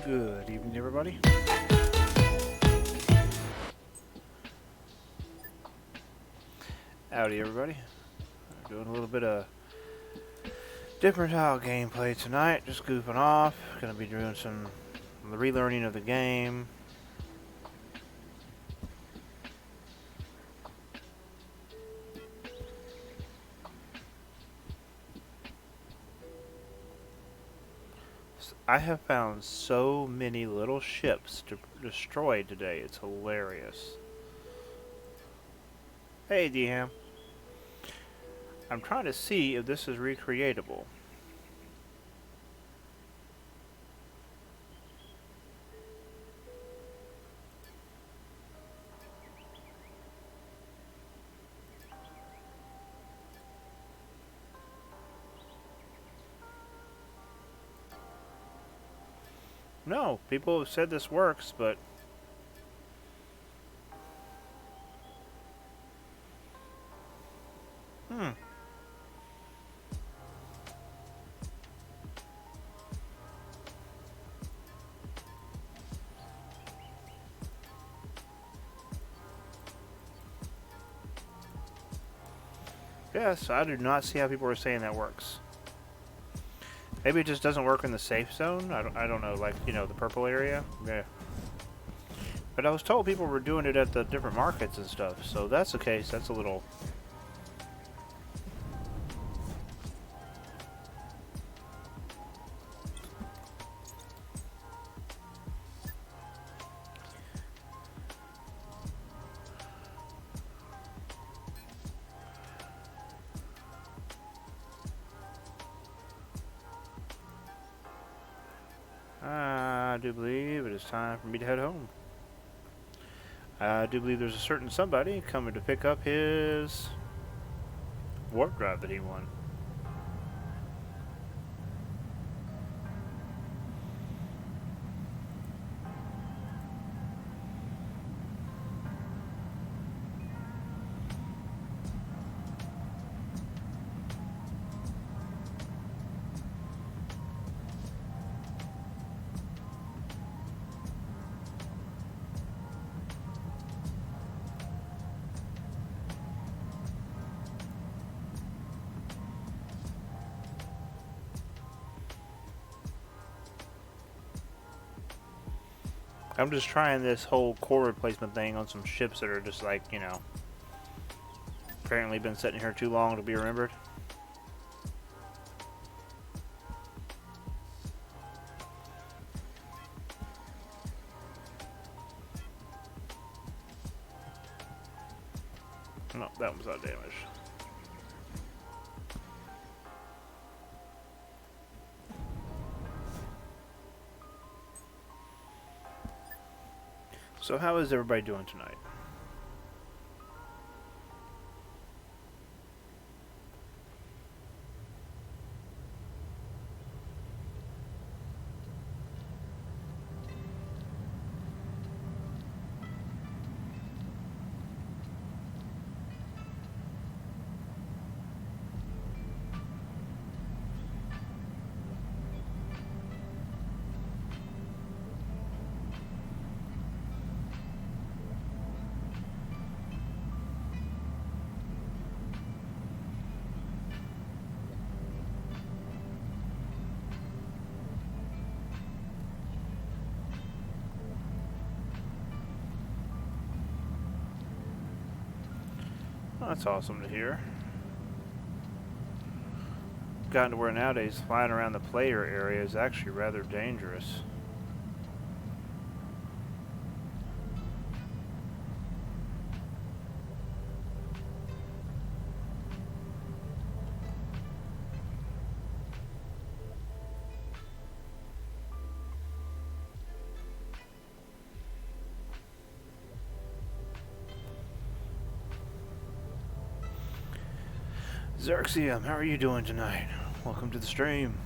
Good evening, everybody. Howdy, everybody. Doing a little bit of different style gameplay tonight. Just goofing off. Gonna be doing some relearning of the game. I have found so many little ships to destroy today. It's hilarious. Hey, D-Ham. I'm trying to see if this is recreatable. No, people have said this works, but yes, I do not see how people are saying that works. Maybe it just doesn't work in the safe zone. I don't know, like, you know, the purple area. Yeah. But I was told people were doing it at the different markets and stuff. So that's the case. That's a little. I do believe it is time for me to head home. I do believe there's a certain somebody coming to pick up his warp drive that he won. I'm just trying this whole core replacement thing on some ships that are just like, you know, apparently been sitting here too long to be remembered. No, that was not damaged. So how is everybody doing tonight? Well, that's awesome to hear. Gotten to where nowadays flying around the player area is actually rather dangerous. Xerxium, how are you doing tonight? Welcome to the stream.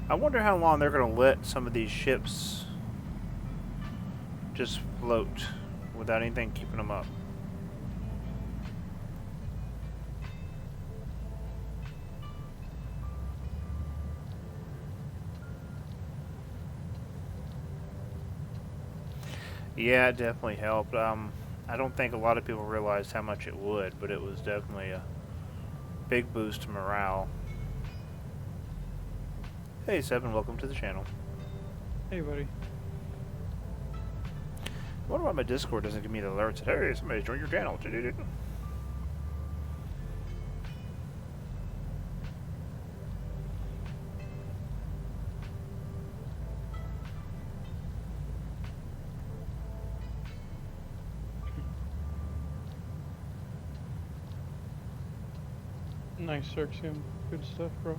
I wonder how long they're going to let some of these ships just float without anything keeping them up. Yeah, it definitely helped. I don't think a lot of people realized how much it would, but it was definitely a big boost to morale. Hey, Seven, welcome to the channel. Hey, buddy. I wonder why my Discord doesn't give me the alerts that, hey, somebody's joined your channel. Nice, Cirxium. Good stuff, bro.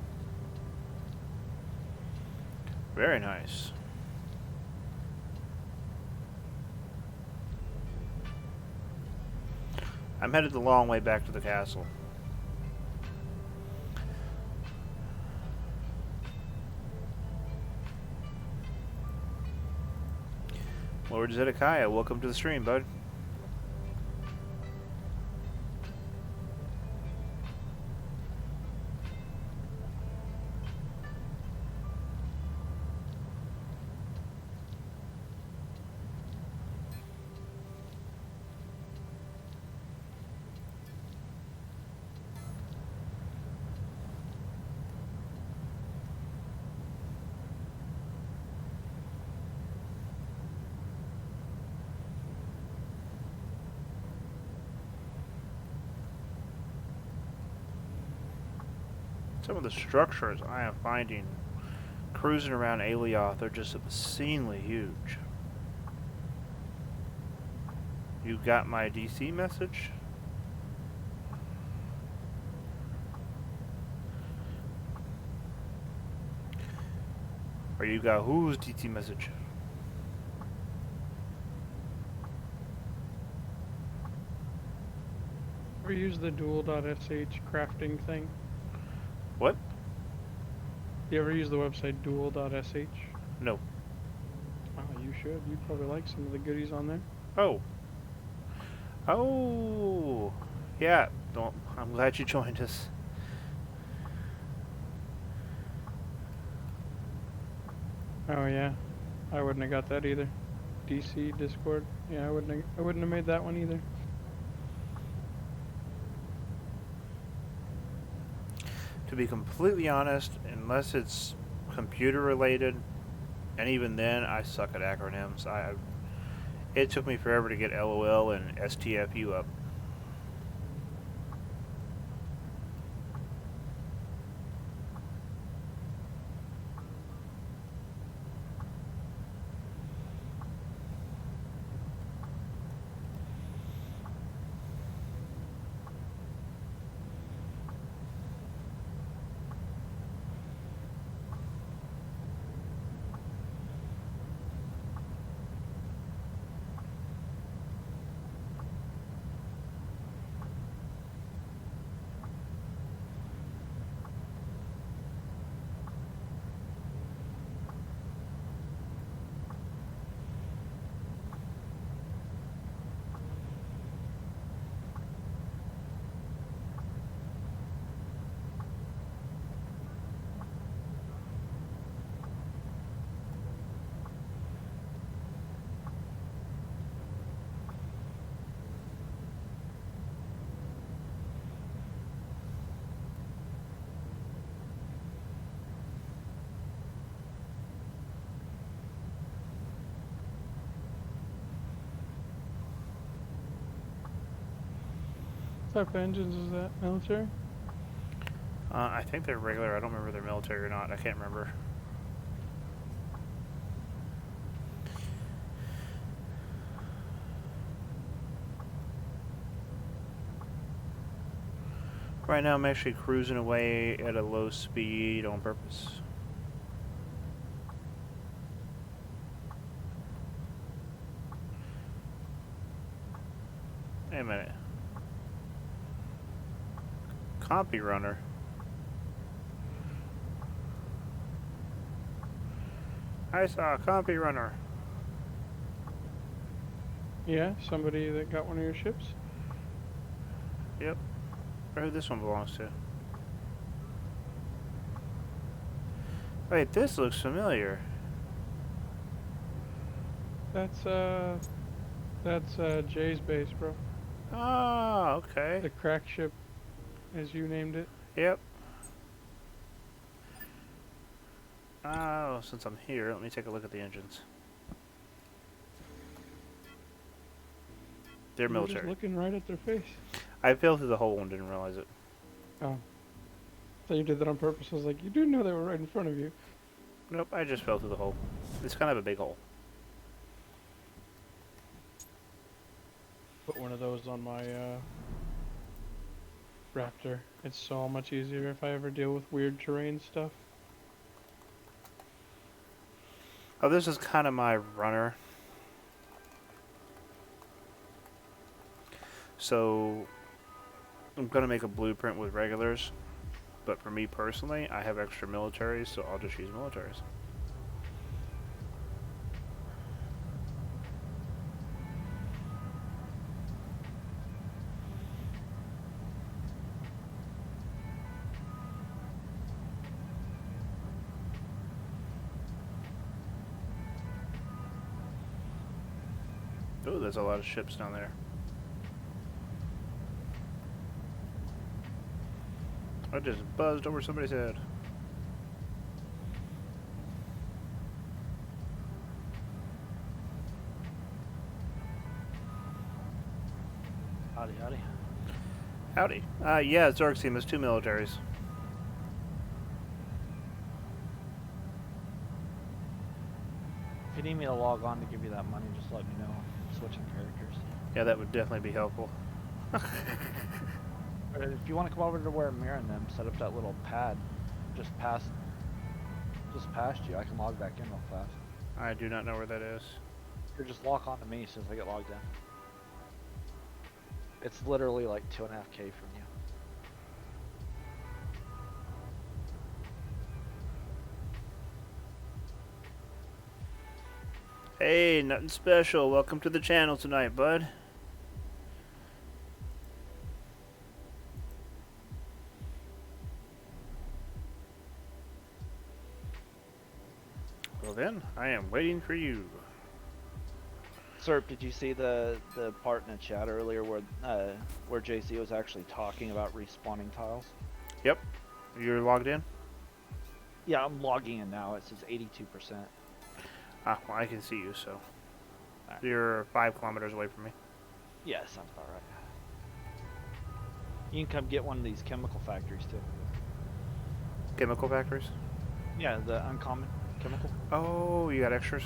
Very nice. I'm headed the long way back to the castle. Lord Zedekiah, welcome to the stream, bud. Some of the structures I am finding cruising around Alioth are just obscenely huge. You got my DC message? Or you got whose DC message? Ever use the dual.sh crafting thing? What? You ever use the website dual.sh? No. Oh, you should. You probably like some of the goodies on there. Oh. Oh. Yeah. I'm glad you joined us. Oh yeah, I wouldn't have got that either. DC Discord. Yeah, I wouldn't have made that one either. To be completely honest, unless it's computer related, and even then, I suck at acronyms. It took me forever to get LOL and STFU up. What type of engines is that? Military? I think they're regular. I don't remember if they're military or not. I can't remember. Right now, I'm actually cruising away at a low speed on purpose. Wait a minute. Copy runner. I saw a copy runner. Yeah, somebody that got one of your ships. Yep. Or who this one belongs to. Wait, this looks familiar. That's Jay's base, bro. Oh, okay. The crack ship, as you named it. Yep. Oh, since I'm here, let me take a look at the engines. They're You were just military. looking right at their face. I fell through the hole and didn't realize it. Oh. So you did that on purpose. I was like, you do know they were right in front of you. Nope, I just fell through the hole. It's kind of a big hole. Put one of those on my Raptor. It's so much easier if I ever deal with weird terrain stuff. Oh, this is kind of my runner. So, I'm going to make a blueprint with regulars. But for me personally, I have extra militaries, so I'll just use militaries. Oh, there's a lot of ships down there. I just buzzed over somebody's head. Howdy, howdy. Howdy. Yeah, Zork's team has 2 militaries. If you need me to log on to give you that money, just let me know. I'm switching characters. Yeah, that would definitely be helpful. But if you want to come over to where Mir and them set up that little pad, just past you, I can log back in real fast. I do not know where that is. Or just lock on to me since I get logged in. It's literally like 2.5K from you. Hey, nothing special. Welcome to the channel tonight, bud. Well then, I am waiting for you. Serp, did you see the part in the chat earlier where JC was actually talking about respawning tiles? Yep. You're logged in? Yeah, I'm logging in now. It says 82%. Ah, well, I can see you, so. Alright. You're 5 kilometers away from me. Yeah, sounds about right. You can come get one of these chemical factories too. Chemical factories? Yeah, the uncommon chemical. Oh, you got extras?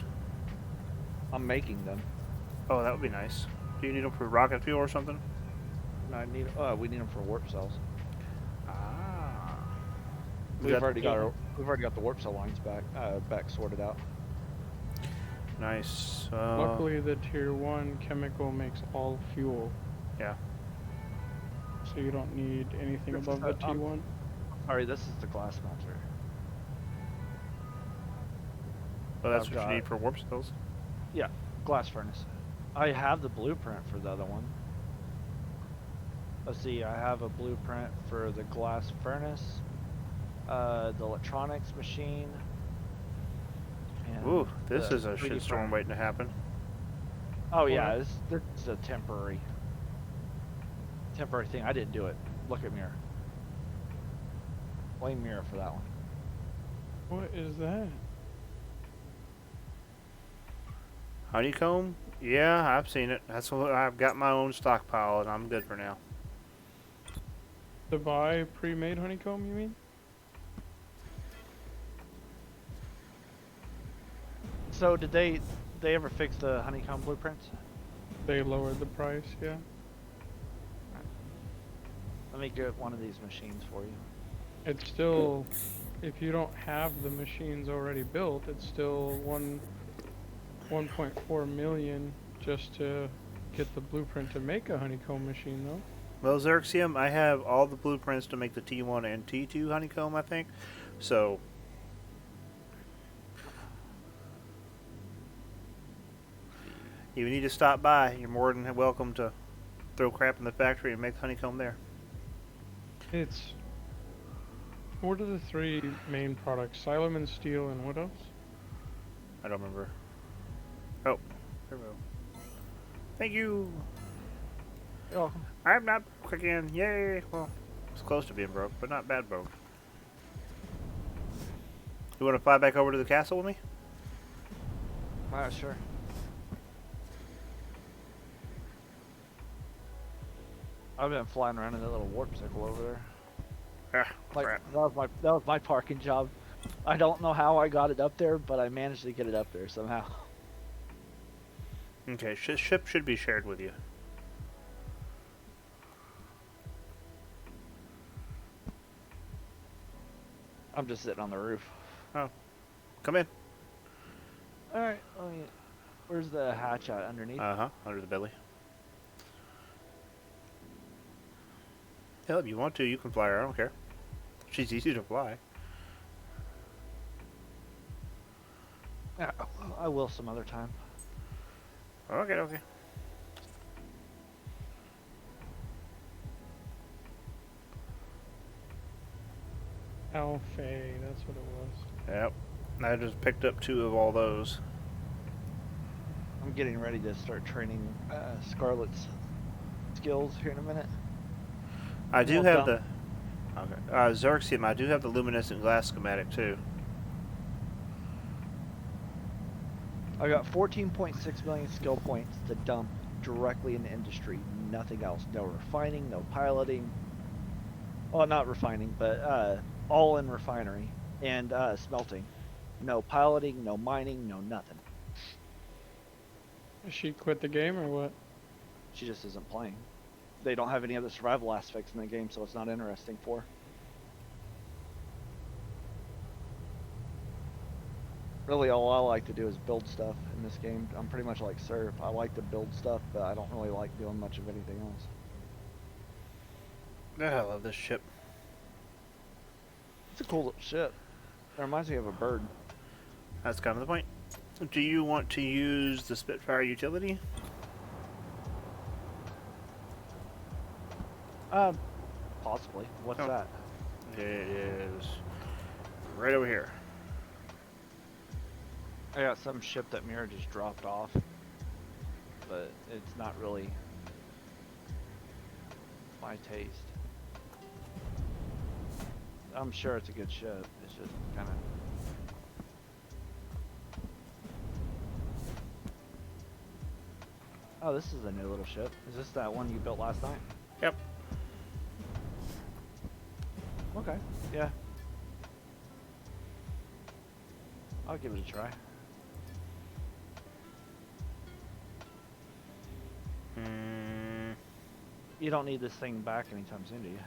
I'm making them. Oh, that would be nice. Do you need them for rocket fuel or something? I need. We need them for warp cells. Ah. We've already got the warp cell lines back sorted out. Nice. Luckily, the tier 1 chemical makes all fuel. Yeah. So you don't need anything This above is the T1. Sorry, this is the glass melter. Well, that's I've what you got- need for warp cells. Yeah, glass furnace. I have the blueprint for the other one. Let's see, I have a blueprint for the glass furnace, the electronics machine. And Ooh, this the is a 3D shitstorm printer. waiting to happen. Oh yeah, this is a temporary thing. I didn't do it. Look at Mirror. Blame Mirror for that one. What is that? Honeycomb? Yeah, I've seen it. That's what I've got my own stockpile, and I'm good for now. To buy pre-made honeycomb, you mean? So did they ever fix the honeycomb blueprints? They lowered the price, yeah. Let me get one of these machines for you. It's still, if you don't have the machines already built, it's still 1.4 million just to get the blueprint to make a honeycomb machine, though. Well, Xerxium, I have all the blueprints to make the T1 and T2 honeycomb, I think. So, If you need to stop by, you're more than welcome to throw crap in the factory and make honeycomb there. It's... What are the 3 main products? Xylem and steel and what else? I don't remember. Oh, there we go. Thank you. You're welcome. I'm not broke again. Yay. Well, it's close to being broke, but not bad broke. You want to fly back over to the castle with me? Sure. I've been flying around in that little warp cycle over there. Ah, Like crap. that was my parking job. I don't know how I got it up there, but I managed to get it up there somehow. Okay, ship should be shared with you. I'm just sitting on the roof. Oh, come in. All right. Where's the hatch at underneath? Under the belly. Hell, if you want to, you can fly her. I don't care. She's easy to fly. Yeah, I will some other time. Okay, okay. Alpha, that's what it was. Yep. I just picked up 2 of all those. I'm getting ready to start training Scarlet's skills here in a minute. I do Well have done. the... Okay. Xerxium, I do have the luminescent glass schematic, too. I got 14.6 million skill points to dump directly into industry. Nothing else. No refining, no piloting. Well, not refining, but all in refinery and smelting. No piloting, no mining, no nothing. She quit the game or what? She just isn't playing. They don't have any other survival aspects in the game, so it's not interesting for her. Really, all I like to do is build stuff in this game. I'm pretty much like Surf. I like to build stuff, but I don't really like doing much of anything else. I love this ship. It's a cool little ship. It reminds me of a bird. That's kind of the point. Do you want to use the Spitfire utility? Possibly. What's Oh. that? It is right over here. I got some ship that Mira just dropped off, but it's not really my taste. I'm sure it's a good ship. It's just kind of. Oh, this is a new little ship. Is this that one you built last night? Yep. Okay. Yeah. I'll give it a try. You don't need this thing back anytime soon, do you?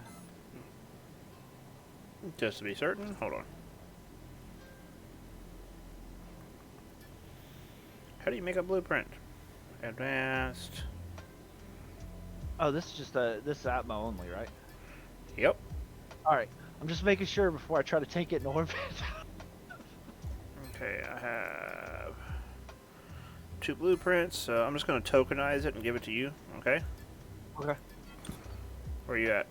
Just to be certain, hold on. How do you make a blueprint? Advanced. Oh, this is just this is Atmo only, right? Yep. All right. I'm just making sure before I try to take it in orbit. Okay, I have 2 blueprints. So I'm just going to tokenize it and give it to you. Okay. Okay. Where are you at?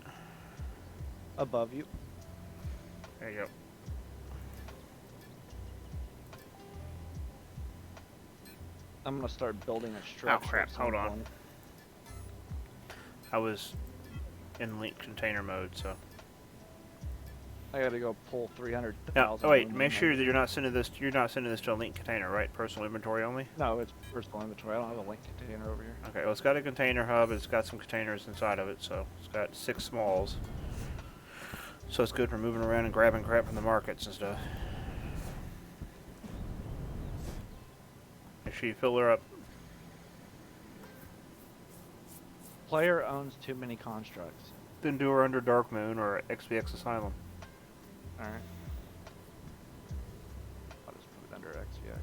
Above you. There you go. I'm gonna start building a structure. Oh crap! at some Hold on. point. I was in link container mode, so. I gotta go pull Now, 300,000. oh wait, make sure that you're not sending this. You're not sending this to a link container, right? Personal inventory only. No, it's personal inventory. I don't have a link container over here. Okay. Well, it's got a container hub. It's got some containers inside of it, so it's got 6 smalls. So it's good for moving around and grabbing crap from the markets and stuff. Make sure you fill her up. Player owns too many constructs. Then do her under Dark Moon or XVX Asylum. All right. I'll just put it under XVX.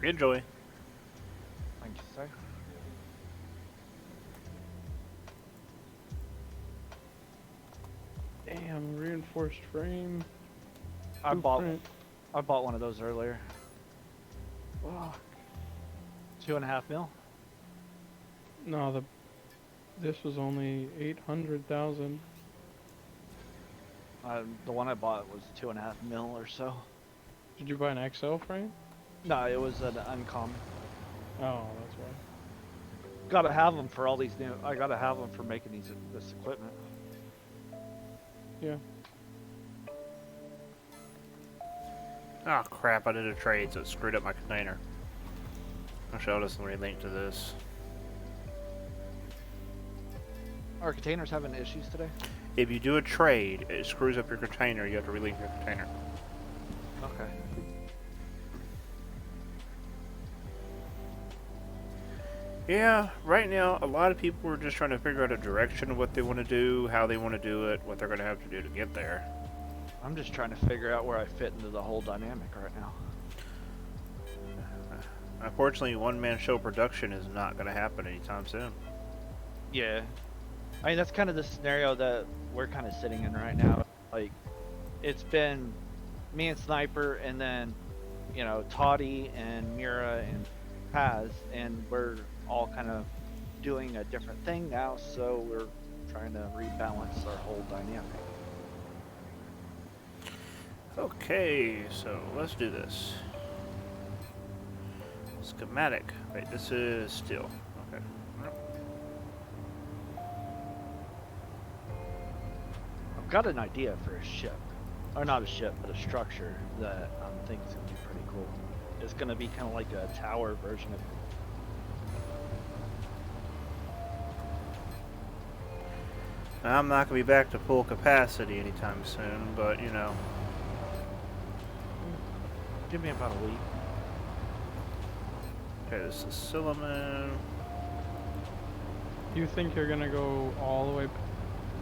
Enjoy. Thank you, sir. Damn, reinforced frame. I bought blueprint. I bought one of those earlier. Oh, 2.5 mil. No, this was only 800,000. The one I bought was 2.5 mil or so. Did you buy an XL frame? No, it was an uncommon. Oh, that's why. Gotta have them for all these new. I gotta have them for making this equipment. Yeah. Oh crap, I did a trade, so it screwed up my container. I'll show us and relink to this. Are containers having issues today? If you do a trade, it screws up your container, you have to relink your container. Okay. Yeah, right now, a lot of people are just trying to figure out a direction of what they want to do, how they want to do it, what they're going to have to do to get there. I'm just trying to figure out where I fit into the whole dynamic right now. Unfortunately, one-man show production is not going to happen anytime soon. Yeah. I mean, that's kind of the scenario that we're kind of sitting in right now. Like, it's been me and Sniper, and then, you know, Toddy and Mira and Paz, and we're all kind of doing a different thing now, so we're trying to rebalance our whole dynamic. Okay, so let's do this. Schematic. Wait, this is steel. Okay. I've got an idea for a ship. Or not a ship, but a structure that I think is going to be pretty cool. It's going to be kind of like a tower version of. I'm not going to be back to full capacity anytime soon, but you know. Give me about a week. Okay, this is Silliman. Do you think you're gonna go all the way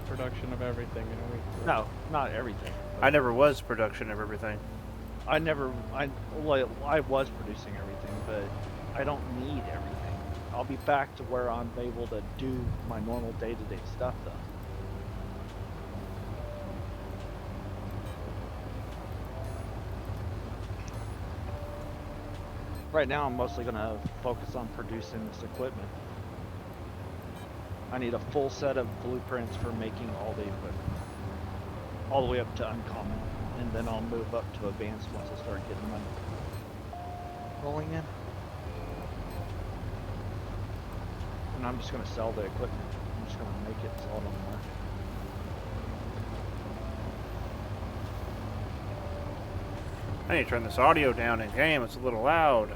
production of everything in a week? No, not everything. I never was production of everything. I was producing everything, but I don't need everything. I'll be back to where I'm able to do my normal day-to-day stuff, though. Right now, I'm mostly going to focus on producing this equipment. I need a full set of blueprints for making all the equipment. All the way up to uncommon. And then I'll move up to advanced once I start getting money rolling in. And I'm just going to sell the equipment. I'm just going to make it and sell it on the market. I need to turn this audio down in game, it's a little loud.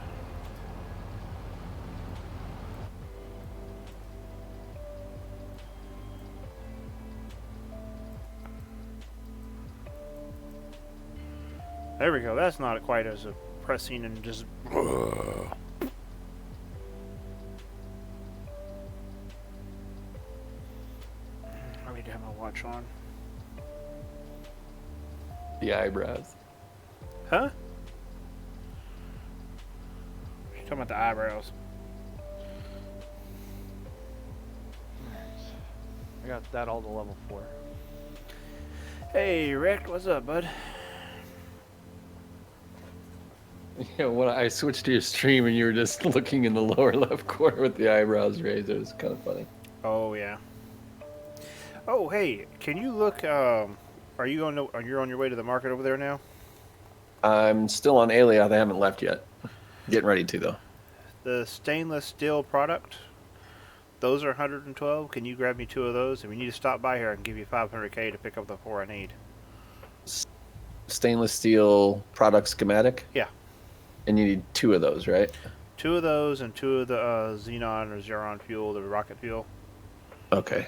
There we go, that's not quite as pressing and just... I need to have my watch on. The eyebrows. Huh? You're talking about the eyebrows. I got that all to level 4. Hey, Rick, what's up, bud? Yeah, when I switched to your stream and you were just looking in the lower left corner with the eyebrows raised, it was kind of funny. Oh, yeah. Oh, hey, can you look, are you you're on your way to the market over there now? I'm still on Alioth. I haven't left yet. Getting ready to, though. The stainless steel product, those are 112. Can you grab me 2 of those? If you need to stop by here, I can give you 500K to pick up the 4 I need. Stainless steel product schematic? Yeah. And you need 2 of those, right? 2 of those and 2 of the xenon or xeron fuel, the rocket fuel. Okay.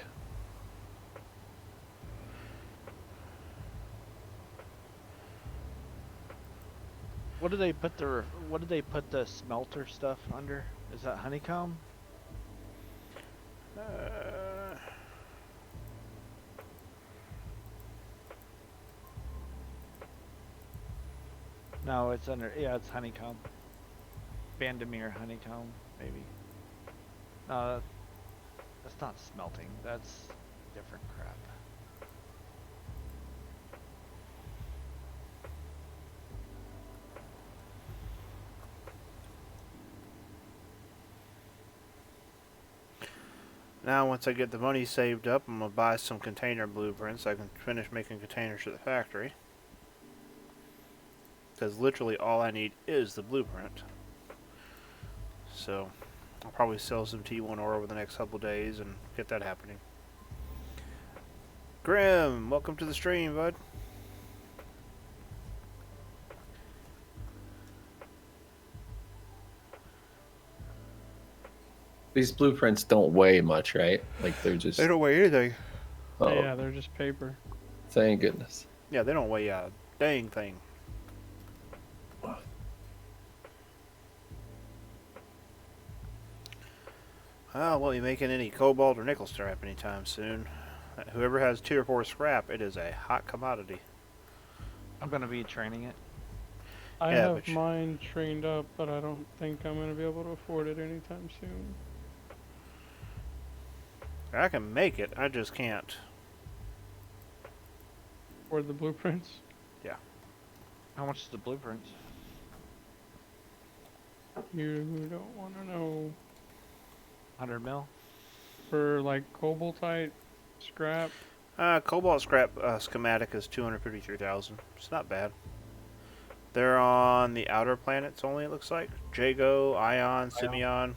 What do they put the smelter stuff under? Is that honeycomb? No, it's under. Yeah, it's honeycomb. Vandermeer honeycomb, maybe. No, that's not smelting. That's different crap. Now, once I get the money saved up, I'm gonna buy some container blueprints so I can finish making containers at the factory. Because literally all I need is the blueprint. So, I'll probably sell some T1 ore over the next couple days and get that happening. Grim, welcome to the stream, bud. These blueprints don't weigh much, right? Like they're just. They don't weigh anything. Oh, Yeah, they're just paper. thank goodness. Yeah, they don't weigh a dang thing. Well, won't be making any cobalt or nickel scrap anytime soon. Whoever has tier 4 scrap, it is a hot commodity. I'm gonna be training it. I Yeah, have but mine trained up, but I don't think I'm gonna be able to afford it anytime soon. I can make it, I just can't. Or the blueprints. How much is the blueprints? You don't want to know. 100 mil. For like cobaltite scrap, Cobalt scrap schematic is 253,000. It's not bad. They're on the outer planets only, it looks like. Jago, Ion, Simeon.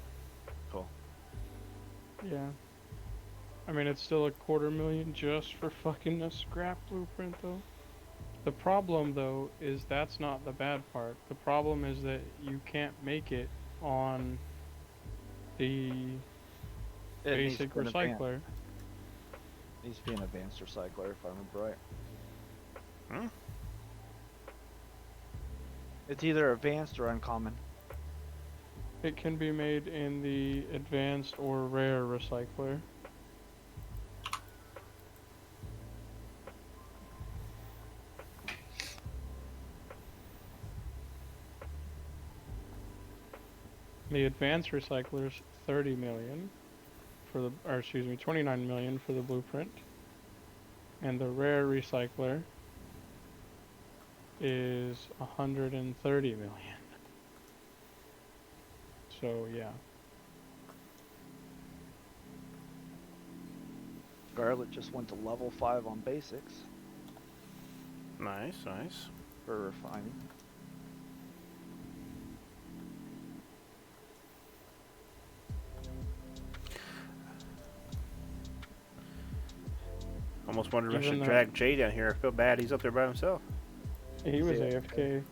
yeah. I mean, it's still $250,000 just for fucking a scrap blueprint, though. The problem, though, is that's not the bad part. The problem is that you can't make it on the It needs basic to be an recycler. Needs to be an advanced recycler, if I remember right. Hmm? It's either advanced or uncommon. It can be made in the advanced or rare recycler. The advanced recycler's 30 million for the, or excuse me, 29 million for the blueprint. And the rare recycler is 130 million. So yeah. Scarlet just went to level 5 on basics Nice, nice. for refining. Almost wondered if I Even should though- drag Jay down here. I feel bad, he's up there by himself. He was Yeah. AFK.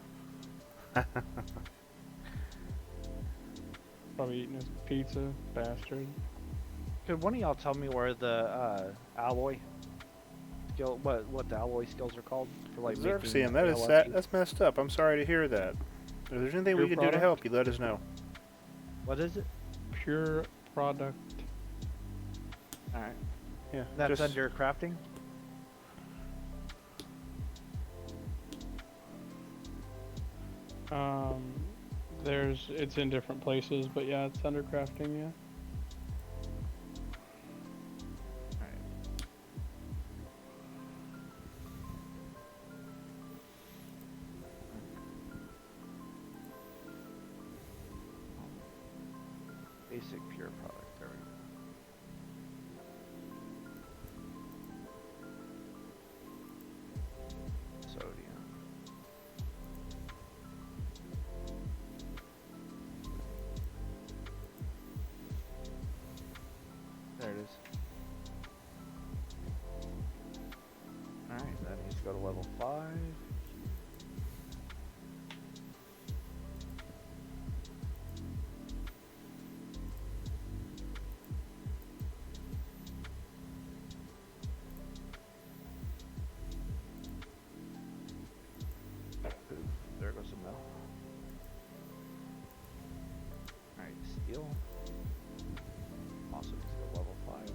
Probably eating his pizza, bastard. Could one of y'all tell me where the alloy skill, what the alloy skills are called for like making Xerxium, that is LFP? sad. That's messed up. I'm sorry to hear that. If there's anything we Your can do to product? help you, let us know. What is it? Pure product. All right, Yeah, that's just under crafting. It's in different places, but yeah, it's under crafting, yeah. All right. Basic pure product. There we go. Sodium. There it is. Alright, that needs to go to level 5. Ooh, there goes some metal. Alright, steel. Also needs to go level 5.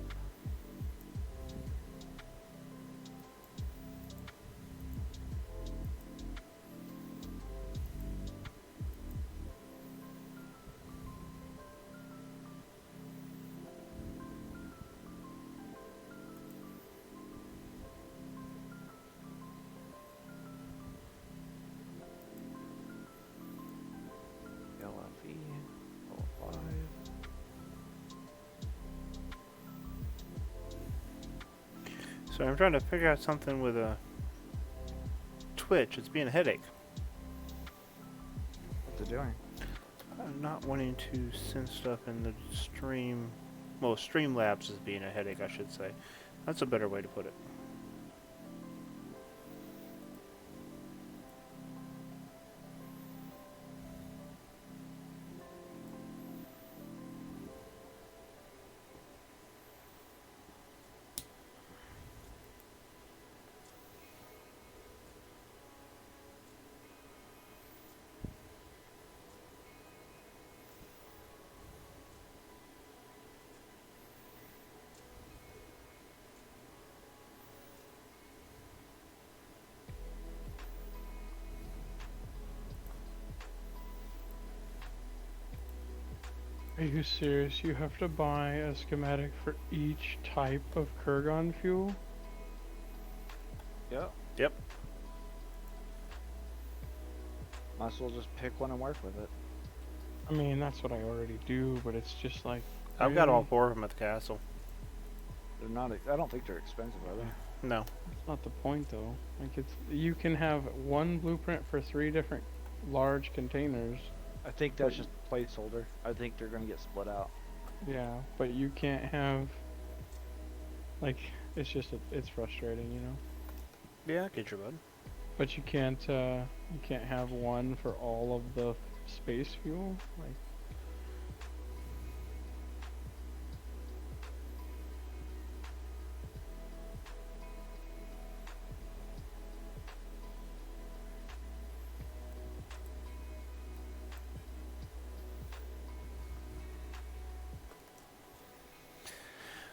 LFE, level 5. So I'm trying to figure out something with a Twitch. It's being a headache. What's it doing? I'm not wanting to send stuff in the stream. Well, Streamlabs is being a headache, I should say. That's a better way to put it. Are you serious? You have to buy a schematic for each type of Kurgan fuel? Yep. Yep. Might as well just pick one and work with it. I mean, that's what I already do, but it's just like... I've got all really? 4 of them at the castle. They're not. I don't think they're expensive, are they? No. That's not the point, though. Like, it's... You can have one blueprint for 3 different large containers. I think that's just a placeholder. I think they're gonna get split out. Yeah, but you can't have... Like, it's just... It's frustrating, you know? Yeah, I get your bud. But you can't have one for all of the space fuel? Like...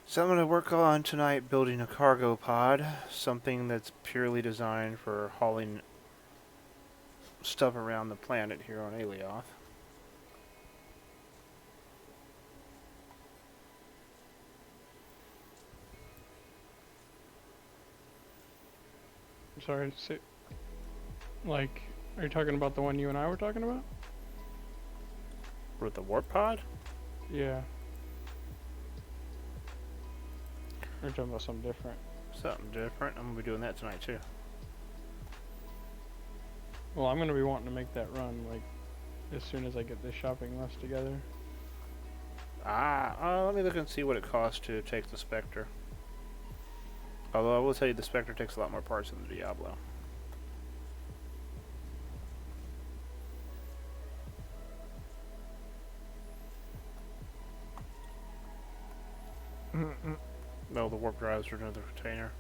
So I'm going to work on tonight building a cargo pod, something that's purely designed for hauling stuff around the planet here on Alioth. I'm sorry, say... Like, are you talking about the one you and I were talking about? With the warp pod? Yeah. Or talking about something different. Something different. I'm going to be doing that tonight too. Well, I'm gonna be wanting to make that run, like, as soon as I get this shopping list together. Let me look and see what it costs to take the Spectre. Although I will tell you the Spectre takes a lot more parts than the Diablo. No, the warp drives are another container.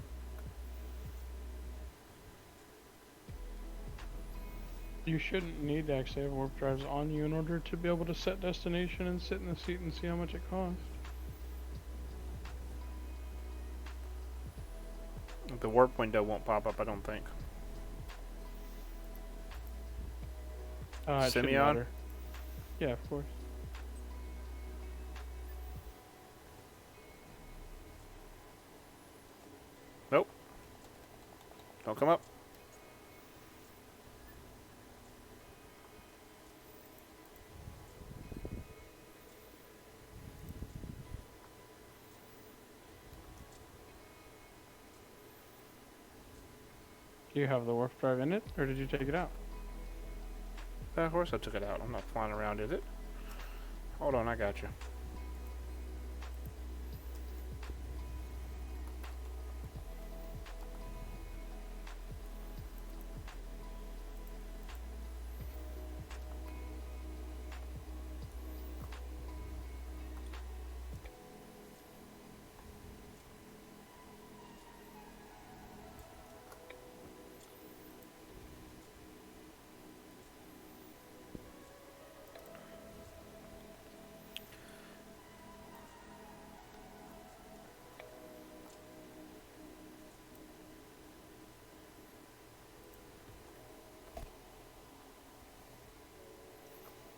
You shouldn't need to actually have warp drives on you in order to be able to set destination and sit in the seat and see how much it costs. The warp window won't pop up, I don't think. It shouldn't Simeon? matter. Yeah, of course. Nope. Don't come up. Do you have the warp drive in it, or did you take it out? Of course I took it out. I'm not flying around in it. Hold on, I got you.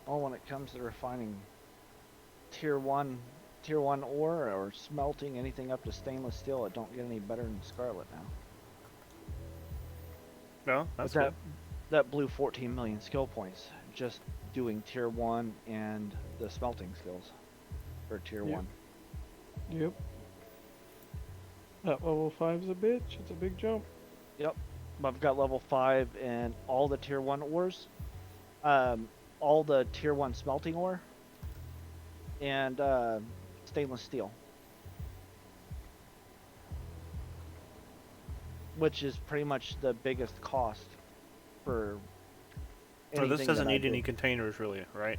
Well, when it comes to refining tier one ore or smelting anything up to stainless steel, it don't get any better than Scarlet now. No, that's But good. that blew 14 million skill points just doing tier 1 and the smelting skills for tier Yeah. 1. Yep. That level 5's a bitch. It's a big jump. Yep. I've got level 5 and all the tier 1 ores. Um, all the tier 1 smelting ore. And stainless steel. Which is pretty much the biggest cost for So anything this doesn't that I need do. any containers, really, right?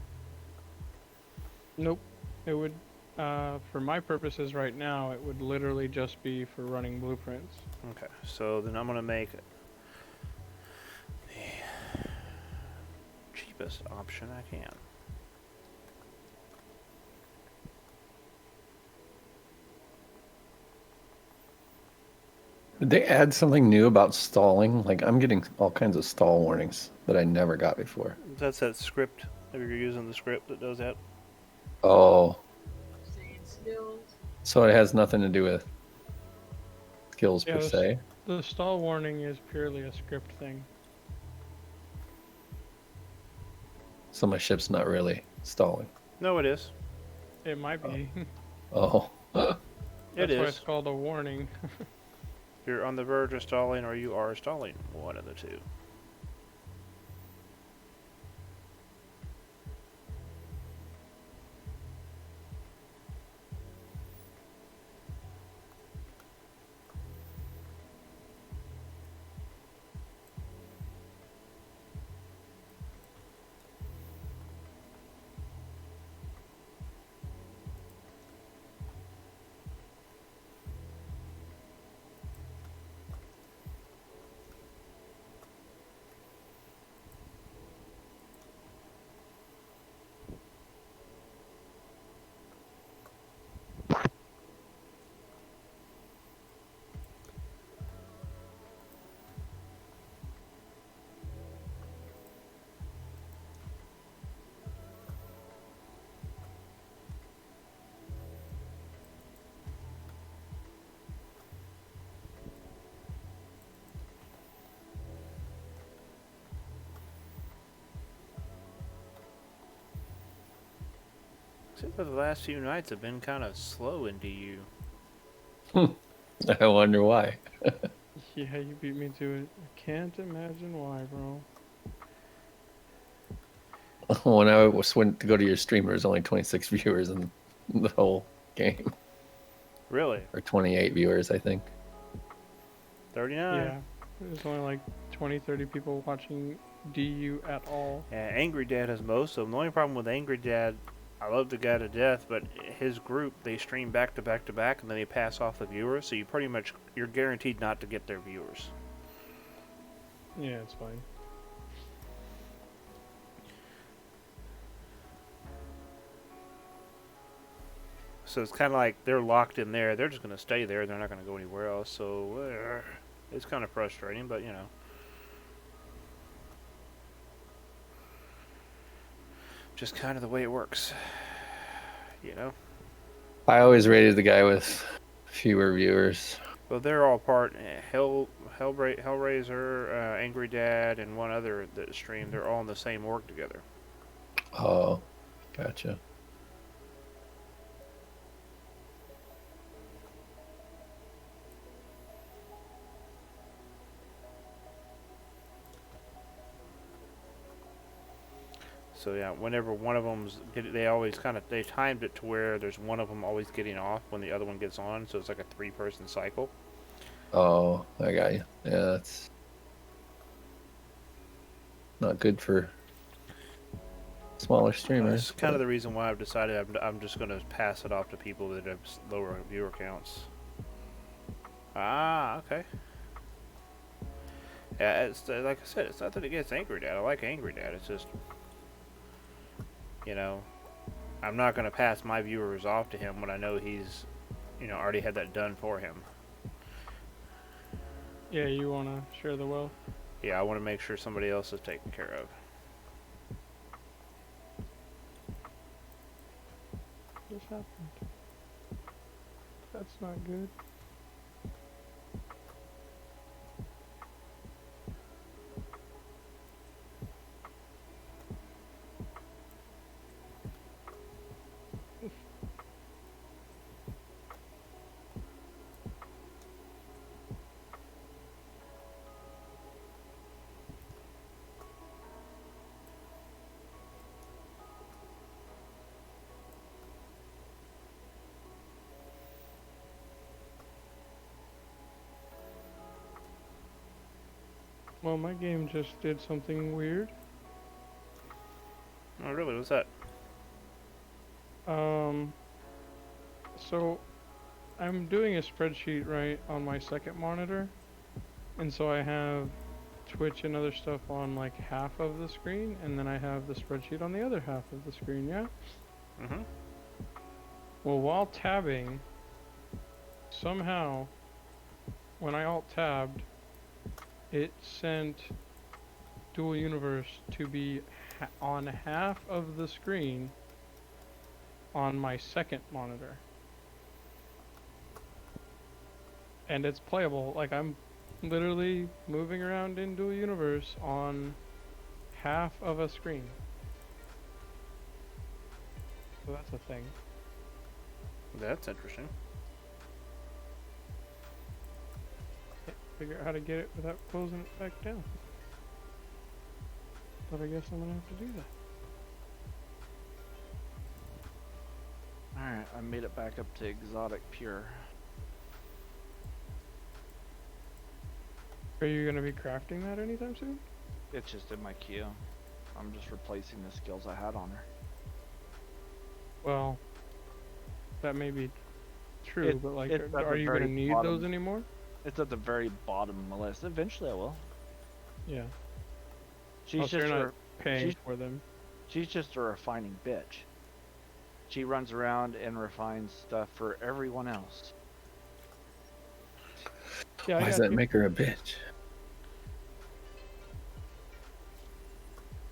Nope. It would, for my purposes right now, it would literally just be for running blueprints. Okay, so then I'm gonna make the cheapest option I can. Did they add something new about stalling? Like, I'm getting all kinds of stall warnings that I never got before. That's that script. If you're using the script that does that. Oh, Same skills. so it has nothing to do with skills Yeah, per se. the stall warning is purely a script thing. So my ship's not really stalling. No, it is. It might be. Oh, It That's why is. it's called a warning. You're on the verge of stalling, or you are stalling. One of the two. Seems like the last few nights have been kind of slow in DU. I wonder why. Yeah, you beat me to it. I can't imagine why, bro. When I went to go to your stream, there was only 26 viewers in the whole game, Really? or 28 viewers, I think. 39? Yeah, there's only like 20, 30 people watching DU at all. Yeah, Angry Dad has most of them. The only problem with Angry Dad, I love the guy to death, but his group, they stream back to back to back, and then they pass off the viewers, so you're guaranteed not to get their viewers. Yeah, it's fine. So it's kind of like they're locked in there. They're just going to stay there. They're not going to go anywhere else. So it's kind of frustrating, but you know. Just kind of the way it works. You know? I always rated the guy with fewer viewers. Well, they're all part Hellraiser, Angry Dad, and one other that stream. They're all in the same org together. Oh, gotcha. So yeah, whenever one of them's, they always they timed it to where there's one of them always getting off when the other one gets on. So it's like a 3-person cycle. Oh, I got you. Yeah, that's not good for smaller streamers. That's kind of the reason why I've decided I'm just going to pass it off to people that have lower viewer counts. Ah, okay. Yeah, it's like I said, it's nothing against Angry Dad. I like Angry Dad. It's just, you know, I'm not going to pass my viewers off to him when I know he's, already had that done for him. Yeah, you wanna share the wealth? Yeah, I want to make sure somebody else is taken care of. What just happened? That's not good. Well, my game just did something weird. Oh, really? What's that? So I'm doing a spreadsheet right on my second monitor, and so I have Twitch and other stuff on like half of the screen, and then I have the spreadsheet on the other half of the screen, yeah? Mm-hmm. Well, while tabbing, somehow, when I alt-tabbed, it sent Dual Universe to be on half of the screen on my second monitor. And it's playable, like I'm literally moving around in Dual Universe on half of a screen. So that's a thing. That's interesting. Can't figure out how to get it without closing it back down. But I guess I'm gonna have to do that. Alright, I made it back up to exotic pure. Are you gonna be crafting that anytime soon? It's just in my queue. I'm just replacing the skills I had on her. Well, that may be true, but like, it's at are the you gonna very need bottom. those anymore? It's at the very bottom of my list. Eventually I will. Yeah. She's Oh, so just you're a, not paying she's- for them. she's just a refining bitch. She runs around and refines stuff for everyone else. Yeah, I Why does got that you. make her a bitch?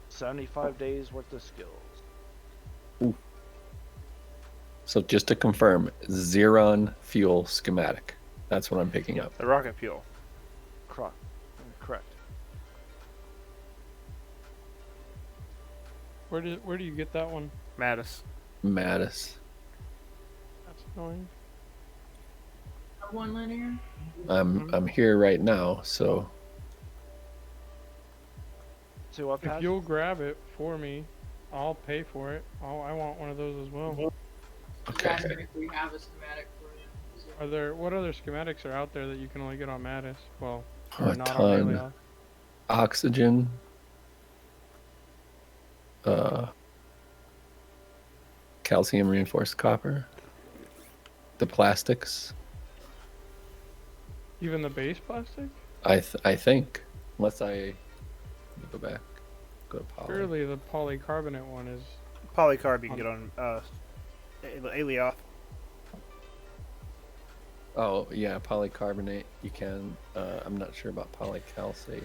75 days worth of skills. So just to confirm, Xeron fuel schematic. That's what I'm picking up. The rocket fuel. Correct. Where do you get that one? Mattis. Mattis. That's annoying. One linear. I'm here right now, so So what If Pat? you'll grab it for me, I'll pay for it. I want one of those as well. okay. Asking if we have a schematic for you. So What other schematics are out there that you can only get on Mattis? Well, A or not on ton. Helios. Oxygen. Calcium reinforced copper. The plastics. Even the base plastic? I think, unless let me go back, go to poly. Surely the polycarbonate one is. Polycarb you can get on Alioth. Oh yeah, polycarbonate. You can. I'm not sure about polycalcite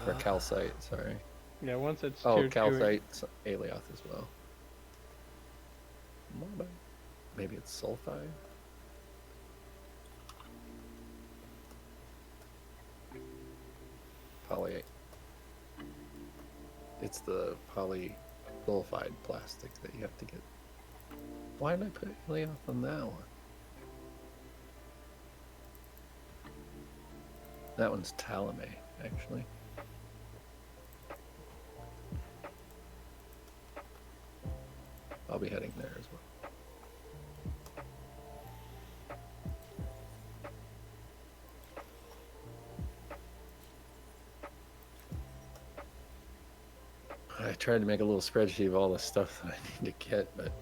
or calcite. Sorry. Yeah, once it's Oh, tier 2, calcite, Alioth as well. Maybe it's sulfide. Poly. It's the polysulfide plastic that you have to get. Why did I put Alioth on that one? That one's Talame, actually. I'll be heading there as well. I tried to make a little spreadsheet of all the stuff that I need to get, but...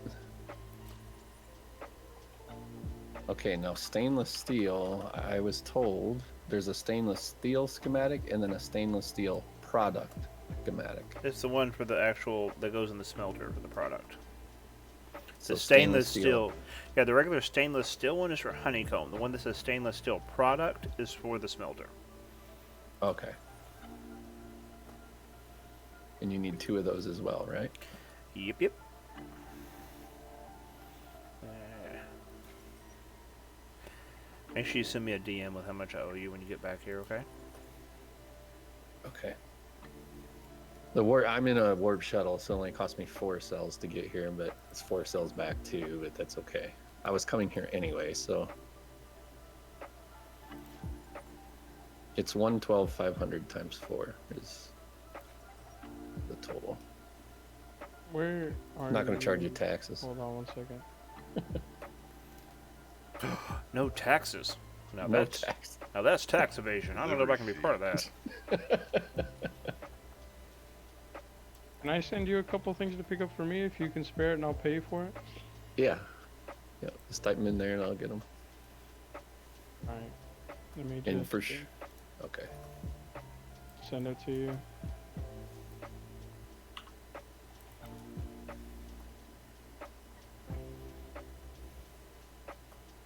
Okay, now stainless steel, I was told there's a stainless steel schematic and then a stainless steel product schematic. It's the one for the actual that goes in the smelter for the product. So The stainless steel. Yeah, the regular stainless steel one is for honeycomb. The one that says stainless steel product is for the smelter. Okay. And you need 2 of those as well, right? Yep. Make sure you send me a DM with how much I owe you when you get back here, okay? Okay. I'm in a warp shuttle, so it only cost me 4 cells to get here, but it's 4 cells back too, but that's okay. I was coming here anyway, so it's 112,500 times 4 is the total. Where are I'm not going you? to charge you taxes. Hold on one second. No taxes. Now No that's tax. Now that's tax evasion. I don't know if I can be part of that. Can I send you a couple things to pick up for me if you can spare it and I'll pay you for it? Yeah. Yeah. Just type them in there and I'll get them. Alright. Let me And just for sure. Okay. send it to you.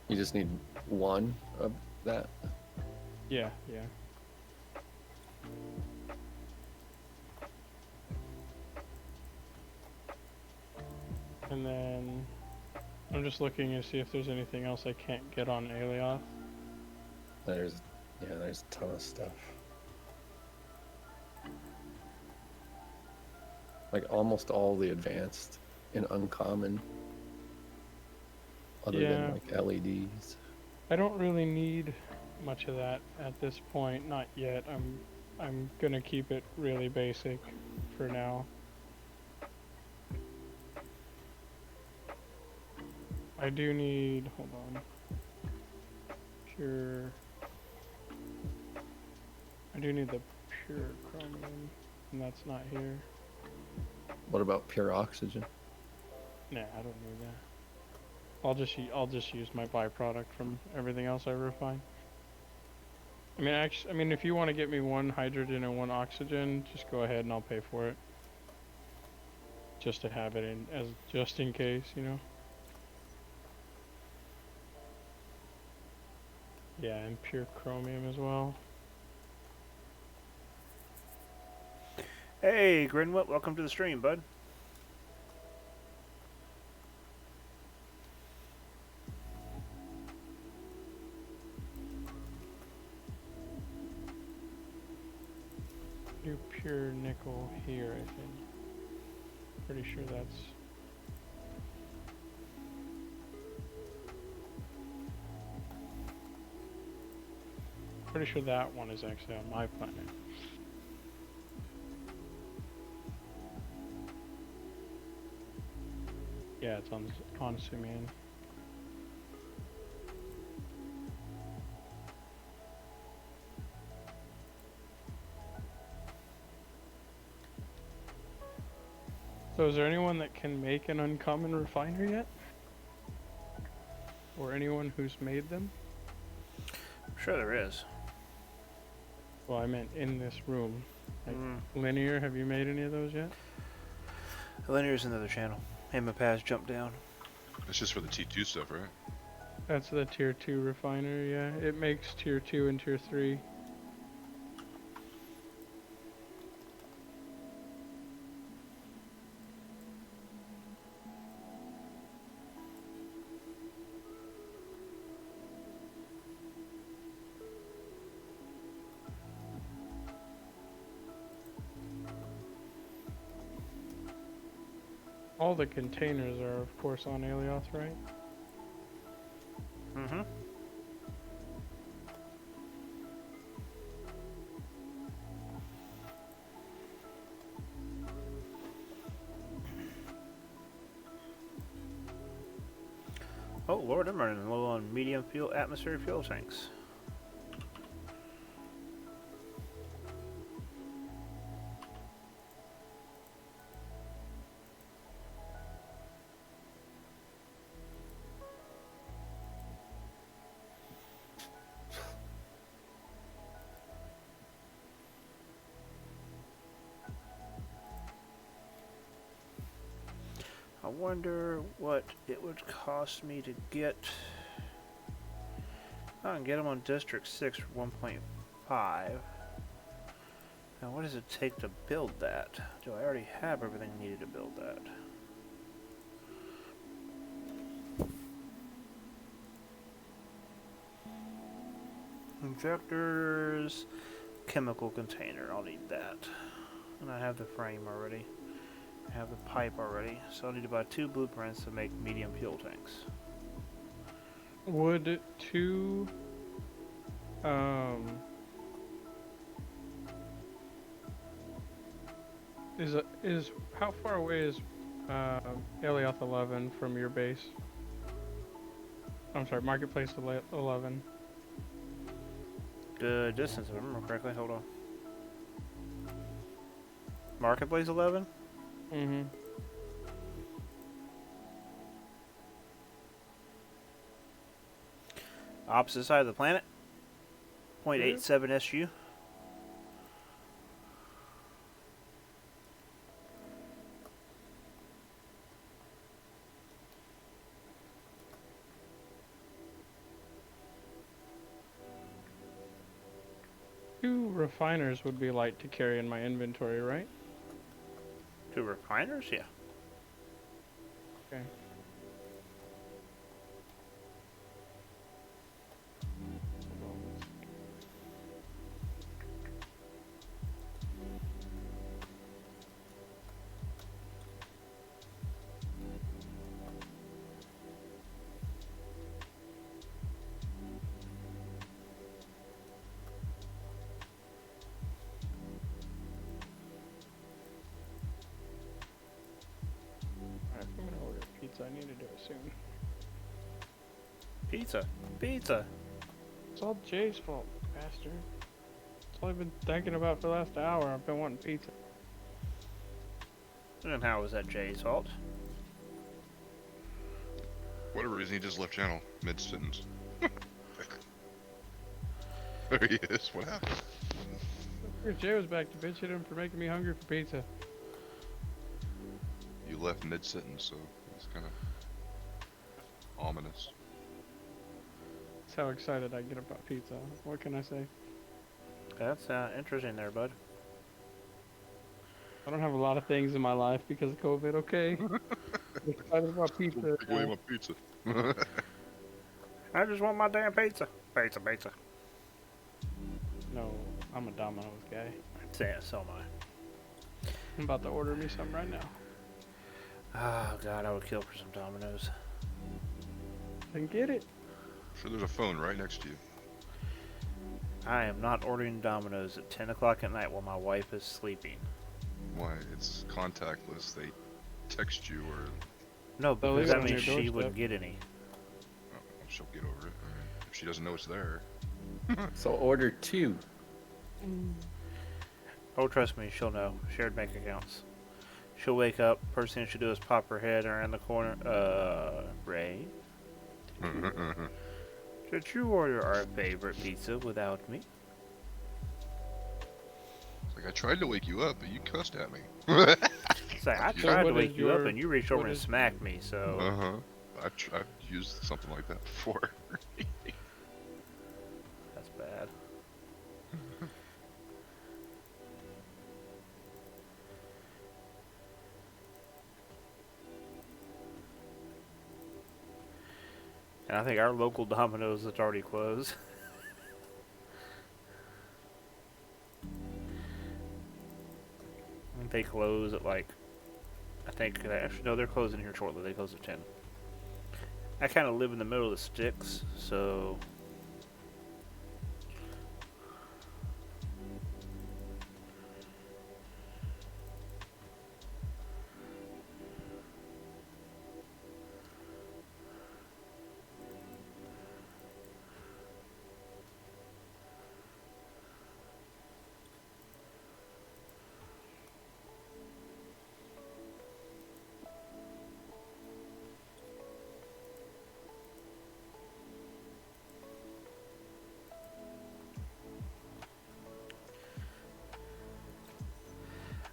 You just need one of that. Yeah, yeah. And then I'm just looking to see if there's anything else I can't get on Alioth. There's a ton of stuff. Like almost all the advanced and uncommon. Other Yeah. than like LEDs. I don't really need much of that at this point, not yet. I'm gonna keep it really basic for now. I do need, hold on, I do need the pure chromium, and that's not here. What about pure oxygen? Nah, I don't need that. I'll just use my byproduct from everything else I refine. I mean, if you want to get me one hydrogen and one oxygen, just go ahead and I'll pay for it. Just to have it in, just in case, you know? Yeah, and pure chromium as well. Hey, Grinwit, welcome to the stream, bud. Do pure nickel here, I think. Pretty sure that's... Pretty sure that one is actually on my planet. Yeah, it's on Simeon. So is there anyone that can make an uncommon refiner yet? Or anyone who's made them? I'm sure there is. Well, I meant in this room. Like, Linear, have you made any of those yet? Linear's another channel. Him and Paz jumped down. That's just for the T2 stuff, right? That's the tier 2 refiner, yeah. It makes tier 2 and tier 3. All the containers are, of course, on Alioth, right? Mm-hmm. Oh, Lord, I'm running low on medium fuel atmospheric fuel tanks. I wonder what it would cost me to get... I can get them on District 6 for 1.5. Now what does it take to build that? Do I already have everything needed to build that? Injectors, chemical container, I'll need that. And I have the frame already. I have the pipe already, so I'll need to buy 2 blueprints to make medium fuel tanks. Would 2... How far away is Alioth 11 from your base? I'm sorry, Marketplace 11. good distance, if I remember correctly. Hold on. Marketplace 11? Mm-hmm. Opposite side of the planet. 0.87 SU. Two refiners would be light to carry in my inventory, right? 2 refiners? Yeah. Okay. Hold on one second. Alright, if I'm gonna order pizza, I need to do it soon. Pizza. Pizza. It's all Jay's fault, bastard. That's all I've been thinking about for the last hour. I've been wanting pizza. And how was that Jay's fault? Whatever reason, he just left channel mid sentence. There he is. What happened? Jay was back to bitch at him for making me hungry for pizza. You left mid sentence, so it's kind of ominous. That's how excited I get about pizza. What can I say? That's interesting there, bud. I don't have a lot of things in my life because of COVID, okay? I'm excited about pizza. Take away my pizza. I just want my damn pizza. Pizza, pizza. No, I'm a Domino's guy. Yeah, so am I. I'm about to order me some right now. Oh, God, I would kill for some Domino's. Then get it. Sure, there's a phone right next to you. I am not ordering Domino's at 10 o'clock at night while my wife is sleeping. Why? It's contactless. They text you or No, They'll because leave it that on means your she doorstep. wouldn't get any. she'll get over it. I mean, if she doesn't know it's there. So order 2. Oh, trust me, she'll know. Shared bank accounts. She'll wake up, first thing she'll do is pop her head around the corner. Ray? Did you order our favorite pizza without me? It's like, I tried to wake you up, but you cussed at me. Say, I So tried to what wake is you up your- and you reached over what and is- smacked me, so... I've used something like that before. That's bad. And I think our local Domino's is already closed. I think they close at like... I think... Actually, no, they're closing here shortly. They close at 10. I kind of live in the middle of the sticks, so...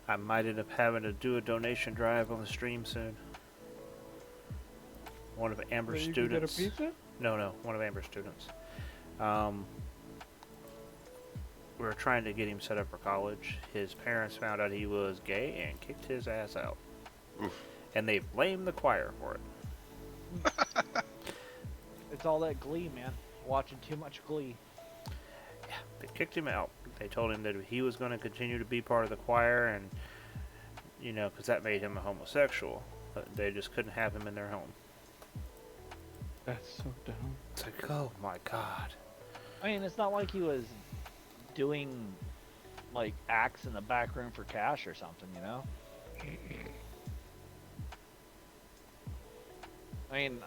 I might end up having to do a donation drive on the stream soon. One of Amber's So you can get a students. pizza? No, one of Amber's students. We were trying to get him set up for college. His parents found out he was gay and kicked his ass out. Oof. And they blamed the choir for it. It's all that Glee, man. Watching too much Glee. They kicked him out. They told him that he was going to continue to be part of the choir, and you know, because that made him a homosexual. But they just couldn't have him in their home. That's so dumb. It's like, oh my god. I mean, it's not like he was doing like acts in the back room for cash or something, you know? I mean,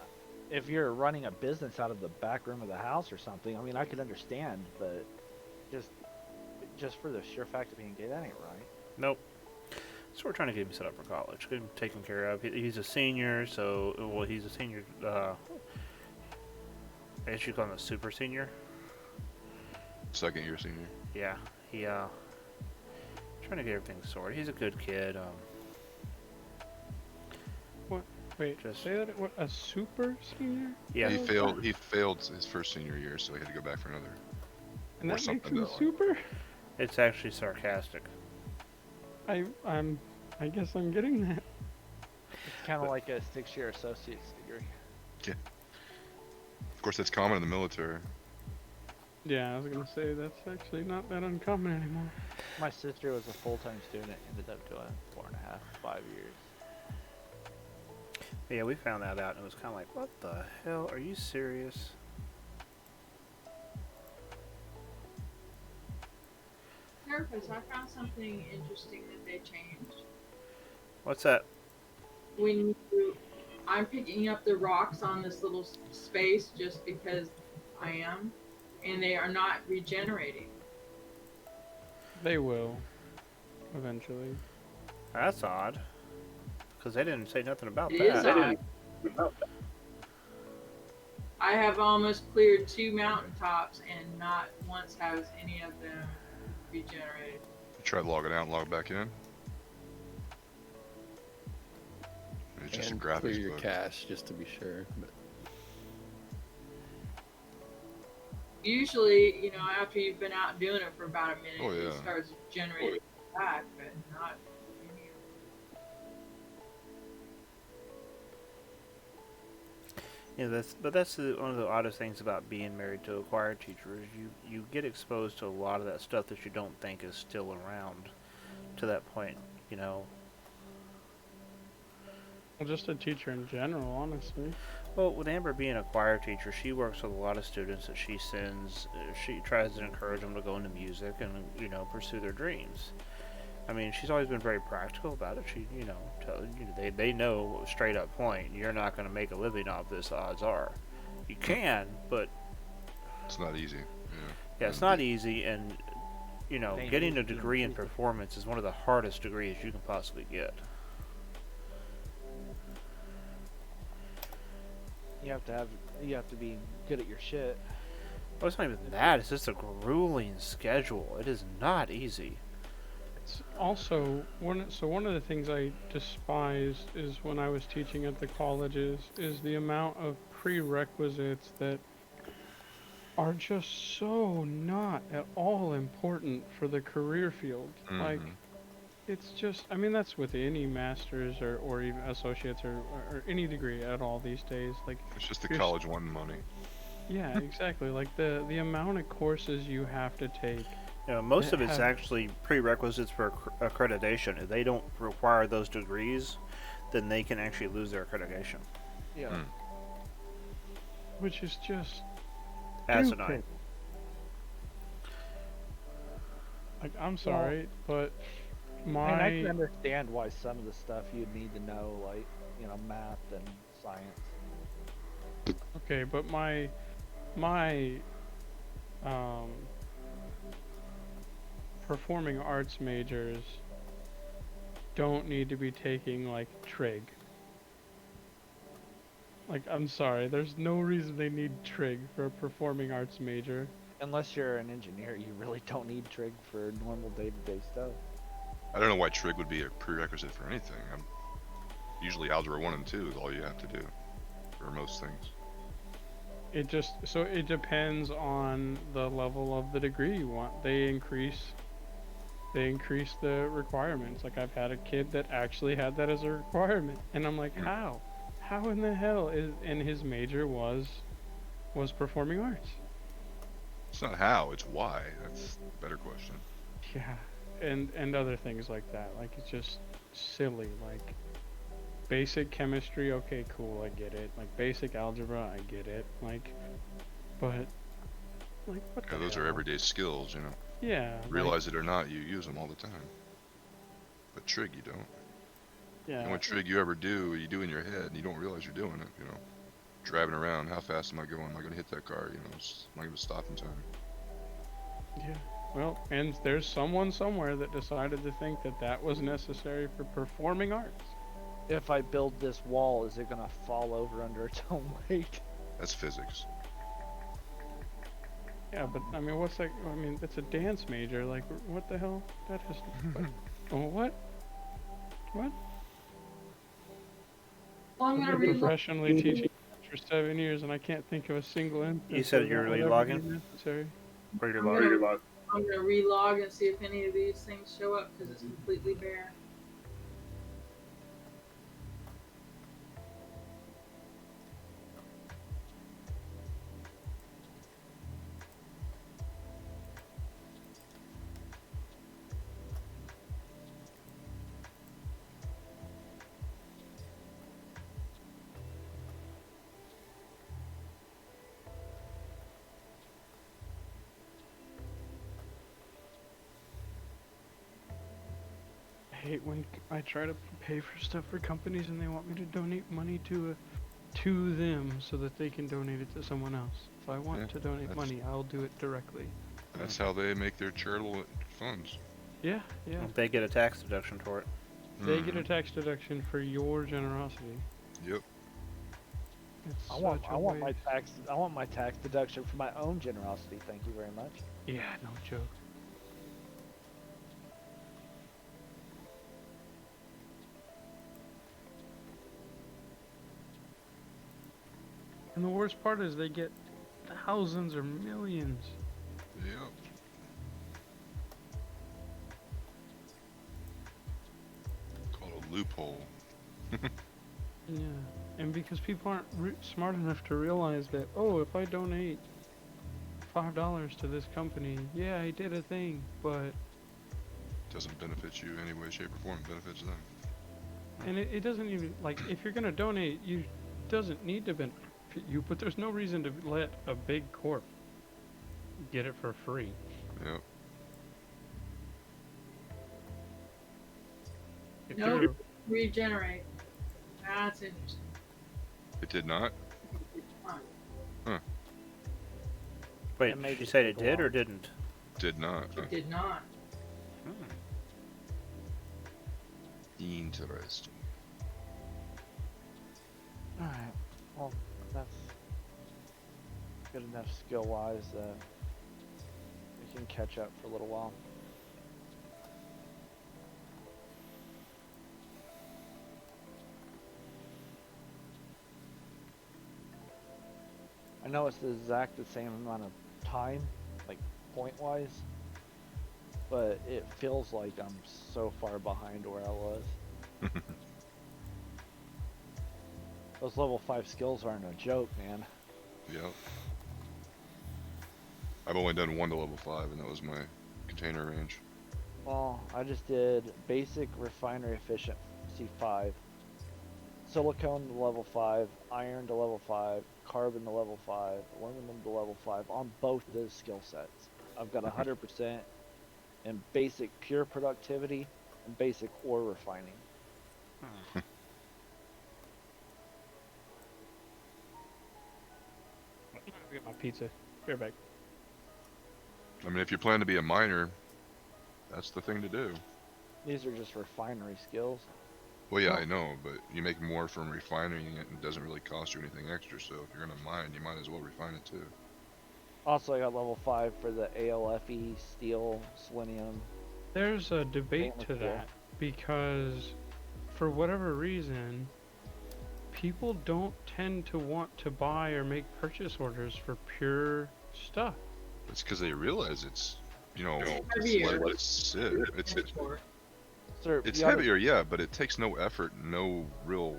if you're running a business out of the back room of the house or something, I mean, I could understand, but Just for the sheer fact of being gay, that ain't right. Nope. So we're trying to get him set up for college, get him taken care of. He's a senior, so well, he's a senior. I guess you call him a super senior. Second year senior. Yeah, he trying to get everything sorted. He's a good kid. Wait, Just- say that. What, a super senior? Yeah, He failed his first senior year, so he had to go back for another. And Or that makes something him that way. super? it's actually sarcastic. I guess I'm getting that. It's kind of like a 6-year associate's degree. Of course, that's common in the military. Yeah, I was gonna say that's actually not that uncommon anymore. My sister was a full-time student, ended up doing 4.5, 5 years. Yeah, we found that out, and it was kind of like, what the hell? Are you serious? Therapist, I found something interesting that they changed. What's that? When I'm picking up the rocks on this little space just because I am, and they are not regenerating. They will, eventually. That's odd. Because they didn't say nothing about It that. is odd. I have almost cleared 2 mountaintops, and not once has any of them regenerated. You try logging out and log back in. It's just a And clear graphics your bug. cache just to be sure. But Usually, after you've been out doing it for about a minute, Oh, it yeah. starts generating back, but not any of Yeah, that's one of the oddest things about being married to a choir teacher is you get exposed to a lot of that stuff that you don't think is still around to that point, Well, just a teacher in general, honestly. Well, with Amber being a choir teacher, she works with a lot of students that she sends. She tries to encourage them to go into music and pursue their dreams. I mean, she's always been very practical about it. She, they know straight up point, you're not going to make a living off this. Odds are, you can, but It's not easy. yeah, it's not easy. And They getting need a to degree in improve it. performance is one of the hardest degrees you can possibly get. You have to be good at your shit. Well, it's not even that. It's just a grueling schedule. It is not easy. It's also one of the things I despised is when I was teaching at the colleges is the amount of prerequisites that are just so not at all important for the career field. Like, Mhm. it's just, I mean, that's with any master's or even associates or any degree at all these days. Like, It's just the Here's- college one money. yeah, exactly. Like the amount of courses you have to take. Most That of it's have- actually prerequisites for accreditation. If they don't require those degrees, then they can actually lose their accreditation. Yeah. Mm. Which is just Asinine. stupid. Like, I'm sorry, but And I can my understand why some of the stuff you'd need to know, like, math and science. okay, but my performing arts majors don't need to be taking like trig. Like, I'm sorry, there's no reason they need trig for a performing arts major. Unless you're an engineer, you really don't need trig for normal day-to-day stuff. I don't know why trig would be a prerequisite for anything. Usually algebra 1 and 2 is all you have to do for most things. It depends on the level of the degree you want. They increase the requirements. Like, I've had a kid that actually had that as a requirement, and I'm like, how in the hell and his major was performing arts. It's not how, it's why. That's the better question. Yeah, and other things like that. Like, it's just silly. Like, basic chemistry, okay, cool, I get it. Like, basic algebra, I get it. Like, but like, what Yeah, the those are hell? everyday skills, Yeah. Realize it or not, you use them all the time. But trig, you don't. Yeah. The only trig you ever do, you do in your head, and you don't realize you're doing it, Driving around, how fast am I going? Am I going to hit that car? Am I going to stop in time? Yeah. Well, and there's someone somewhere that decided to think that that was necessary for performing arts. If I build this wall, is it gonna fall over under its own weight? That's physics. Yeah, but I mean, what's that? I mean, it's a dance major. Like, what the hell? That has. What? Oh, what? What? Well, I'm I've gonna been read. professionally teaching for 7 years, and I can't think of a single instance. You said of you're that would ever re-logging? be necessary. Or your I'm log? gonna, I'm gonna relog and see if any of these things show up because it's completely bare. I hate when I try to pay for stuff for companies and they want me to donate money to them so that they can donate it to someone else. If I want Yeah, to donate that's- money, I'll do it directly. That's how they make their charitable funds. Yeah, yeah. They get a tax deduction for it. They get a Mhm. tax deduction for your generosity. Yep. It's I want such a waste. I want my tax deduction for my own generosity. Thank you very much. Yeah, no joke. And the worst part is they get thousands or millions. Yep. Called a loophole. Yeah, and because people aren't smart enough to realize that, oh, if I donate $5 to this company, yeah, I did a thing, but Doesn't benefit you any way, shape, or form. It benefits them. and it doesn't even like if you're gonna donate, you doesn't need to benefit you, but there's no reason to let a big corp get it for free. Yep. If Nope. you're Regenerate. That's interesting. It did not. Fun. Wait, It may you just said take it a did while. or didn't? Did not. It did not. Interesting. Alright, well, that's good enough skill-wise that we can catch up for a little while. I know it's the exact the same amount of time, like point-wise, but it feels like I'm so far behind where I was. Those level 5 skills aren't a joke, man. Yep. I've only done 1 to level 5, and that was my container range. Well, I just did basic refinery efficiency 5, silicone to level 5, iron to level 5, carbon to level 5, aluminum to level 5 on both those skill sets. I've got 100% in basic pure productivity and basic ore refining. get my pizza. Be right back. I mean, if you plan to be a miner, that's the thing to do. These are just refinery skills. Well, yeah, I know, but you make more from refining it and it doesn't really cost you anything extra, so if you're gonna mine, you might as well refine it too. Also, I got level 5 for the ALFE, steel, selenium. There's a debate Stainless to steel. that because, for whatever reason, people don't tend to want to buy or make purchase orders for pure stuff. It's because they realize it's, you know, Heavier. let it sit. It's you oughta- heavier, yeah, but it takes no effort, no real.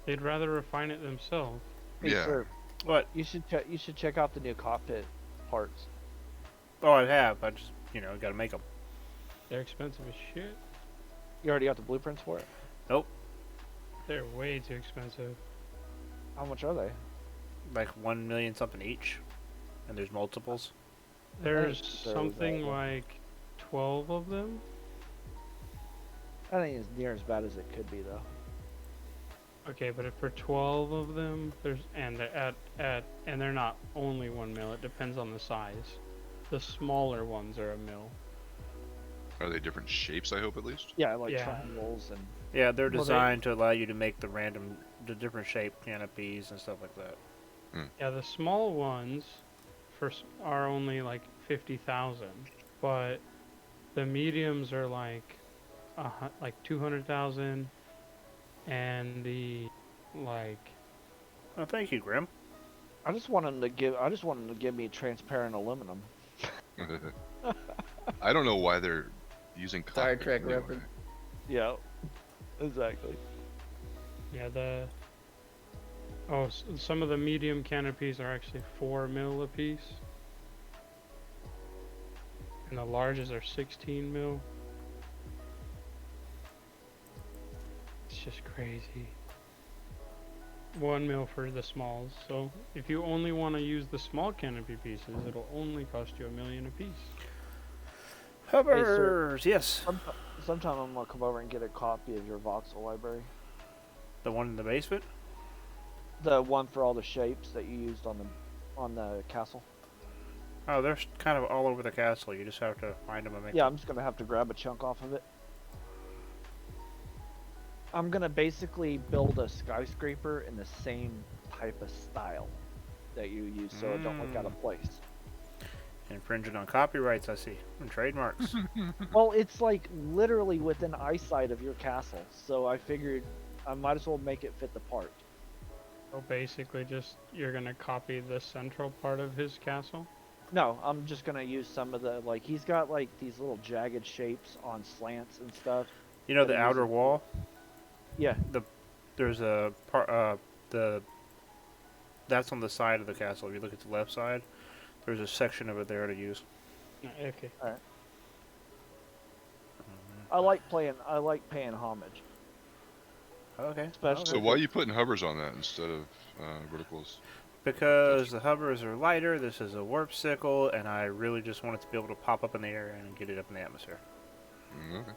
They'd rather refine it themselves. Hey, Yeah. sir, What? you should check out the new cockpit parts. Oh, I have. I just, got to make them. They're expensive as shit. You already got the blueprints for it? Nope. They're way too expensive. How much are they? Like 1 million something each. And there's multiples. There's so something bad. like 12 of them. I think it's near as bad as it could be, though. Okay, but if for 12 of them, there's and they're and they're not only 1 mil. It depends on the size. The smaller ones are a mil. Are they different shapes? I hope at least. Yeah, like Yeah. triangles and. Yeah, they're Well, they- designed to allow you to make the different shaped canopies and stuff like that. Yeah, the small ones are only like 50,000, but the mediums are like 200,000, and the like Oh, thank you, Grim. I just want them to give me transparent aluminum. I don't know why they're using Star cockpit Trek anyway. reference. Yeah, exactly. yeah some of the medium canopies are actually 4 mil a piece, and the larges are 16 mil. It's just crazy. 1 mil for the smalls. So if you only want to use the small canopy pieces, it'll only cost you $1 million a piece. Hovers, yes. Sometime I'm gonna come over and get a copy of your voxel library. The one in the basement? The one for all the shapes that you used on the castle. Oh, they're kind of all over the castle. You just have to find them and make Yeah, them. I'm just gonna have to grab a chunk off of it. I'm gonna basically build a skyscraper in the same type of style that you use, so it don't look out of place. Infringing on copyrights, I see. And trademarks. Well, it's like literally within eyesight of your castle, so I figured I might as well make it fit the part. So basically just you're gonna copy the central part of his castle. No, I'm just gonna use some of the, like, he's got like these little jagged shapes on slants and stuff. You know That the are outer using- wall? Yeah, There's a part, that's on the side of the castle. If you look at the left side, there's a section of it there to use. Okay. I like paying homage. Okay. Especially- So why are you putting hovers on that instead of verticals? Because the hovers are lighter, this is a warp sickle, and I really just want it to be able to pop up in the air and get it up in the atmosphere. Okay.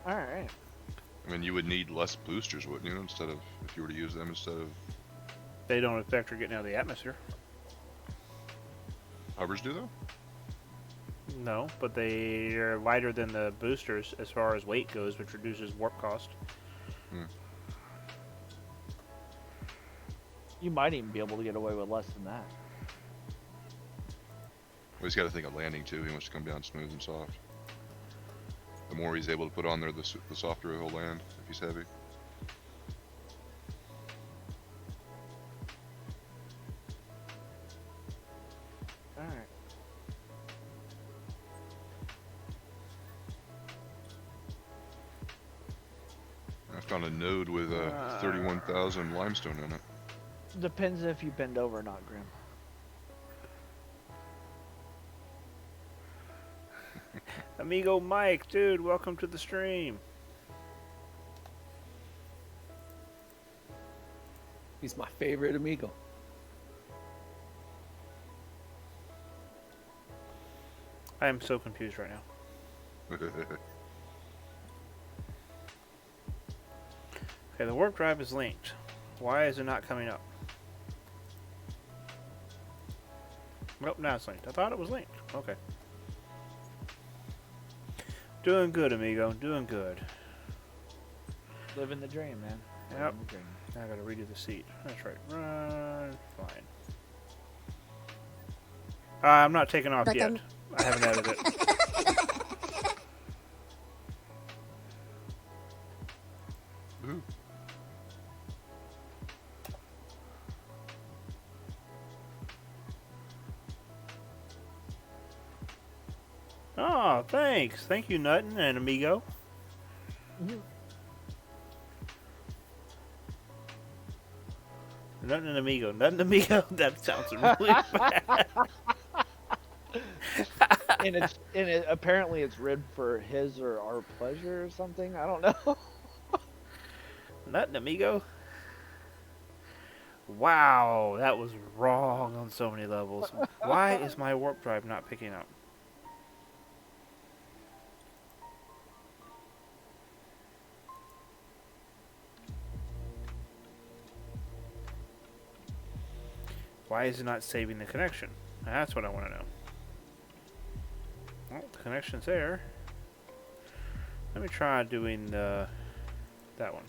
All right. I mean, you would need less boosters, wouldn't you? Instead of if you were to use them instead of They don't affect her getting out of the atmosphere. hovers, do though? No, but they are lighter than the boosters as far as weight goes, which reduces warp cost. You might even be able to get away with less than that. Well, he's got to think of landing too. He wants to come down smooth and soft. The more he's able to put on there, the softer he'll land if he's heavy. All right. I found a node with 31,000 limestone in it. Depends if you bend over or not, Grim. Amigo Mike, dude, welcome to the stream. He's my favorite amigo. I am so confused right now. Okay, the warp drive is linked. Why is it not coming up? Nope, now it's linked. I thought it was linked. Okay. Doing good, amigo. Doing good. Living the dream, man. Yep. Living the dream. Now I gotta redo the seat. That's right. Run. Fine. I'm not taking off yet. I haven't added it. Ooh. Oh, thanks. Thank you, Nuttin and Amigo. Nuttin and Amigo. Nuttin and Amigo. That sounds really bad. and apparently it's ribbed for his or our pleasure or something. I don't know. Nuttin Amigo. Wow, that was wrong on so many levels. Why is my warp drive not picking up? Why is it not saving the connection? That's what I want to know. Well, the connection's there. Let me try doing that one.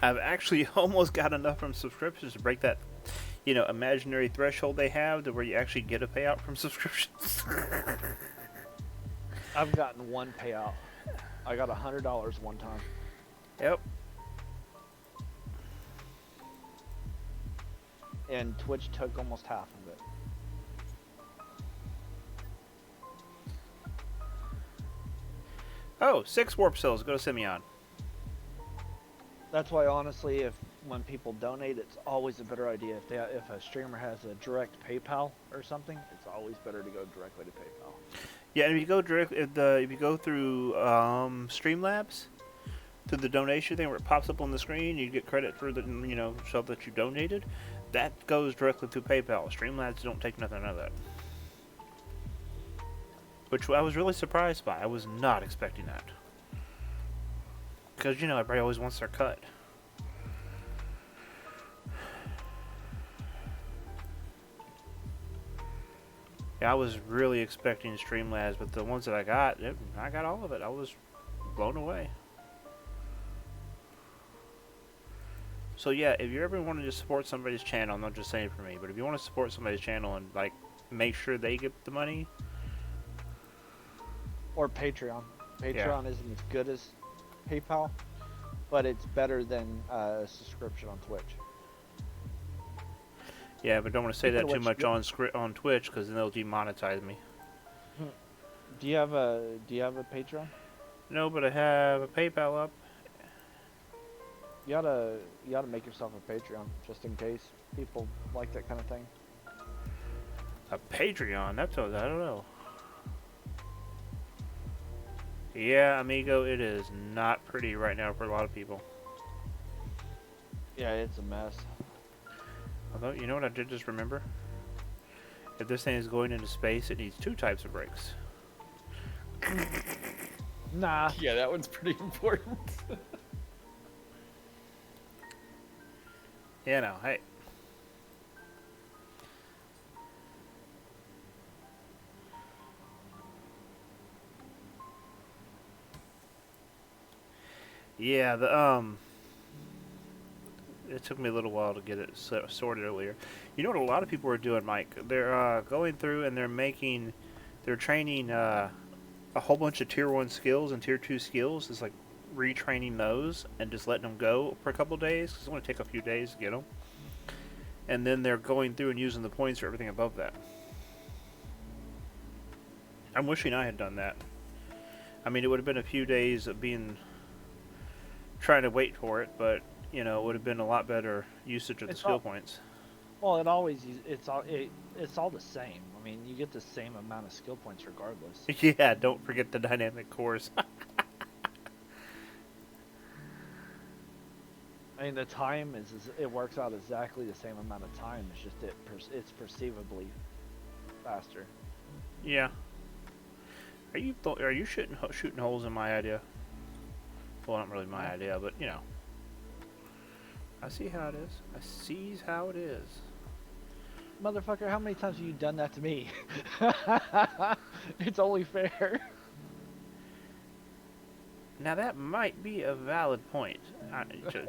I've actually almost got enough from subscriptions to break that, imaginary threshold they have to where you actually get a payout from subscriptions. I've gotten one payout. I got $100 one time. Yep. And Twitch took almost half of it. Oh, 6 warp cells. Go to Simeon. That's why, honestly, when people donate, it's always a better idea. If a streamer has a direct PayPal or something, it's always better to go directly to PayPal. Yeah, and if you go if you go through Streamlabs, through the donation thing where it pops up on the screen, you get credit for the stuff that you donated. That goes directly through PayPal. Streamlabs don't take nothing out of that, which I was really surprised by. I was not expecting that, because everybody always wants their cut. Yeah, I was really expecting Streamlabs, but the ones that I got all of it. I was blown away. So yeah, if you ever want to just support somebody's channel, I'm not just saying for me, but if you want to support somebody's channel and make sure they get the money, or Patreon. Patreon isn't as good as PayPal, but it's better than a subscription on Twitch. Yeah, but don't want to say that too much on Twitch, because then they'll demonetize me. Do you have a Patreon? No, but I have a PayPal up. You oughta make yourself a Patreon just in case people like that kind of thing. A Patreon? I don't know. Yeah, amigo, it is not pretty right now for a lot of people. Yeah, it's a mess. Although, you know what I did just remember? If this thing is going into space, it needs 2 types of brakes. Nah. Yeah, that one's pretty important. Hey. Yeah, it took me a little while to get it sorted earlier. You know what a lot of people are doing, Mike? They're going through and they're training a whole bunch of tier 1 skills and tier 2 skills. It's like retraining those and just letting them go for a couple days, because it's going to take a few days to get them. And then they're going through and using the points for everything above that. I'm wishing I had done that. I mean, it would have been a few days of trying to wait for it, but it would have been a lot better usage of the skill points. Well, it's all the same. I mean, you get the same amount of skill points regardless. Yeah, don't forget the dynamic cores. I mean, the time it works out exactly the same amount of time. It's just it's perceivably faster. Yeah. Are you shooting holes in my idea? Well, not really my idea, but I see how it is. I sees how it is. Motherfucker, how many times have you done that to me? It's only fair. Now that might be a valid point.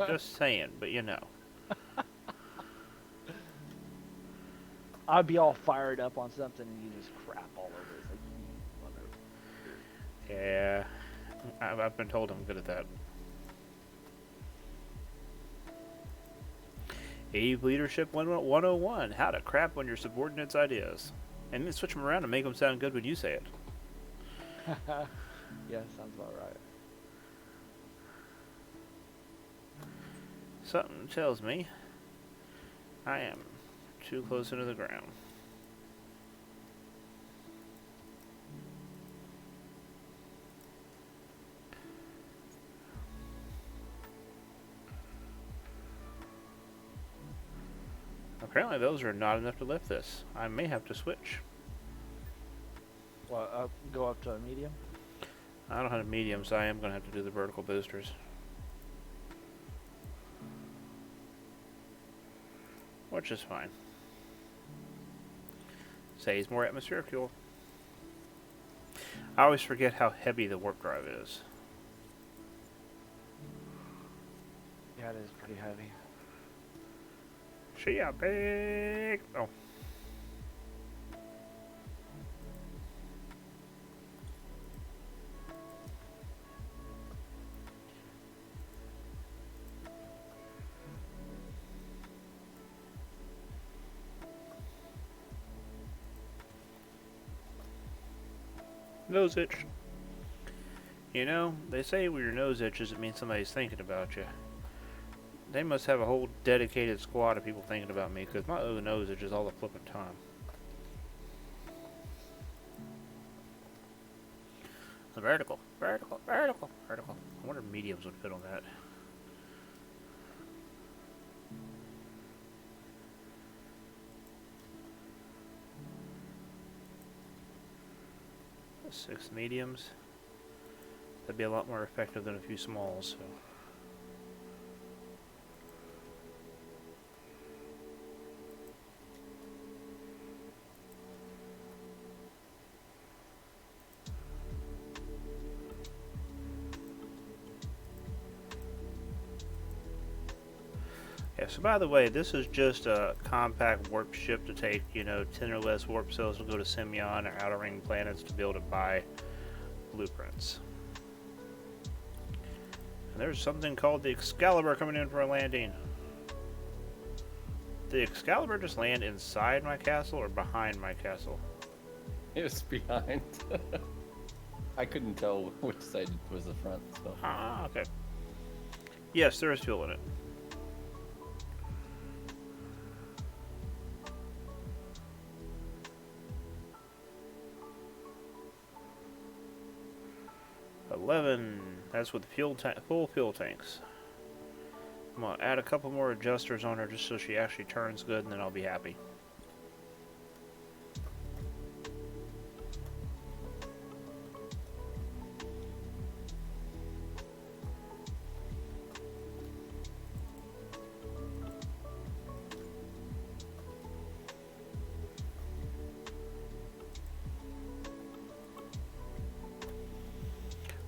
Just saying, but I'd be all fired up on something and you just crap all over it. Yeah, I've been told I'm good at that. Eve Leadership 101. How to crap on your subordinates' ideas. And then switch them around and make them sound good when you say it. Yeah, sounds about right. Something tells me I am too close into the ground. Apparently those are not enough to lift this. I may have to switch. Well, go up to a medium? I don't have a medium, so I am going to have to do the vertical boosters. which is fine. Saves more atmospheric fuel. I always forget how heavy the warp drive is. Yeah, it is pretty heavy. She a big. Oh. Nose itch. You know, they say when your nose itches, it means somebody's thinking about you. They must have a whole dedicated squad of people thinking about me, because my nose itches all the flipping time. The vertical, vertical, vertical, vertical. I wonder if mediums would fit on that. Six mediums. That'd be a lot more effective than a few smalls. So. Yeah, so by the way, this is just a compact warp ship to take, 10 or less warp cells to go to Semyon or Outer Ring planets to be able to buy blueprints. And there's something called the Excalibur coming in for a landing. Did the Excalibur just land inside my castle or behind my castle? It was behind. I couldn't tell which side was the front. So. Ah, okay. Yes, there is fuel in it. That's with full fuel tanks. I'm gonna add a couple more adjusters on her just so she actually turns good, and then I'll be happy.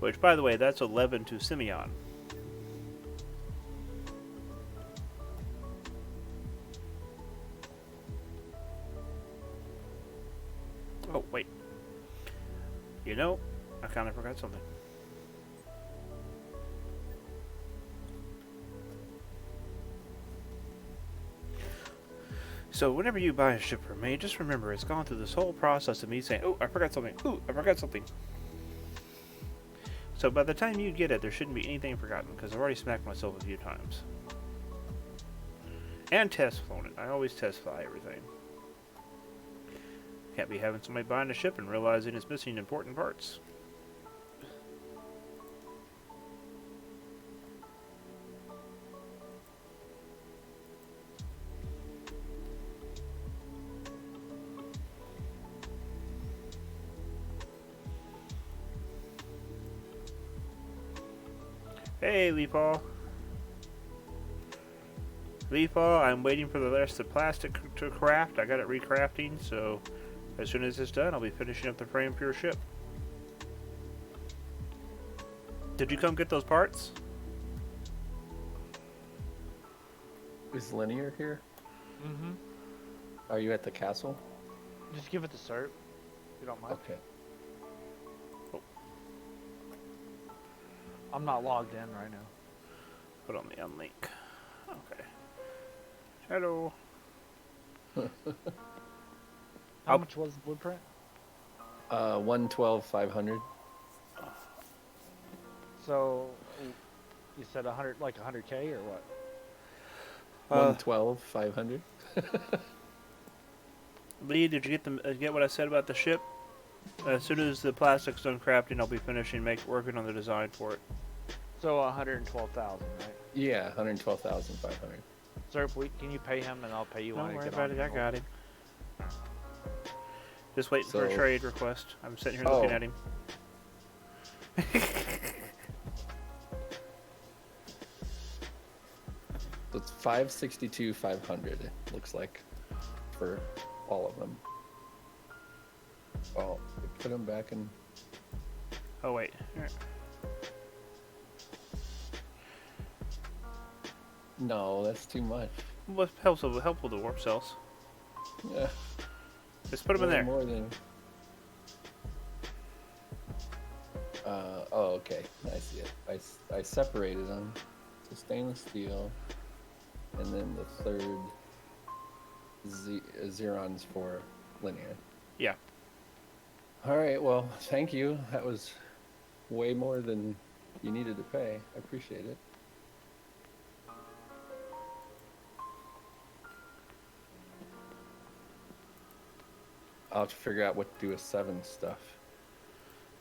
Which, by the way, that's 11 to Semyon. Oh, wait. I kind of forgot something. So, whenever you buy a ship from me, just remember it's gone through this whole process of me saying, oh, I forgot something. Ooh, I forgot something. So by the time you get it, there shouldn't be anything forgotten, because I've already smacked myself a few times. And test flown it. I always test fly everything. Can't be having somebody buying a ship and realizing it's missing important parts. Hey, Leafall. Leafall, I'm waiting for the rest of the plastic to craft. I got it recrafting, so as soon as it's done, I'll be finishing up the frame for your ship. Did you come get those parts? Is Linear here? Mm-hmm. Are you at the castle? Just give it the cert, if you don't mind. Okay. I'm not logged in right now. Put on the unlink. Okay. Hello. How much was the blueprint? 112,500. So, you said 100, like 100K or what? 112,500. Lee, did you get what I said about the ship? As soon as the plastic's done crafting, I'll be finishing working on the design for it. So 112,000, right? Yeah, 112,500. Sir, can you pay him and I'll pay you when Don't I worry get about on it, I the got him. Just waiting for a So- trade request. I'm sitting here looking Oh. at him. So it's 562, 500. It looks like for all of them. Oh, they put them back in. Oh wait. Here. No, that's too much. What helps with the warp cells? Yeah. Just put them in Way there. More than. Oh, okay. I see it. I separated them. So stainless steel, and then the third Xerons for linear. Yeah. All right. Well, thank you. That was way more than you needed to pay. I appreciate it. I'll have to figure out what to do with 7 stuff.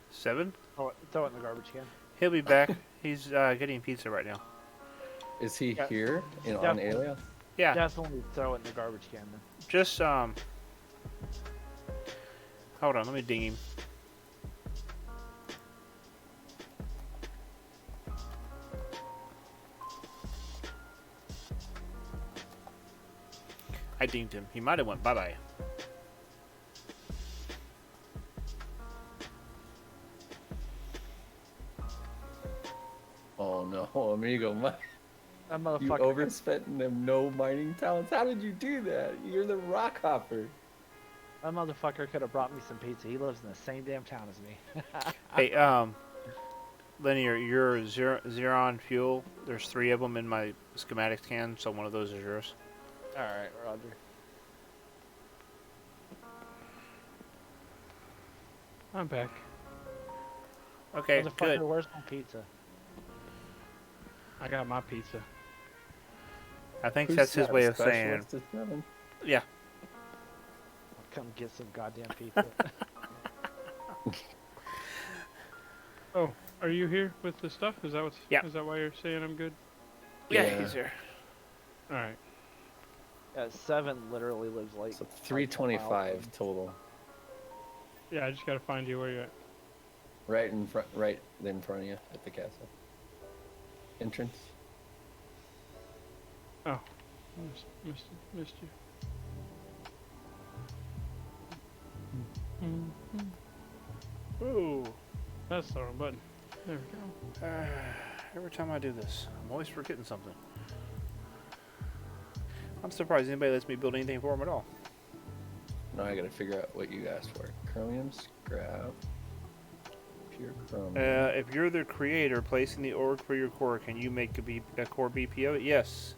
7? Oh, throw it in the garbage can. He'll be back. He's getting pizza right now. Is he Yeah. here on Definitely. Alien? Yeah. Definitely throw it in the garbage can then. Just hold on, let me ding him. I dinged him. He might have went bye-bye. Oh no, amigo, That you motherfucker. overspent in them no mining talents. How did you do that? You're the rock hopper. That motherfucker could have brought me some pizza. He lives in the same damn town as me. Hey, Linear, your Xeron fuel, there's 3 of them in my schematics can, so one of those is yours. All right, Roger. I'm back. Okay, Motherfucker, good. where's my pizza? I got my pizza. I think Who's that's his that, way of saying, Specialist at 7? yeah. I'll come get some goddamn pizza. Oh, are you here with the stuff? Is that what's? Yeah. Is that why you're saying I'm good? Yeah, Yeah. he's here. All right. 7 literally lives like. So like 325 miles total. Yeah, I just gotta find you where you're at. Right in front of you at the castle. Entrance. Oh, missed you. Ooh. That's the wrong button. There we go. Every time I do this, I'm always forgetting something. I'm surprised anybody lets me build anything for them at all. Now I gotta figure out what you asked for. Chromium scrap. Pure chromium. If you're the creator placing the org for your core, can you make a core BPO? Yes.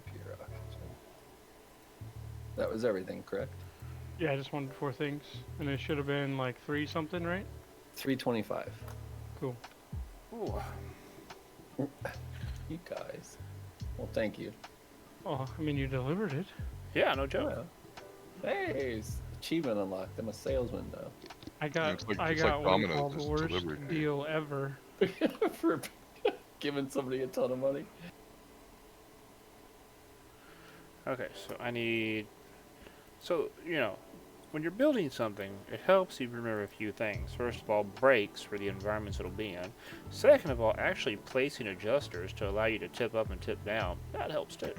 Pure oxygen. That was everything, correct? Yeah, I just wanted 4 things, and it should have been like 3 something, right? 325. Cool. Ooh. You guys. Well, thank you. Oh, I mean, you delivered it. Yeah, no joke. Well, hey, achievement unlocked. I'm a salesman now. I got it's like what you Domino's, call the it's worst delivery day. deal ever. For giving somebody a ton of money. Okay, so I need... So, you know, when you're building something, it helps you remember a few things. First of all, brakes for the environments it'll be in. Second of all, actually placing adjusters to allow you to tip up and tip down. That helps too.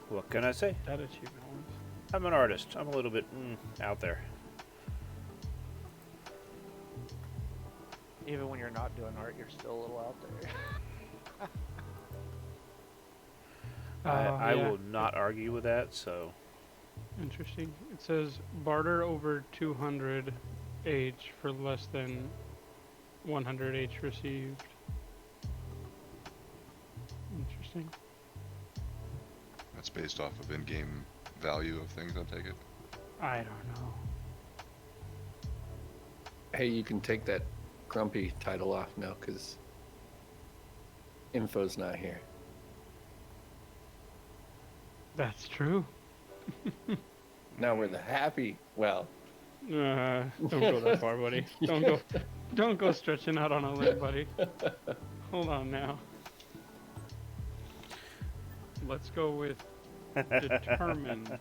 What can I say? That achievement was. I'm an artist. I'm a little bit out there. Even when you're not doing art, you're still a little out there. I Yeah. will not argue with that, so... Interesting. It says barter over 200 H for less than 100 H received. Interesting. That's based off of in-game value of things, I take it. I don't know. Hey, you can take that grumpy title off now, because info's not here. That's true. Now we're the happy. Well, Don't go that far, buddy. Don't go stretching out on a limb, buddy. Hold on now. Let's go with determined.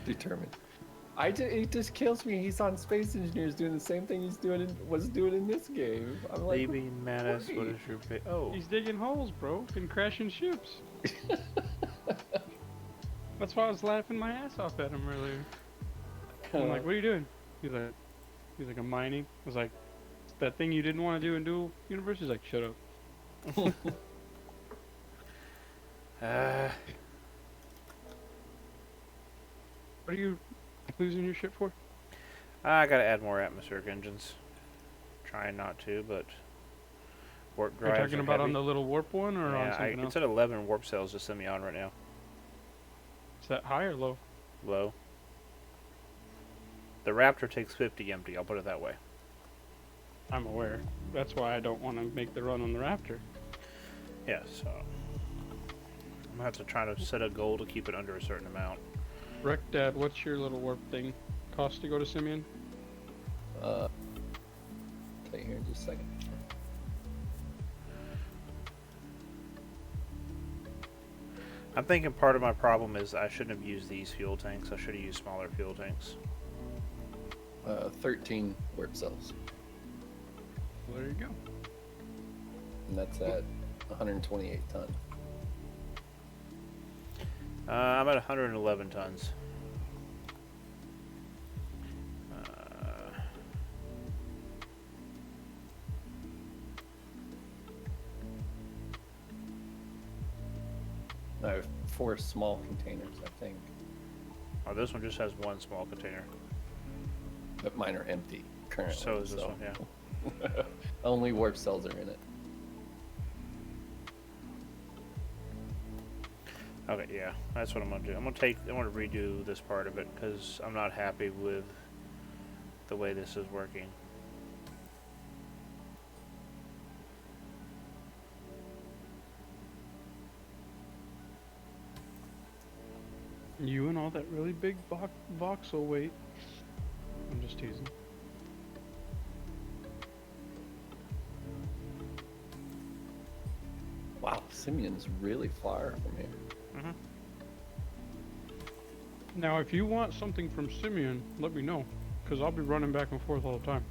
determined. It just kills me. He's on Space Engineers doing the same thing was doing in this game. I'm like, Leaving Manus, what is your oh. He's digging holes, bro, and crashing ships. That's why I was laughing my ass off at him earlier. I'm like, what are you doing? He's like, I'm mining. I was like, it's that thing you didn't want to do in Dual Universe? He's like, shut up. What are you losing your ship for? I gotta add more atmospheric engines. Trying not to, but warp Are you drives talking are about heavy. on the little warp one or on Yeah, something else? it's at 11 warp cells to send me on right now. Is that high or low? Low. The Raptor takes 50 empty, I'll put it that way. I'm aware. That's why I don't want to make the run on the Raptor. Yeah, so I'm gonna have to try to set a goal to keep it under a certain amount. Wreck Dad, what's your little warp thing? Cost to go to Simeon? tell you here in just a second. I'm thinking part of my problem is I shouldn't have used these fuel tanks. I should have used smaller fuel tanks. 13 warp cells, Well, there you go. and that's at 128 ton. I'm at 111 tons. I have 4 small containers, I think, Oh, this one just has one small container. but mine are empty currently. So is this one, yeah. Only warp cells are in it. Okay, yeah, that's what I'm gonna do. I'm gonna redo this part of it because I'm not happy with the way this is working. You and all that really big voxel weight. I'm just teasing. Wow, Simeon's really far from here. Now, if you want something from Simeon, let me know, because I'll be running back and forth all the time.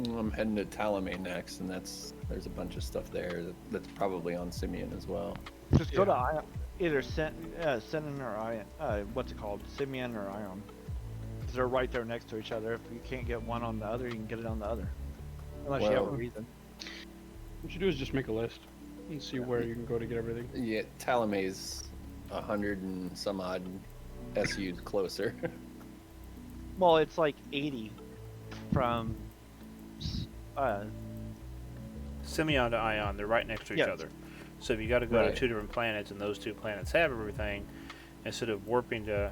I'm heading to Talame next, and there's a bunch of stuff there that's probably on Simeon as well. Just go to Ion, either Simeon or Ion. What's it called? Simeon or Ion. 'Cause they're right there next to each other. If you can't get one on the other, you can get it on the other. Unless you have a Well- reason. What you do is just make a list and see where you can go to get everything. Yeah, Talame's 100 and some odd SUs closer. Well, it's like 80 from. Simeon to Ion, they're right next to each Yes. other. So if you got to go Right. to two different planets and those two planets have everything, instead of warping to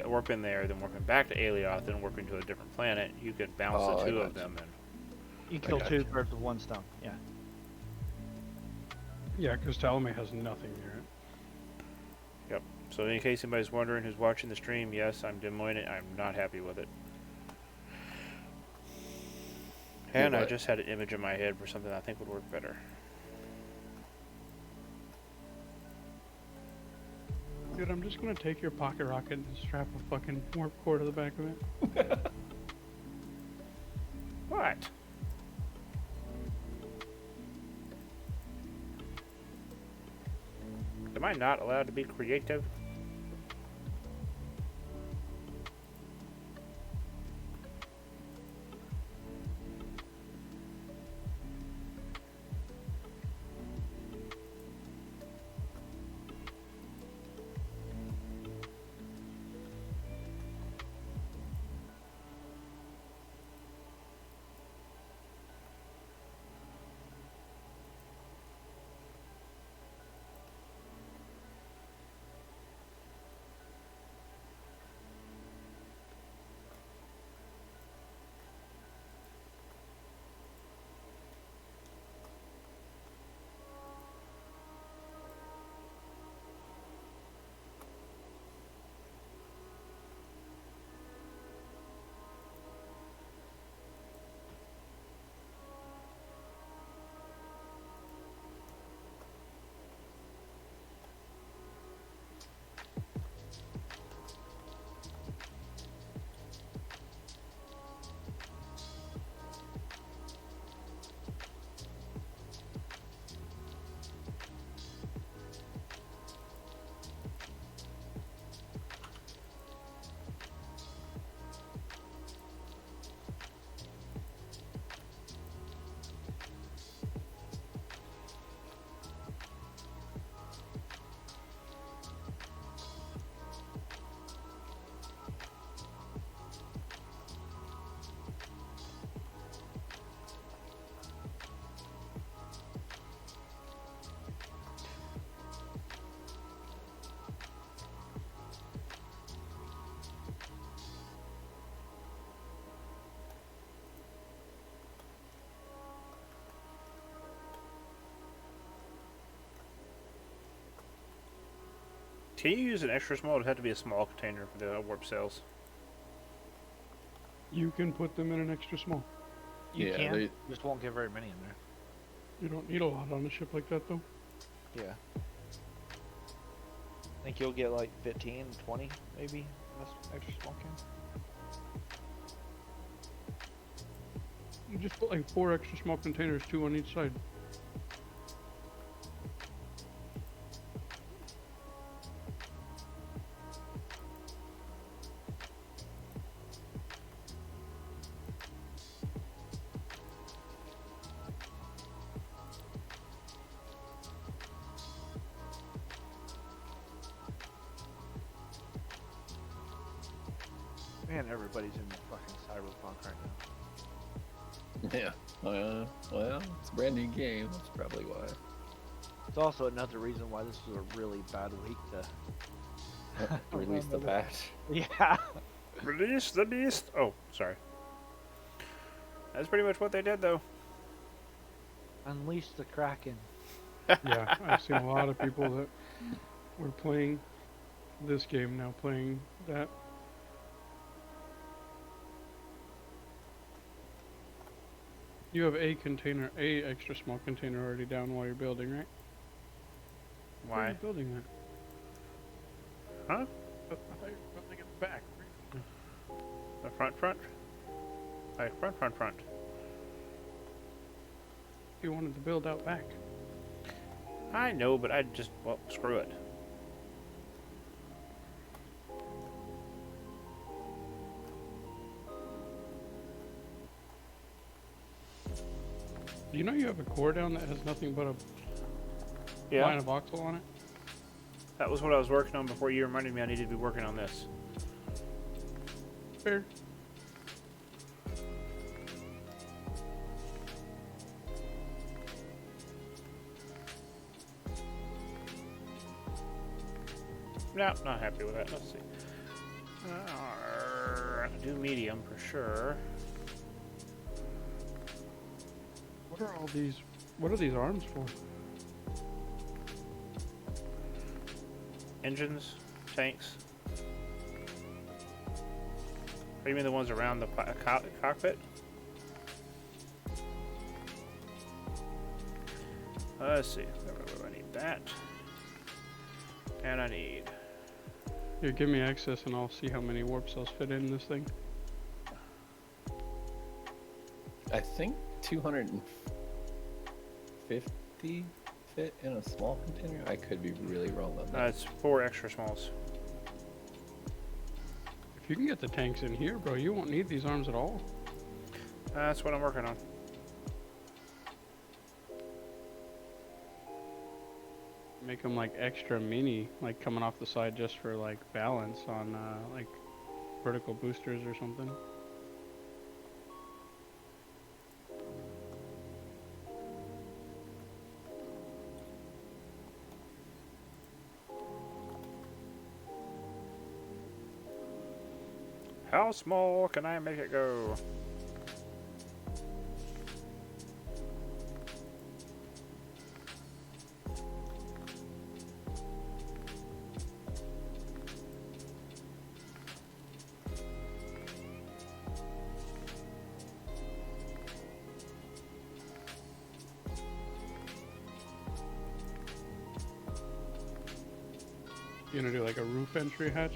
warping there, then warping back to Alioth, then warping to a different planet, you could bounce Oh, the I two of gotcha. them and You kill got two you. birds with one stone. Yeah. Yeah, because Talame has nothing near it. Yep. So in case anybody's wondering who's watching the stream, yes, I'm demoing it. I'm not happy with it. And I what? just had an image in my head for something I think would work better. Dude, I'm just gonna take your pocket rocket and strap a fucking warp core to the back of it. What? Am I not allowed to be creative? Can you use an extra small? It would have to be a small container for the warp cells. You can put them in an extra small. You Yeah, can, they- just won't get very many in there. You don't need a lot on a ship like that, though. Yeah. I think you'll get like 15, 20, maybe, in this extra small can. You just put like 4 extra small containers, 2 on each side. Man, everybody's in the fucking cyberpunk right now. Yeah. Well, it's a brand new game. That's probably why. It's also another reason why this was a really bad week to. Release the patch. Yeah. Release the beast! Oh, sorry. That's pretty much what they did, though. Unleash the Kraken. Yeah, I've seen a lot of people that were playing this game now playing that. You have a extra small container already down while you're building, right? Why are Why? you building that? Huh? I thought you were building it back. The front? Like, front. You wanted to build out back. I know, but I'd just, well, screw it. Do you know you have a core down that has nothing but a line Yeah, of voxel on it? that was what I was working on before you reminded me I needed to be working on this. Fair. No, not happy with that. Let's see. Do medium for sure. What are these arms for? Engines, tanks. What do you mean the ones around the cockpit? Let's see. I need that. And I need. Here, give me access and I'll see how many warp cells fit in this thing. I think 250 fit in a small container. I could be really wrong on that. It's 4 extra smalls. If you can get the tanks in here, bro, you won't need these arms at all. That's what I'm working on. Make them like extra mini, like coming off the side just for like balance on like vertical boosters or something. How small can I make it go? You gonna do like a roof entry hatch?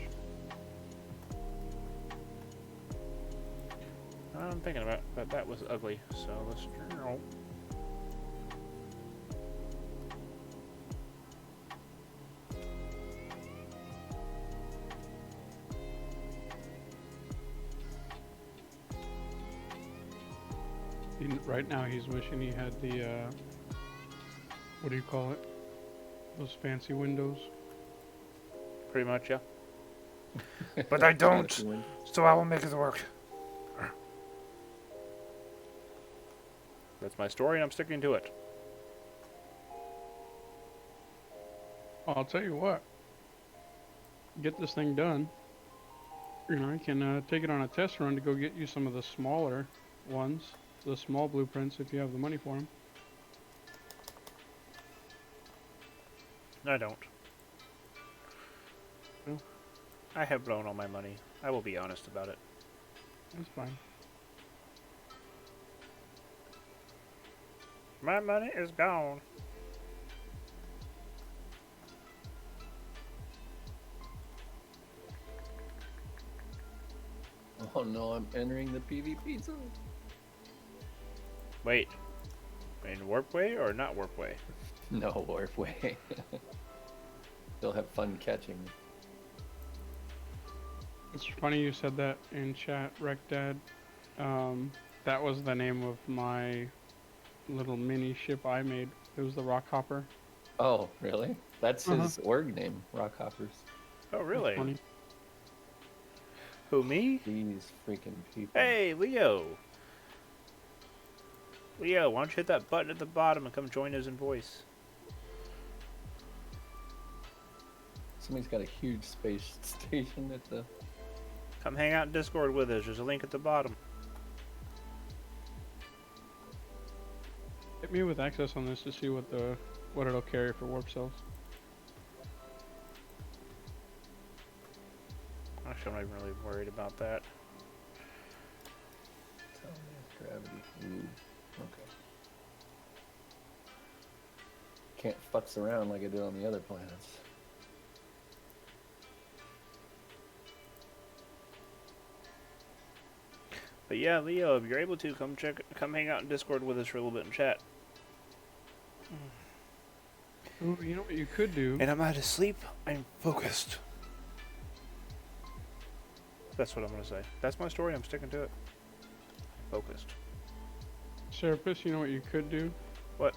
I'm thinking about, but that was ugly. So let's. Oh. Right now he's wishing he had the, what do you call it? Those fancy windows. Pretty much, yeah. But I don't. So I will make it work. That's my story, and I'm sticking to it. I'll tell you what. Get this thing done. You know, you can take it on a test run to go get you some of the smaller ones, the small blueprints, if you have the money for them. I don't. I have blown all my money. I will be honest about it. That's fine. My money is gone. Oh no, I'm entering the PvP zone. Wait. In warp way or not warp way? No warp way. They'll have fun catching me. It's funny you said that in chat, Recdad. That was the name of my little mini ship I made. It was the Rockhopper. Oh, really? That's his org name, Rockhoppers. Oh, really? Funny. Who, me? These freaking people. Hey, Leo. Leo, why don't you hit that button at the bottom and come join us in voice? Somebody's got a huge space station at the... Come hang out in Discord with us. There's a link at the bottom. Hit me with access on this to see what it'll carry for warp cells. Actually, I'm not even really worried about that. Gravity. Ooh. Okay. Can't futz around like I did on the other planets. But yeah, Leo, if you're able to, come hang out in Discord with us for a little bit and chat. Ooh, you know what you could do? And I'm not asleep, I'm focused. That's what I'm gonna say. That's my story, I'm sticking to it. Focused. Serapis, you know what you could do? What?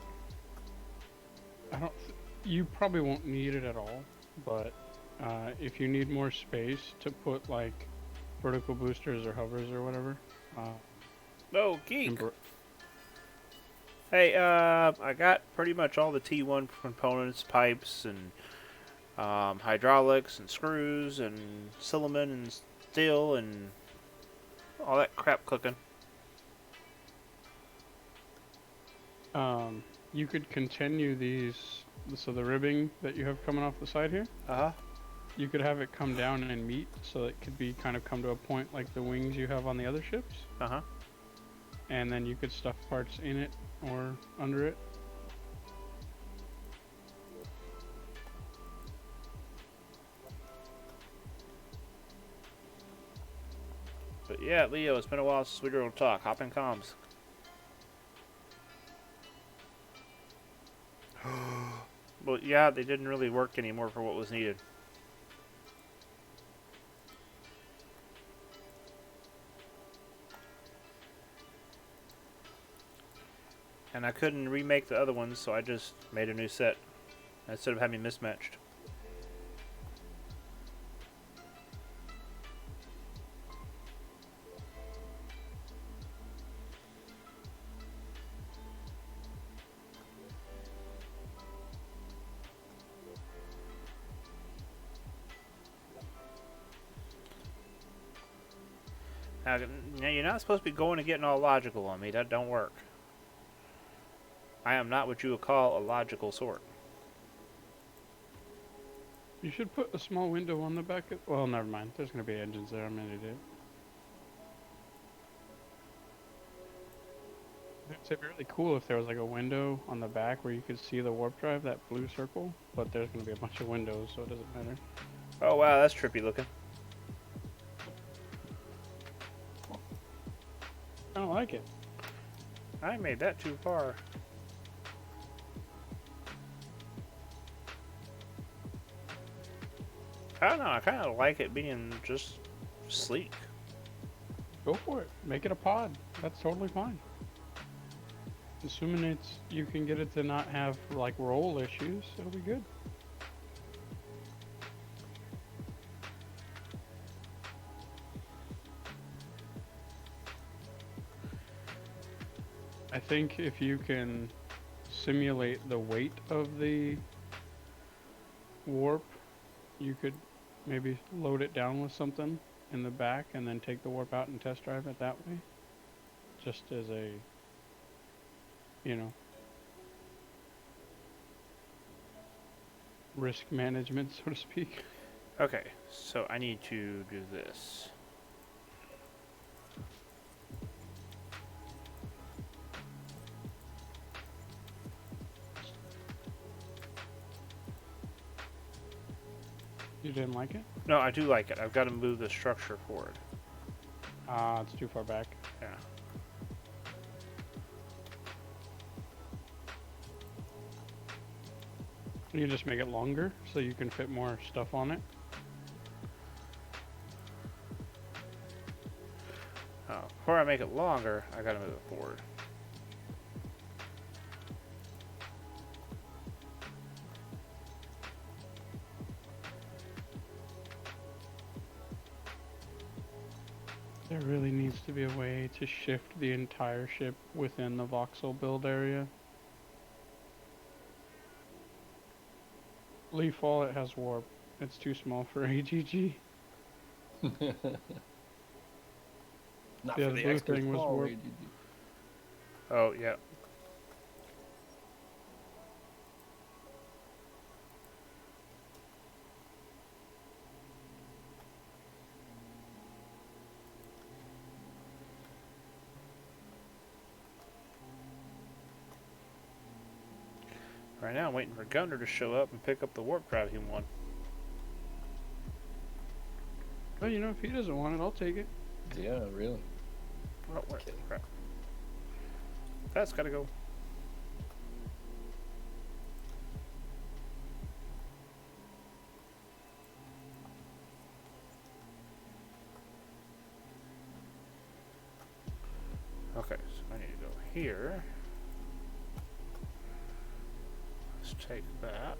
You probably won't need it at all, but if you need more space to put like vertical boosters or hovers or whatever. Oh, geek! Hey, I got pretty much all the T1 components, pipes, and hydraulics, and screws, and silicon, and steel, and all that crap cooking. You could continue these, so the ribbing that you have coming off the side here, Uh-huh. you could have it come down and meet, so it could be kind of come to a point like the wings you have on the other ships. Uh-huh. And then you could stuff parts in it or under it. But yeah, Leo, it's been a while since we were able to talk. Hop in comms. Well, yeah, they didn't really work anymore for what was needed. And I couldn't remake the other ones, so I just made a new set instead of having mismatched. Now, you're not supposed to be going and getting all logical on me. That don't work. I am not what you would call a logical sort. You should put a small window on the back of, well, never mind. There's going to be engines there. I'm an idiot. It'd be really cool if there was like a window on the back where you could see the warp drive, that blue circle, but there's going to be a bunch of windows, so it doesn't matter. Oh wow, that's trippy looking. I don't like it. I made that too far. I don't know, I kind of like it being just sleek. Go for it. Make it a pod. That's totally fine. Assuming you can get it to not have like roll issues, it'll be good. I think if you can simulate the weight of the warp, you could maybe load it down with something in the back and then take the warp out and test drive it that way. Just as a, you know, risk management, so to speak. Okay, so I need to do this. You didn't like it? No, I do like it. I've got to move the structure forward. Ah, it's too far back. Yeah. You just make it longer so you can fit more stuff on it. Oh, before I make it longer, I got to move it forward. There really needs to be a way to shift the entire ship within the voxel build area. Leafall, it has warp. It's too small for AGG. Not Yeah, for the the blue extra thing was small warp. AGG. Oh, yeah. Right now, I'm waiting for Gunner to show up and pick up the warp drive he won. Well, you know, if he doesn't want it, I'll take it. Yeah, really. Oh, where? Kidding. Crap. That's gotta go. Okay, so I need to go here. Let's take that.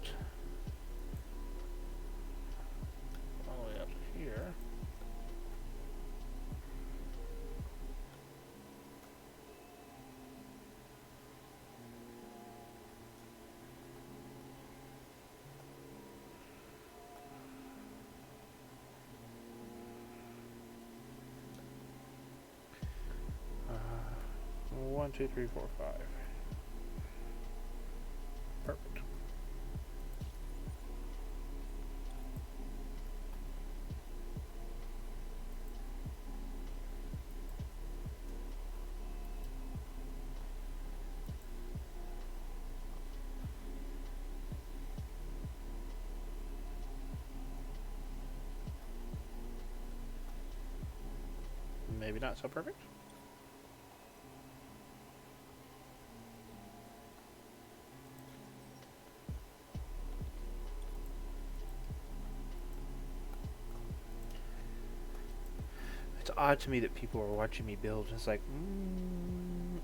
All the way up to here. One, two, three, four, five. Perfect. Maybe not so perfect. It's odd to me that people are watching me build. It's like,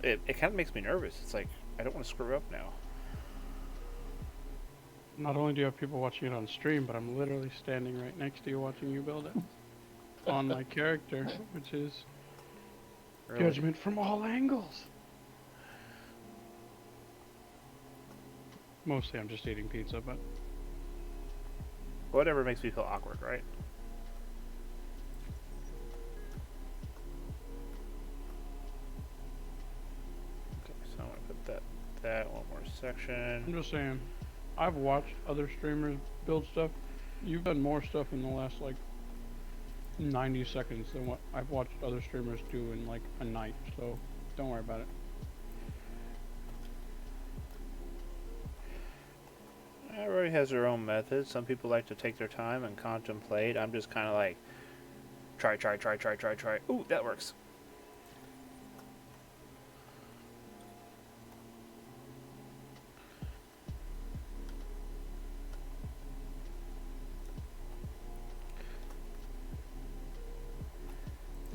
it kind of makes me nervous. It's like, I don't want to screw up now. Not only do you have people watching it on stream, but I'm literally standing right next to you watching you build it. On my character, which is Really. judgment from all angles. Mostly I'm just eating pizza, but Whatever makes me feel awkward, right? Okay, so I'm gonna put that one more I'm section. just saying, I've watched other streamers build stuff. You've done more stuff in the last like 90 seconds than what I've watched other streamers do in like a night, so don't worry about it. Everybody has their own method. Some people like to take their time and contemplate. I'm just kind of like, try. Ooh, that works.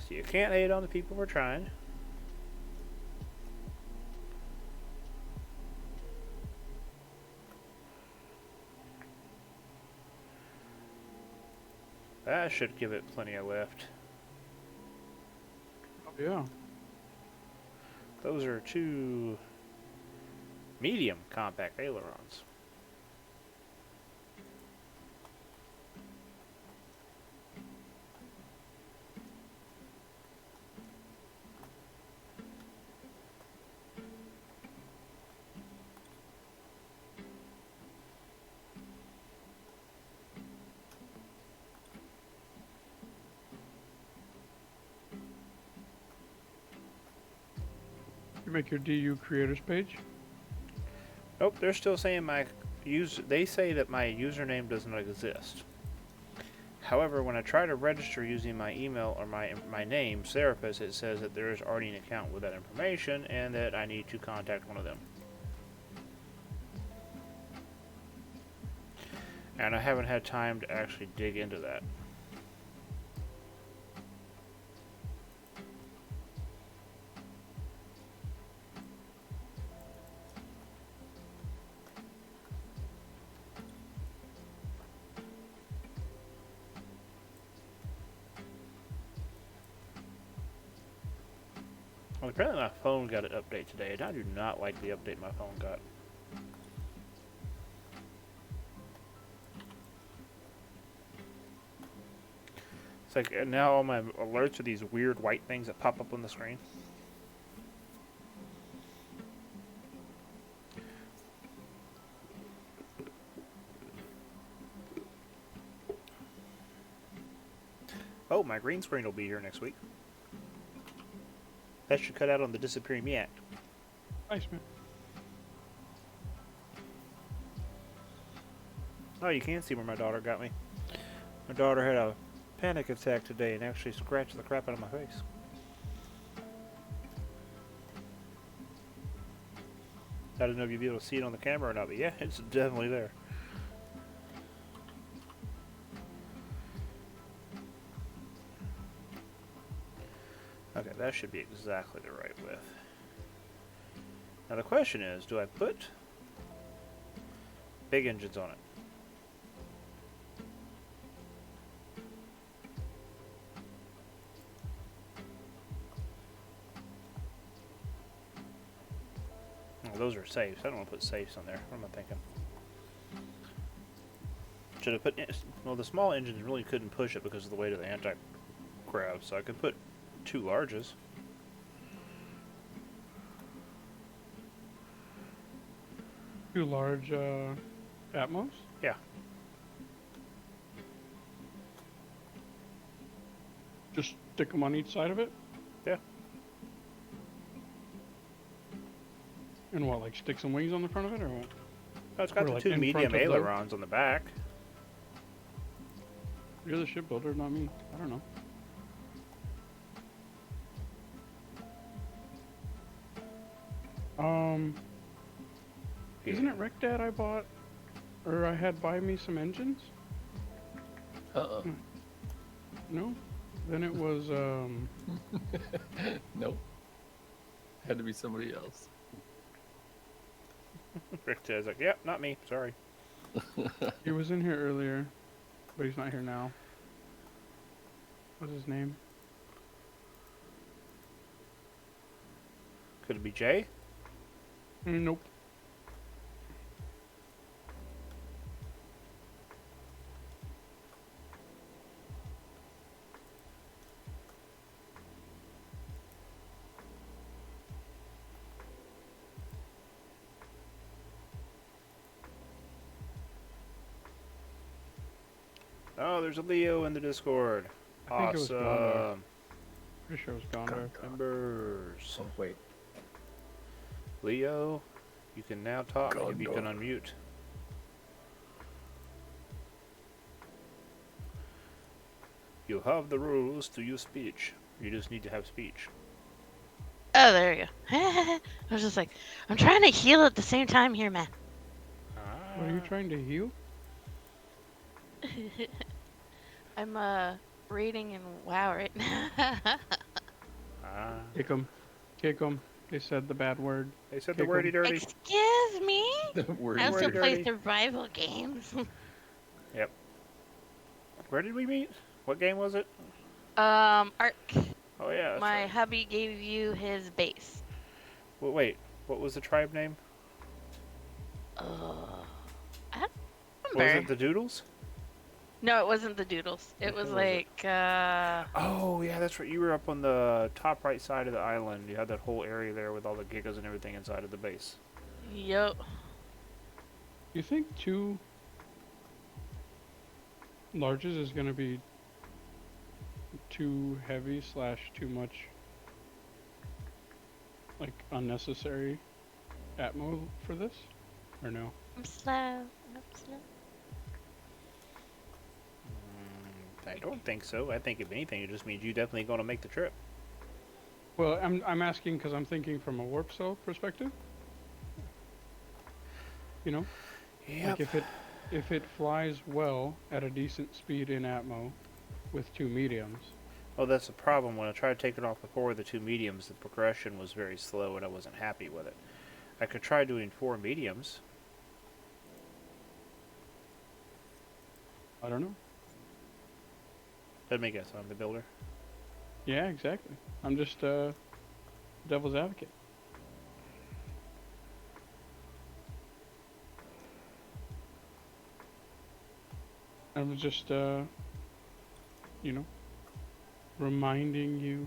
So you can't hate on the people who are trying. That should give it plenty of lift. Yeah. Those are two medium compact ailerons. You make your DU creators page. Nope, they're still saying my they say that my username does not exist. However, when I try to register using my email or my name, Serapis, it says that there is already an account with that information and that I need to contact one of them. And I haven't had time to actually dig into that. Well, apparently my phone got an update today, and I do not like the update my phone got. It's like now all my alerts are these weird white things that pop up on the screen. Oh, my green screen will be here next week. That should cut out on the disappearing me act. Nice, man. Oh, you can see where my daughter got me. My daughter had a panic attack today and actually scratched the crap out of my face. I don't know if you'll be able to see it on the camera or not, but yeah, it's definitely there. Okay, that should be exactly the right width. Now the question is, do I put big engines on it? Oh, those are safes. I don't want to put safes on there. What am I thinking? Should have put... Well, the small engines really couldn't push it because of the weight of the anti-grav, so I could put 2 larges. Two large Atmos? Yeah. Just stick them on each side of it? Yeah. And what, like stick some wings on the front of it, or what? Oh, it's got Or the like 2 in medium front of the- ailerons on the back. You're the shipbuilder, not me. I don't know. Isn't it Wreck Dad I bought, or I had buy me some engines? No? Then it was, Nope. Had to be somebody else. Rick says like, yep, not me, sorry. he was in here earlier, but he's not here now. What's his name? Could it be Jay? Nope. Oh, there's a Leo in the Discord. I think it was Gondor. Awesome. Pretty sure it was Gondor. Members. Oh, wait. Leo, you can now talk if you can unmute. You have the rules to use speech. You just need to have speech. Oh, there you go. I was just like, I'm trying to heal at the same time here, man. What are you trying to heal? I'm raiding in WoW right now. Kick 'em. Kick 'em. They said the bad word. They said Kick the wordy 'em. dirty. Excuse me? Word I also dirty. play survival games. Yep. Where did we meet? What game was it? Ark. Oh yeah. That's My right. hubby gave you his base. Well, wait. What was the tribe name? I don't Was remember. it the Doodles? No, it wasn't the Doodles. It was Who was it? like, Oh yeah, that's right. You were up on the top right side of the island. You had that whole area there with all the gigas and everything inside of the base. yup. You think 2 larges is gonna be too heavy / too much like unnecessary atmo for this, or no? I'm slow. I'm slow. I don't think so. I think if anything, it just means you definitely going to make the trip. Well, I'm asking because I'm thinking from a warp cell perspective. You know, Yep. like if it flies well at a decent speed in atmo with two mediums. Well, that's the problem. When I tried taking off the 4 of the 2 mediums, the progression was very slow and I wasn't happy with it. I could try doing 4 mediums. I don't know. Let me guess, I'm the builder. Yeah, exactly. I'm just devil's advocate. I was just you know, reminding you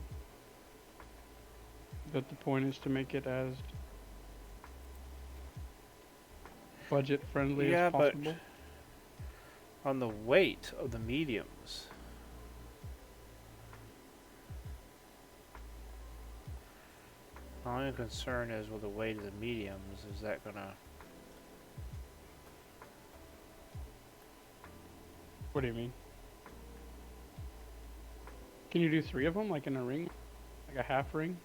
that the point is to make it as budget friendly Yeah, as but possible. on the weight of the mediums. My only concern is with the weight of the mediums, is that gonna... What do you mean? Can you do 3 of them, like in a ring? Like a half ring?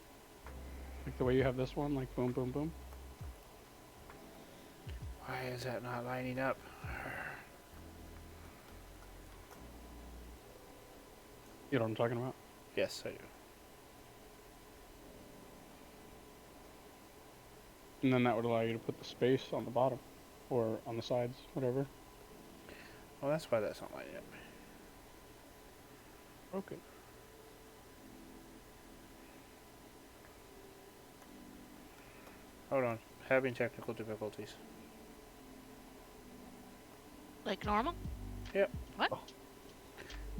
Like the way you have this one, like boom, boom, boom? Why is that not lining up? You know what I'm talking about? Yes, I do. And then that would allow you to put the space on the bottom. Or on the sides, whatever. Well, that's why that's not lining up. Okay. Hold on. Having technical difficulties. Like normal? Yep. What?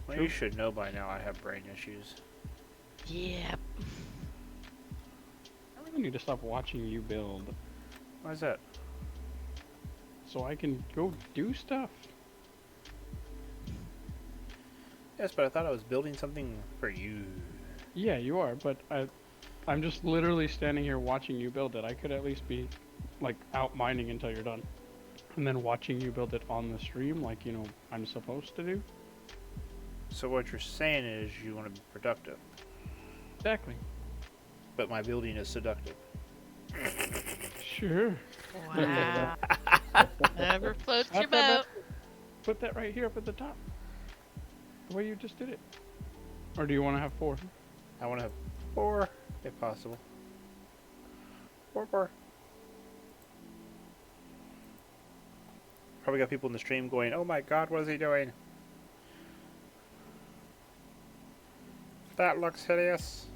Well, you should know by now I have brain issues. Yep. I really need to stop watching you build. Why is that? So I can go do stuff. Yes, but I thought I was building something for you. Yeah, you are, but I'm just literally standing here watching you build it. I could at least be, like, out mining until you're done. And then watching you build it on the stream, like, you know, I'm supposed to do. So what you're saying is you want to be productive, Exactly. but my building is seductive. Sure. Wow. Never floats your Not that boat. Put that right here up at the top. The way you just did it. Or do you want to have 4? I want to have 4, if possible. 4. Probably got people in the stream going, "Oh my God, what is he doing? That looks hideous."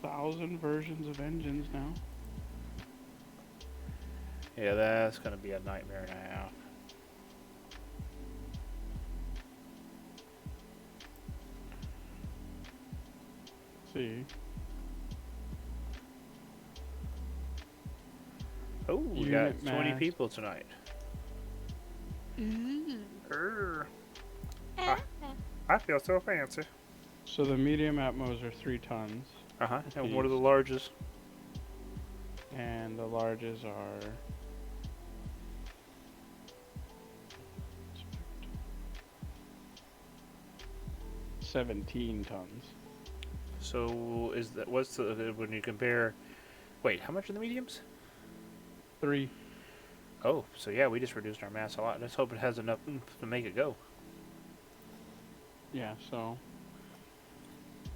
4,000 versions of engines now. Yeah, that's gonna be a nightmare and a half. See. Oh, we Unit got 20 mass. people tonight. Ooh. Err. Ah. I feel so fancy. So the medium atmos are 3 tons. Uh-huh. With And what are the these. larges? And the larges are 17 tons. So is that what's the when you compare? Wait, how much are the mediums? 3. Oh, so yeah, we just reduced our mass a lot. Let's hope it has enough oomph to make it go. Yeah, so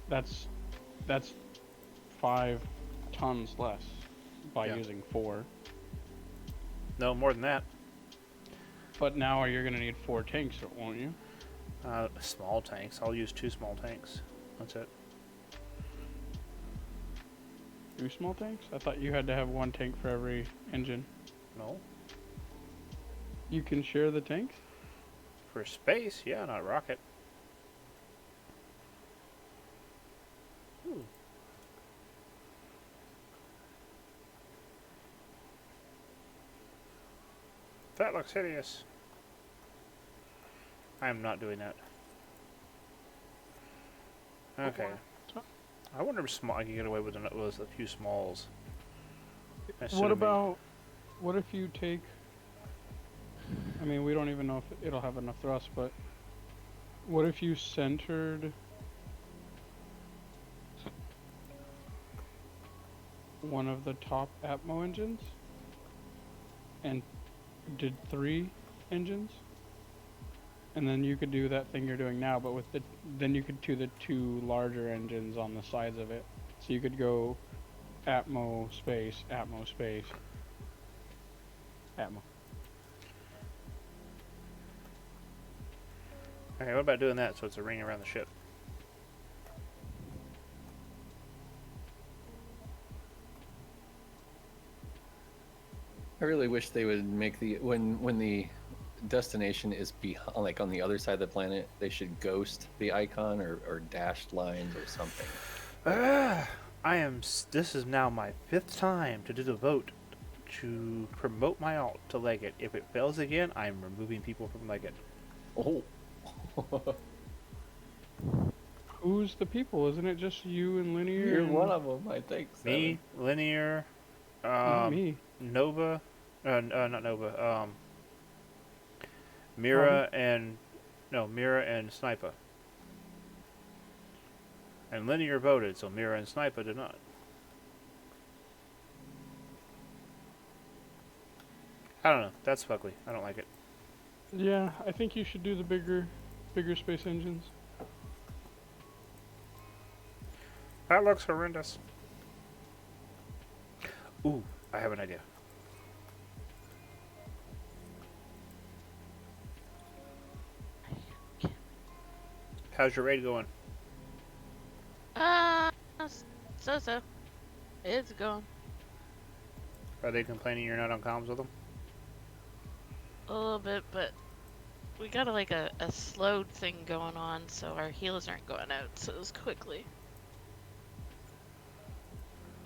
that's 5 tons less by Yeah. using 4. No, more than that. But now you're gonna need 4 tanks, won't you? Small tanks. I'll use 2 small tanks. That's it. 2 small tanks? I thought you had to have 1 tank for every engine. No, You can share the tanks? for space, yeah, not rocket. Ooh. That looks hideous. I am not doing that. Okay. I wonder if I can get away with a few smalls. What about, what if you take, I mean, we don't even know if it'll have enough thrust, but what if you centered one of the top Atmo engines and did 3 engines? And then you could do that thing you're doing now, but with then you could do the 2 larger engines on the sides of it. So you could go Atmo space, Atmo space, Atmo. Okay, what about doing that so it's a ring around the ship? I really wish they would make the when the destination is behind, like on the other side of the planet, they should ghost the icon or dashed lines or something. This is now my 5th time to do the vote to promote my alt to Leggett. If it fails again, I'm removing people from Leggett. Oh. Who's the people? Isn't it just you and Linear? You're and one of them, I think. Me, Linear, Not me. Nova, not Nova, Mira Mira and Sniper. And Linear voted, so Mira and Sniper did not. I don't know. That's fugly. I don't like it. Yeah, I think you should do the bigger space engines. That looks horrendous. Ooh, I have an idea. How's your raid going? So. It's going. Are they complaining you're not on comms with them? A little bit, but we got a slowed thing going on, so our heals aren't going out so as quickly.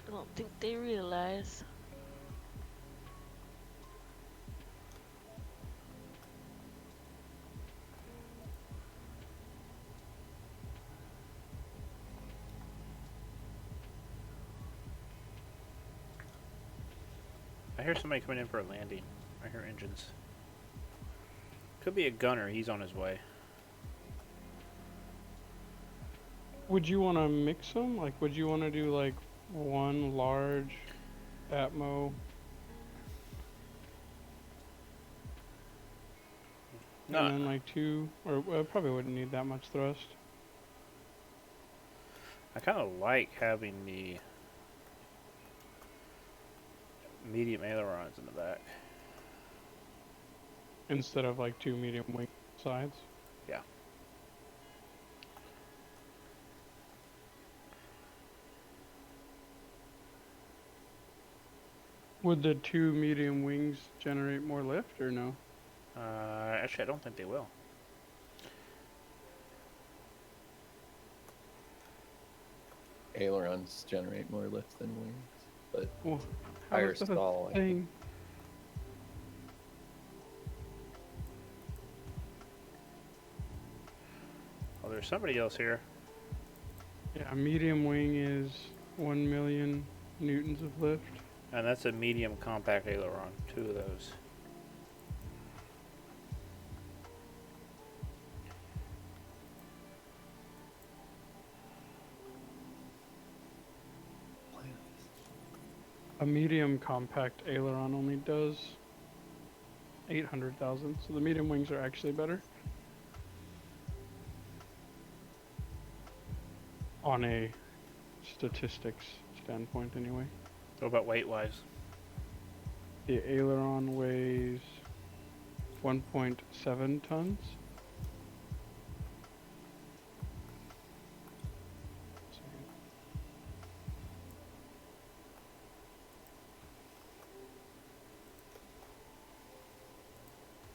I don't think they realize. I hear somebody coming in for a landing. I hear engines. Could be a gunner. He's on his way. Would you want to mix them? Like, would you want to do like one large Atmo? No. And then like 2, or well, probably wouldn't need that much thrust. I kind of like having the medium ailerons in the back. Instead of like 2 medium wing sides. Yeah. Would the 2 medium wings generate more lift or no? Actually, I don't think they will. Ailerons generate more lift than wings, but Well, how higher is that a stall. I think. thing? Oh, there's somebody else here. Yeah, medium wing is 1 million newtons of lift. And that's a medium compact aileron. 2 of those. A medium compact aileron only does 800,000, so the medium wings are actually better. On a statistics standpoint, anyway. What about weight-wise? The aileron weighs 1.7 tons.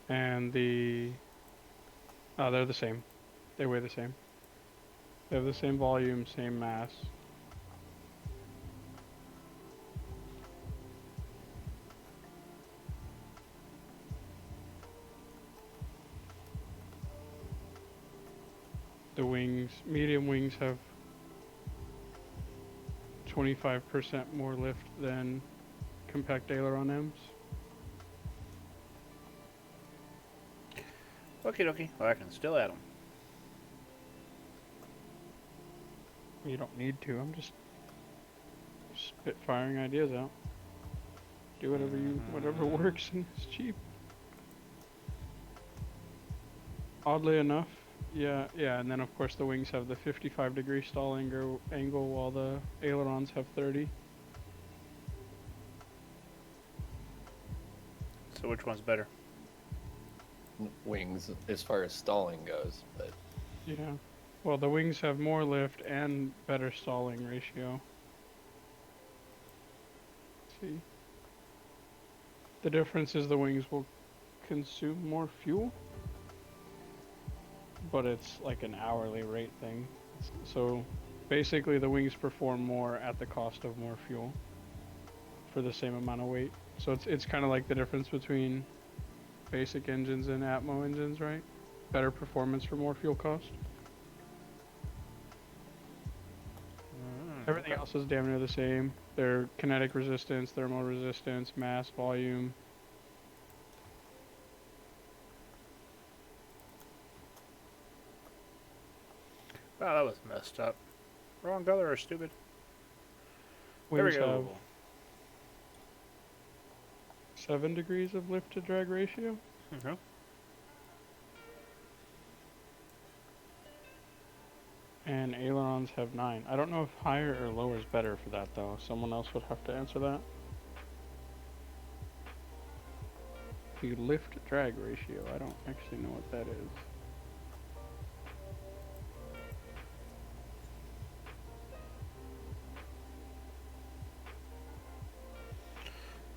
And they're the same. They weigh the same. They have the same volume, same mass. The wings, medium wings have 25% more lift than compact aileron M's. Okie dokie. Well, I can still add them. You don't need to. I'm just spitfiring ideas out. Do whatever works and is cheap. Oddly enough, yeah, and then of course the wings have the 55-degree stall angle while the ailerons have 30. So which one's better? Wings as far as stalling goes, but Yeah. Well, the wings have more lift and better stalling ratio. Let's see. The difference is the wings will consume more fuel, but it's like an hourly rate thing. So basically the wings perform more at the cost of more fuel for the same amount of weight. So it's kind of like the difference between basic engines and Atmo engines, right? Better performance for more fuel cost. Everything else is damn near the same. Their kinetic resistance, thermal resistance, mass, volume. Wow, that was messed up. Wrong color or stupid. Wings There we have go. 7 degrees of lift to drag ratio. Mm-hmm. And ailerons have 9. I don't know if higher or lower is better for that though. Someone else would have to answer that. The lift drag ratio, I don't actually know what that is.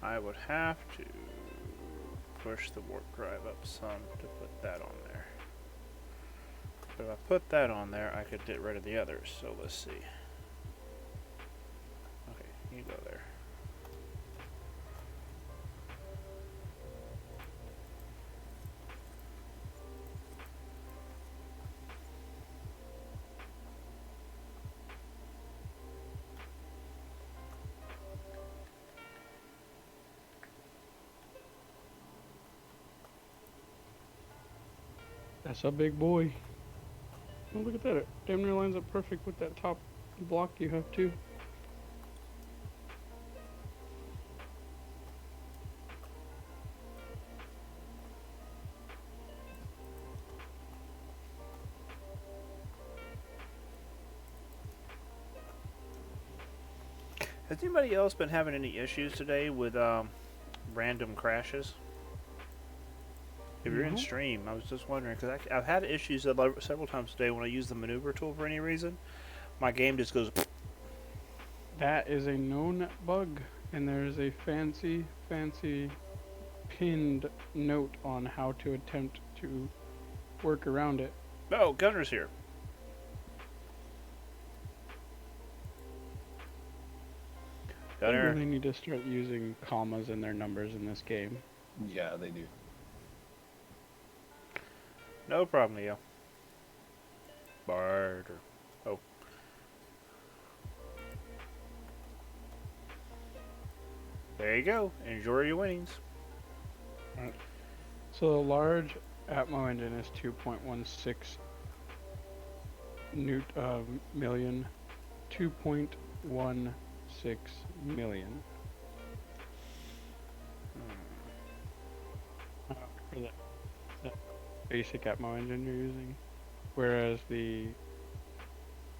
I would have to push the warp drive up some to put that on there. But if I put that on there, I could get rid of the others. So let's see. Okay, you go there. That's a big boy. Oh, look at that. It damn near lines up perfect with that top block you have too. Has anybody else been having any issues today with random crashes? If you're in No. stream, I was just wondering because I've had issues several times today when I use the maneuver tool for any reason. My game just goes. That is a known bug, and there is a fancy pinned note on how to attempt to work around it. Oh, Gunner's here. They Gunner. really need to start using commas in their numbers in this game. yeah, they do. No problem, Leo. Barter. Oh. There you go. Enjoy your winnings. So the large Atmo engine is 2.16 million. 2.16 million. For the basic Atmo engine you're using. Whereas the,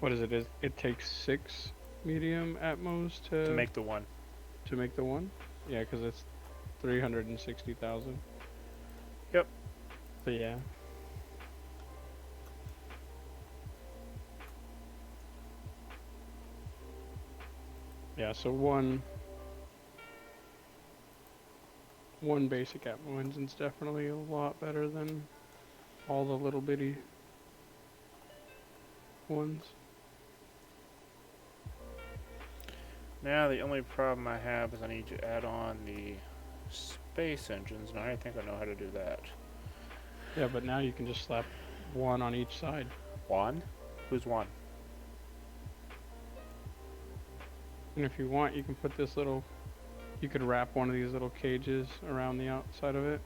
what is it? It takes 6 medium Atmos To make the one. to make the one? Yeah, because it's 360,000. Yep. So yeah. Yeah, so one basic Atmo engine's definitely a lot better than all the little bitty ones. Now the only problem I have is I need to add on the space engines, and I don't think I know how to do that. Yeah, but now you can just slap one on each side. Juan? Who's Juan? And if you want, you can put this little. You could wrap one of these little cages around the outside of it.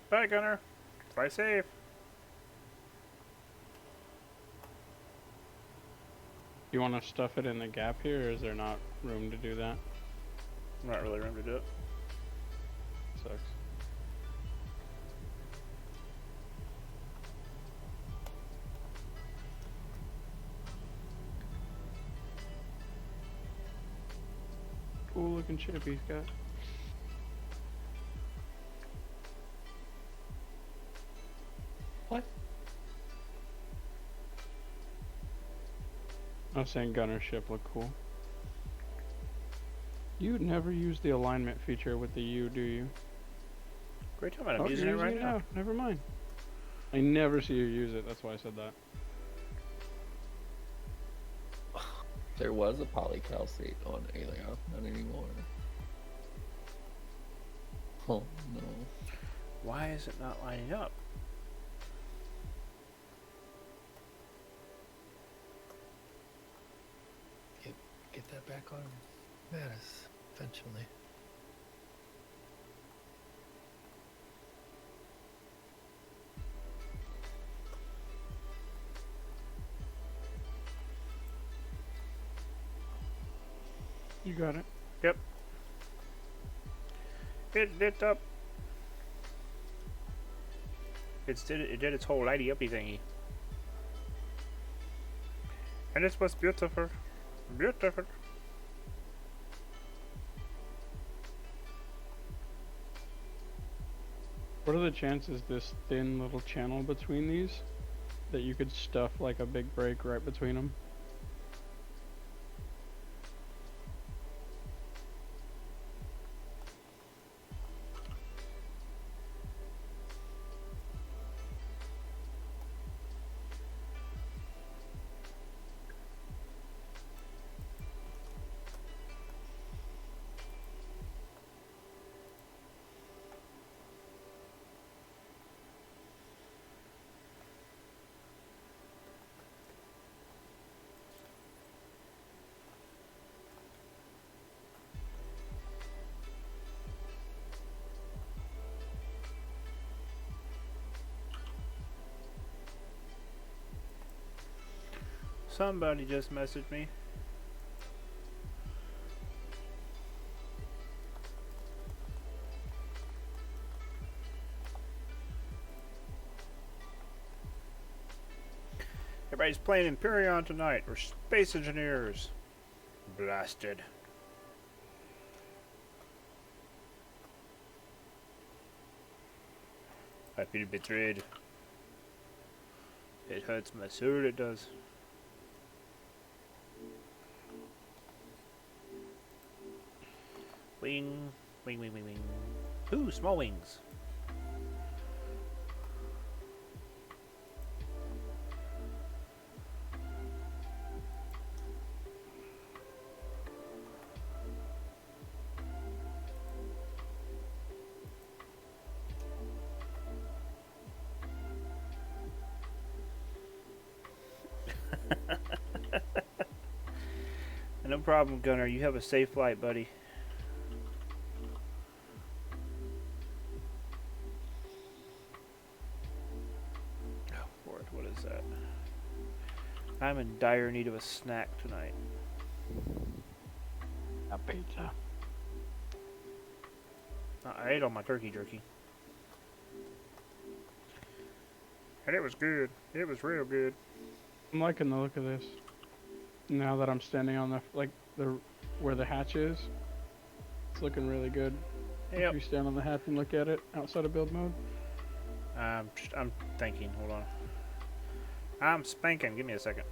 Bye, Gunner. Fly safe. You want to stuff it in the gap here, or is there not room to do that? Not really room to do it. Sucks. Cool looking ship he's got. What? I was saying gunner ship look cool. You never use the alignment feature with the U, do you? Great time. I'm Oh, using it you're right now. Never mind. I never see you use it. That's why I said that. There was a polycalcite on Alea, not anymore. Oh no. Why is it not lining up? Get that back on Mattis eventually. You got it. Yep. It lit up. It did its whole lighty uppy thingy. And it was beautiful. Beautiful. What are the chances this thin little channel between these that you could stuff like a big break right between them? Somebody just messaged me. Everybody's playing Empyreon tonight. We're space engineers. Blasted. I feel betrayed. It hurts my soul, it does. Wing, wing, wing, wing, wing. Ooh, small wings. No problem, Gunner. You have a safe flight, buddy. Oh, Lord, what is that? I'm in dire need of a snack tonight. A pizza. I ate all my turkey jerky. And it was good. It was real good. I'm liking the look of this. Now that I'm standing on the where the hatch is, it's looking really good. Yep. If you stand on the hatch and look at it outside of build mode. I'm thinking. Hold on. I'm spanking. Give me a second.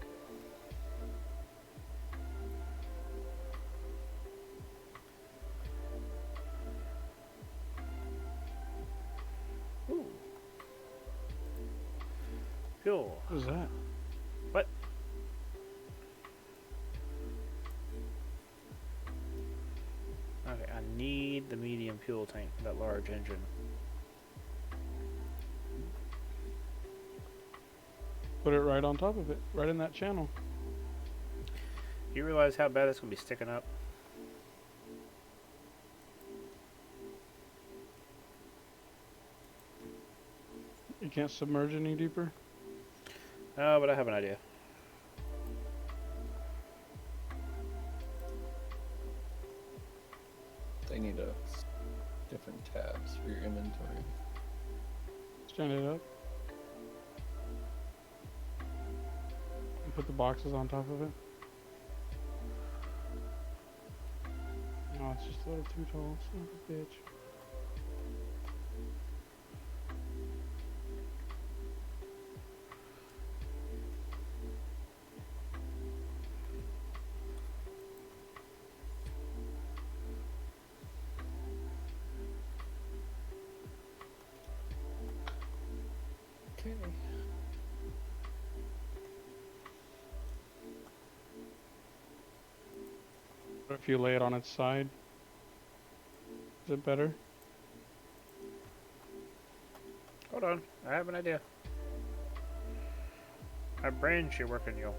Ooh. Cool. What was that? What? medium fuel tank, that large engine. Put it right on top of it, right in that channel. You realize how bad it's gonna be sticking up? You can't submerge any deeper. Oh, but I have an idea. They need different tabs for your inventory. Stand it up. And put the boxes on top of it. No, it's just a little too tall. Son of a bitch. Okay. What if you lay it on its side? Is it better? Hold on, I have an idea. My brain should work in you.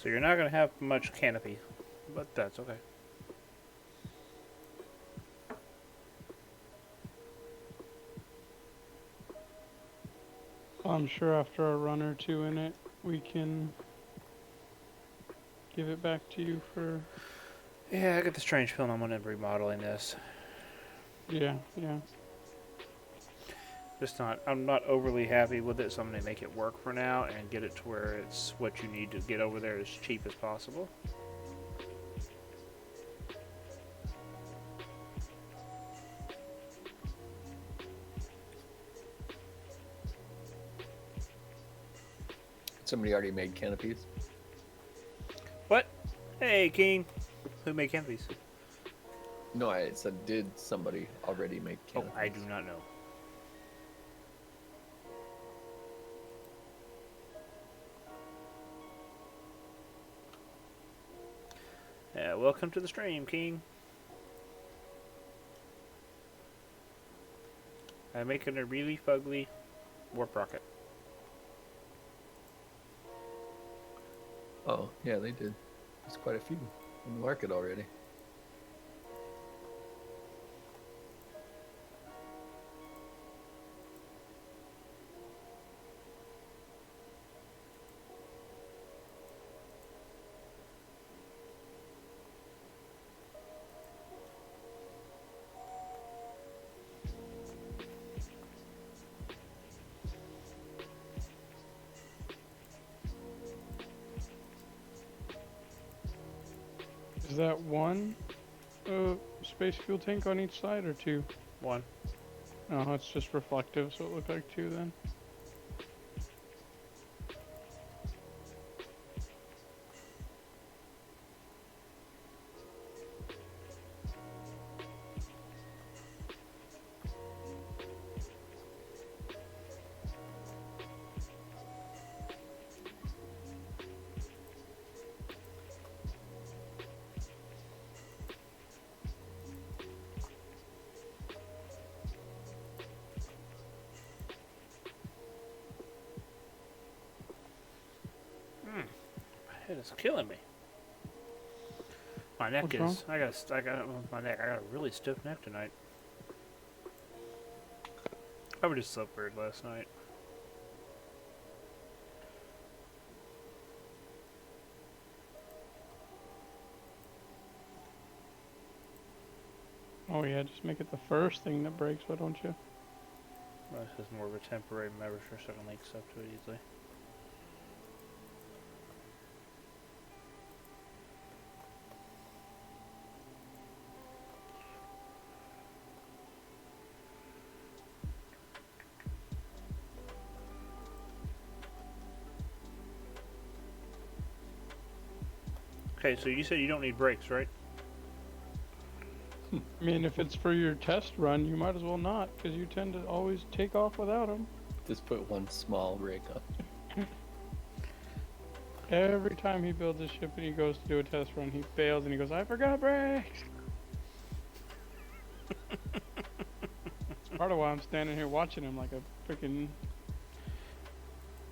So you're not going to have much canopy, but that's okay. I'm sure after a run or two in it, we can give it back to you for... Yeah, I get the strange feeling I'm going to be remodeling this. Yeah, yeah. I'm not overly happy with it, so I'm going to make it work for now and get it to where it's what you need to get over there as cheap as possible. Somebody already made canopies. What? Hey, King. Who made canopies? No, I said, did somebody already make Oh, canopies? I do not know. Yeah, welcome to the stream, King. I'm making a really fugly warp rocket. Oh, yeah, they did. There's quite a few in the market already. Is that one space fuel tank on each side or two? One. Oh, it's just reflective, so it looked like two then. It is killing me. My neck What's is. wrong? I got my neck. I got a really stiff neck tonight. Probably just slept weird last night. Oh yeah, just make it the first thing that breaks, why don't you? Well, this is more of a temporary measure, so I can link stuff to it easily. Okay, so you said you don't need brakes, right? I mean, if it's for your test run, you might as well not, because you tend to always take off without them. Just put one small rig on. Every time he builds a ship and he goes to do a test run, he fails and he goes, I forgot brakes! It's part of why I'm standing here watching him like a freaking...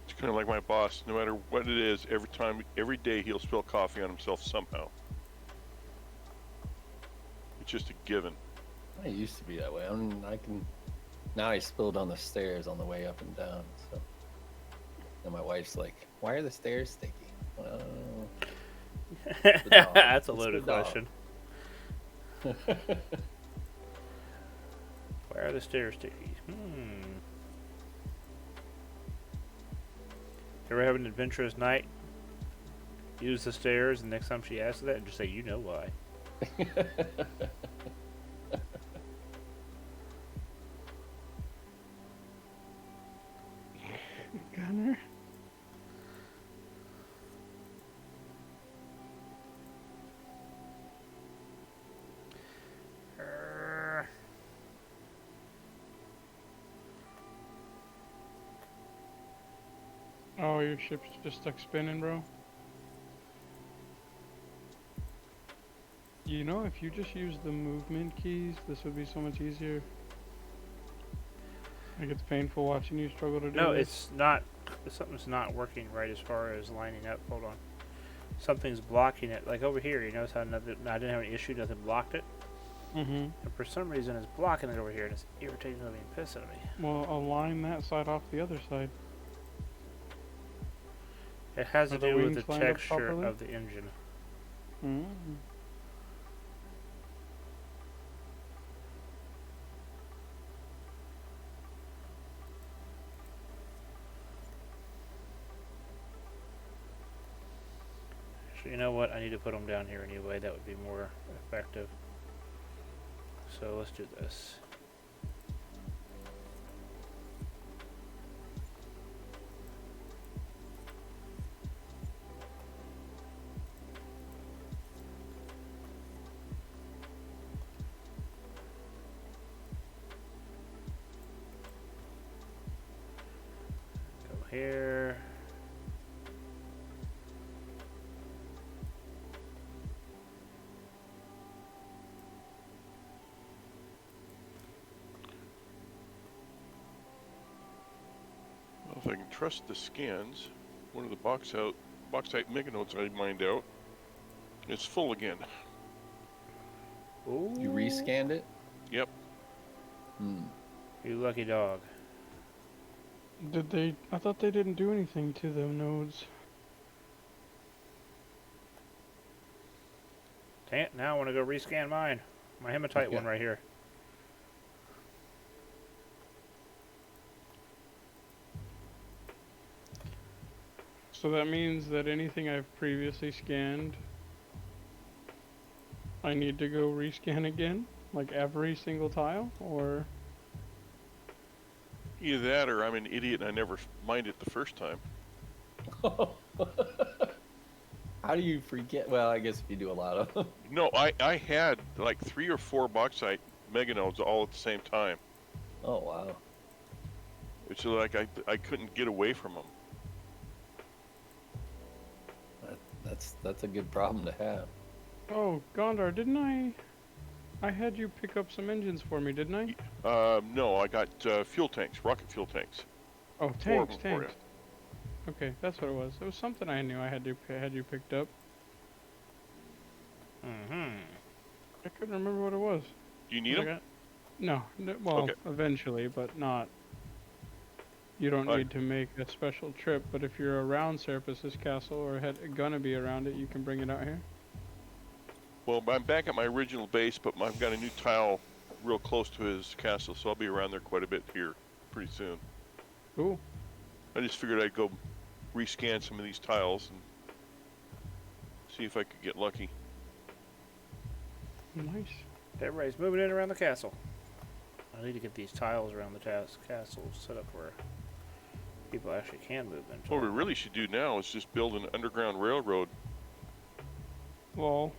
It's kind of like my boss. No matter what it is, every day he'll spill coffee on himself somehow. It's just a given. I used to be that way. Now I spilled on the stairs on the way up and down. So, and my wife's like, "Why are the stairs sticky?" Well, it's the dog. That's a It's loaded the dog. question. Why are the stairs sticky? Ever have an adventurous night? Use the stairs, and next time she asks that, and just say, "You know why." Gunner? Oh, your ship's just stuck spinning, bro? You know, if you just use the movement keys, this would be so much easier. Like, it's painful watching you struggle to do No, this. it's not. Something's not working right as far as lining up. Hold on. Something's blocking it. Like over here, you notice how I didn't have any issue, nothing blocked it? Mm-hmm. And for some reason, it's blocking it over here, and it's irritating me and pissing me. Well, align that side off the other side. It has to Are the do with the wings lined up texture properly? of the engine. Mm. So you know what? I need to put them down here anyway. That would be more effective. So let's do this. Go here. Well, if I can trust the scans, one of the bauxite meganodes I mined out is full again. Ooh. You rescanned it? Yep. You lucky dog. Did they? I thought they didn't do anything to them nodes. Dang it, now I want to go rescan mine. My hematite one Yeah. right here. So that means that anything I've previously scanned, I need to go rescan again? Like every single tile? Or... Either that or I'm an idiot and I never mined it the first time. How do you forget? Well, I guess if you do a lot of them. No, I had like 3 or 4 bauxite meganodes all at the same time. Oh, wow. It's like I couldn't get away from them. That's a good problem to have. Oh, Gondar, didn't I had you pick up some engines for me, didn't I? No, I got fuel tanks, rocket fuel tanks. Oh, 4 of tanks, them for tanks. Okay, that's what it was. It was something I knew I had you picked up. Mm-hmm. I couldn't remember what it was. Do you need them? No, well, Okay. eventually, but not. You don't Alright. need to make a special trip, but if you're around Serapis' castle or gonna be around it, you can bring it out here. Well, I'm back at my original base, but I've got a new tile real close to his castle, so I'll be around there quite a bit here pretty soon. Cool. I just figured I'd go rescan some of these tiles and see if I could get lucky. Nice. Everybody's moving in around the castle. I need to get these tiles around the castle set up where people actually can move into. What we really should do now is just build an underground railroad. Well,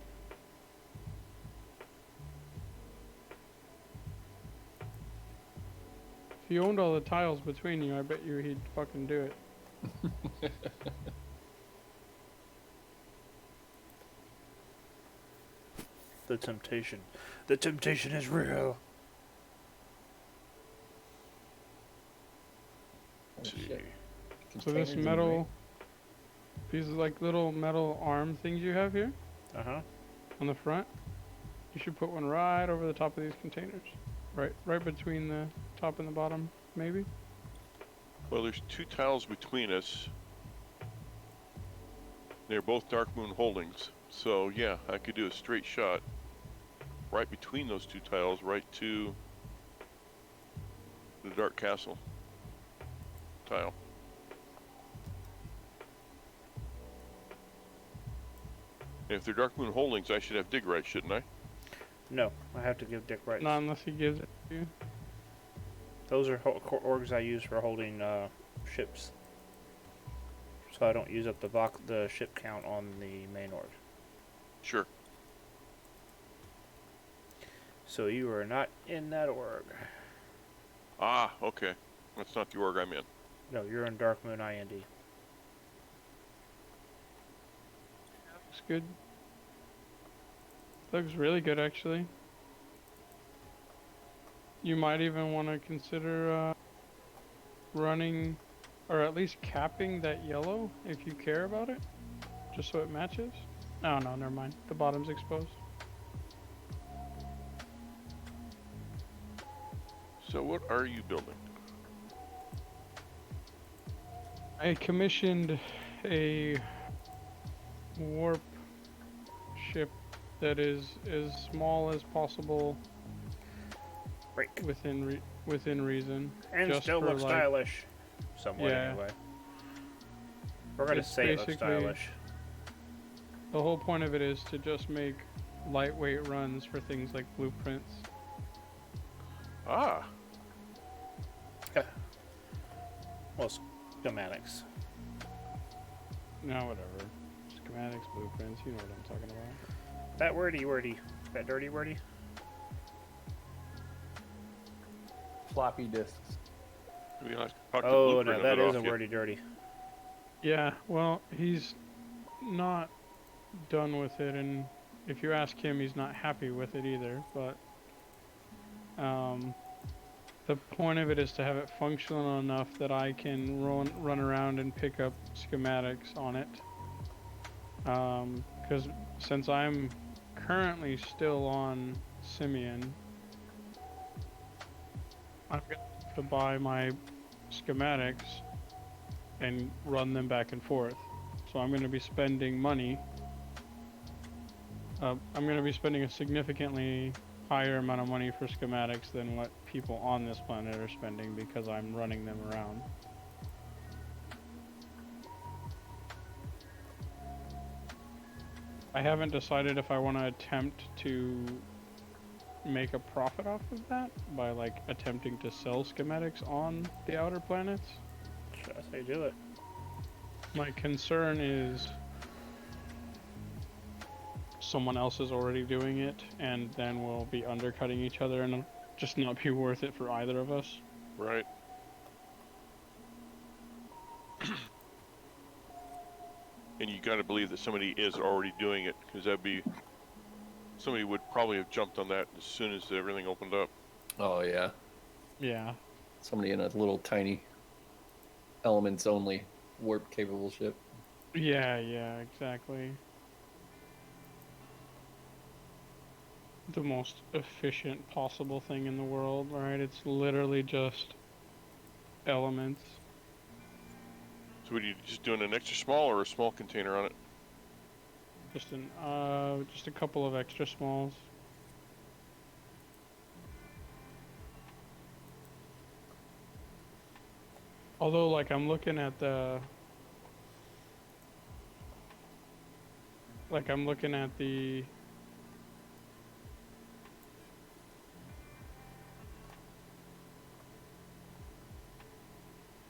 if you owned all the tiles between you, I bet you he'd fucking do it. The temptation. The temptation is real. Oh, See. shit. So this Containers in metal, these like little metal arm things you have here Uh-huh. on the front, you should put one right over the top of these containers. Right between the top and the bottom, maybe? Well, there's 2 tiles between us. They're both Dark Moon holdings. So yeah, I could do a straight shot right between those 2 tiles, right to the Dark Castle tile. And if they're Dark Moon holdings, I should have dig rights, shouldn't I? No, I have to give Dick rights. Not unless he gives it to you. Those are orgs I use for holding ships. So I don't use up the ship count on the main org. Sure. So you are not in that org. Ah, okay. That's not the org I'm in. No, you're in Dark Moon IND. Looks good. Looks really good, actually. You might even want to consider running, or at least capping that yellow if you care about it, just so it matches. Oh no, never mind. The bottom's exposed. So what are you building? I commissioned a warp ship that is as small as possible Break. within reason. And just still for, looks like- stylish. Somewhat, Yeah. anyway. We're gonna It's say it looks basically- stylish. The whole point of it is to just make lightweight runs for things like blueprints. Ah, Well, schematics. No, whatever. Schematics, blueprints, you know what I'm talking about. That wordy. That dirty wordy. Floppy disks. we have to talk to Oh, Blueprint no, on that is off a yet. wordy dirty. Yeah, well, he's not done with it, and if you ask him, he's not happy with it either, but the point of it is to have it functional enough that I can run around and pick up schematics on it. Because since I'm currently still on Simian, I'm going to have to buy my schematics and run them back and forth. So I'm going to be spending money. I'm going to be spending a significantly higher amount of money for schematics than what people on this planet are spending because I'm running them around. I haven't decided if I want to attempt to make a profit off of that by like attempting to sell schematics on the outer planets. Should I say do it? My concern is someone else is already doing it, and then we'll be undercutting each other, and it'll just not be worth it for either of us. Right. And you got to believe that somebody is already doing it, because somebody would probably have jumped on that as soon as everything opened up. Oh yeah. Yeah. Somebody in a little tiny elements only warp capable ship. Yeah, yeah, exactly. The most efficient possible thing in the world, right? It's literally just elements. So what are you just doing, an extra small or a small container on it? Just a couple of extra smalls. Although, like, I'm looking at the, like, I'm looking at the,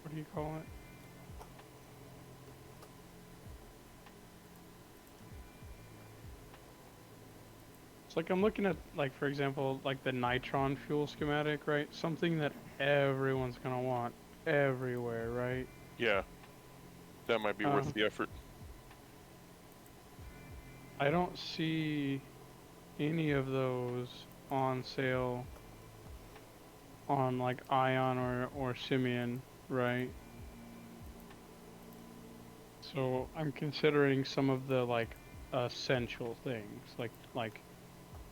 what do you call it? It's like I'm looking at, like, for example, like the nitron fuel schematic, right? Something that everyone's gonna want everywhere, right? Yeah, that might be worth the effort. I don't see any of those on sale on like Ion or Simeon, right? So I'm considering some of the like essential things, like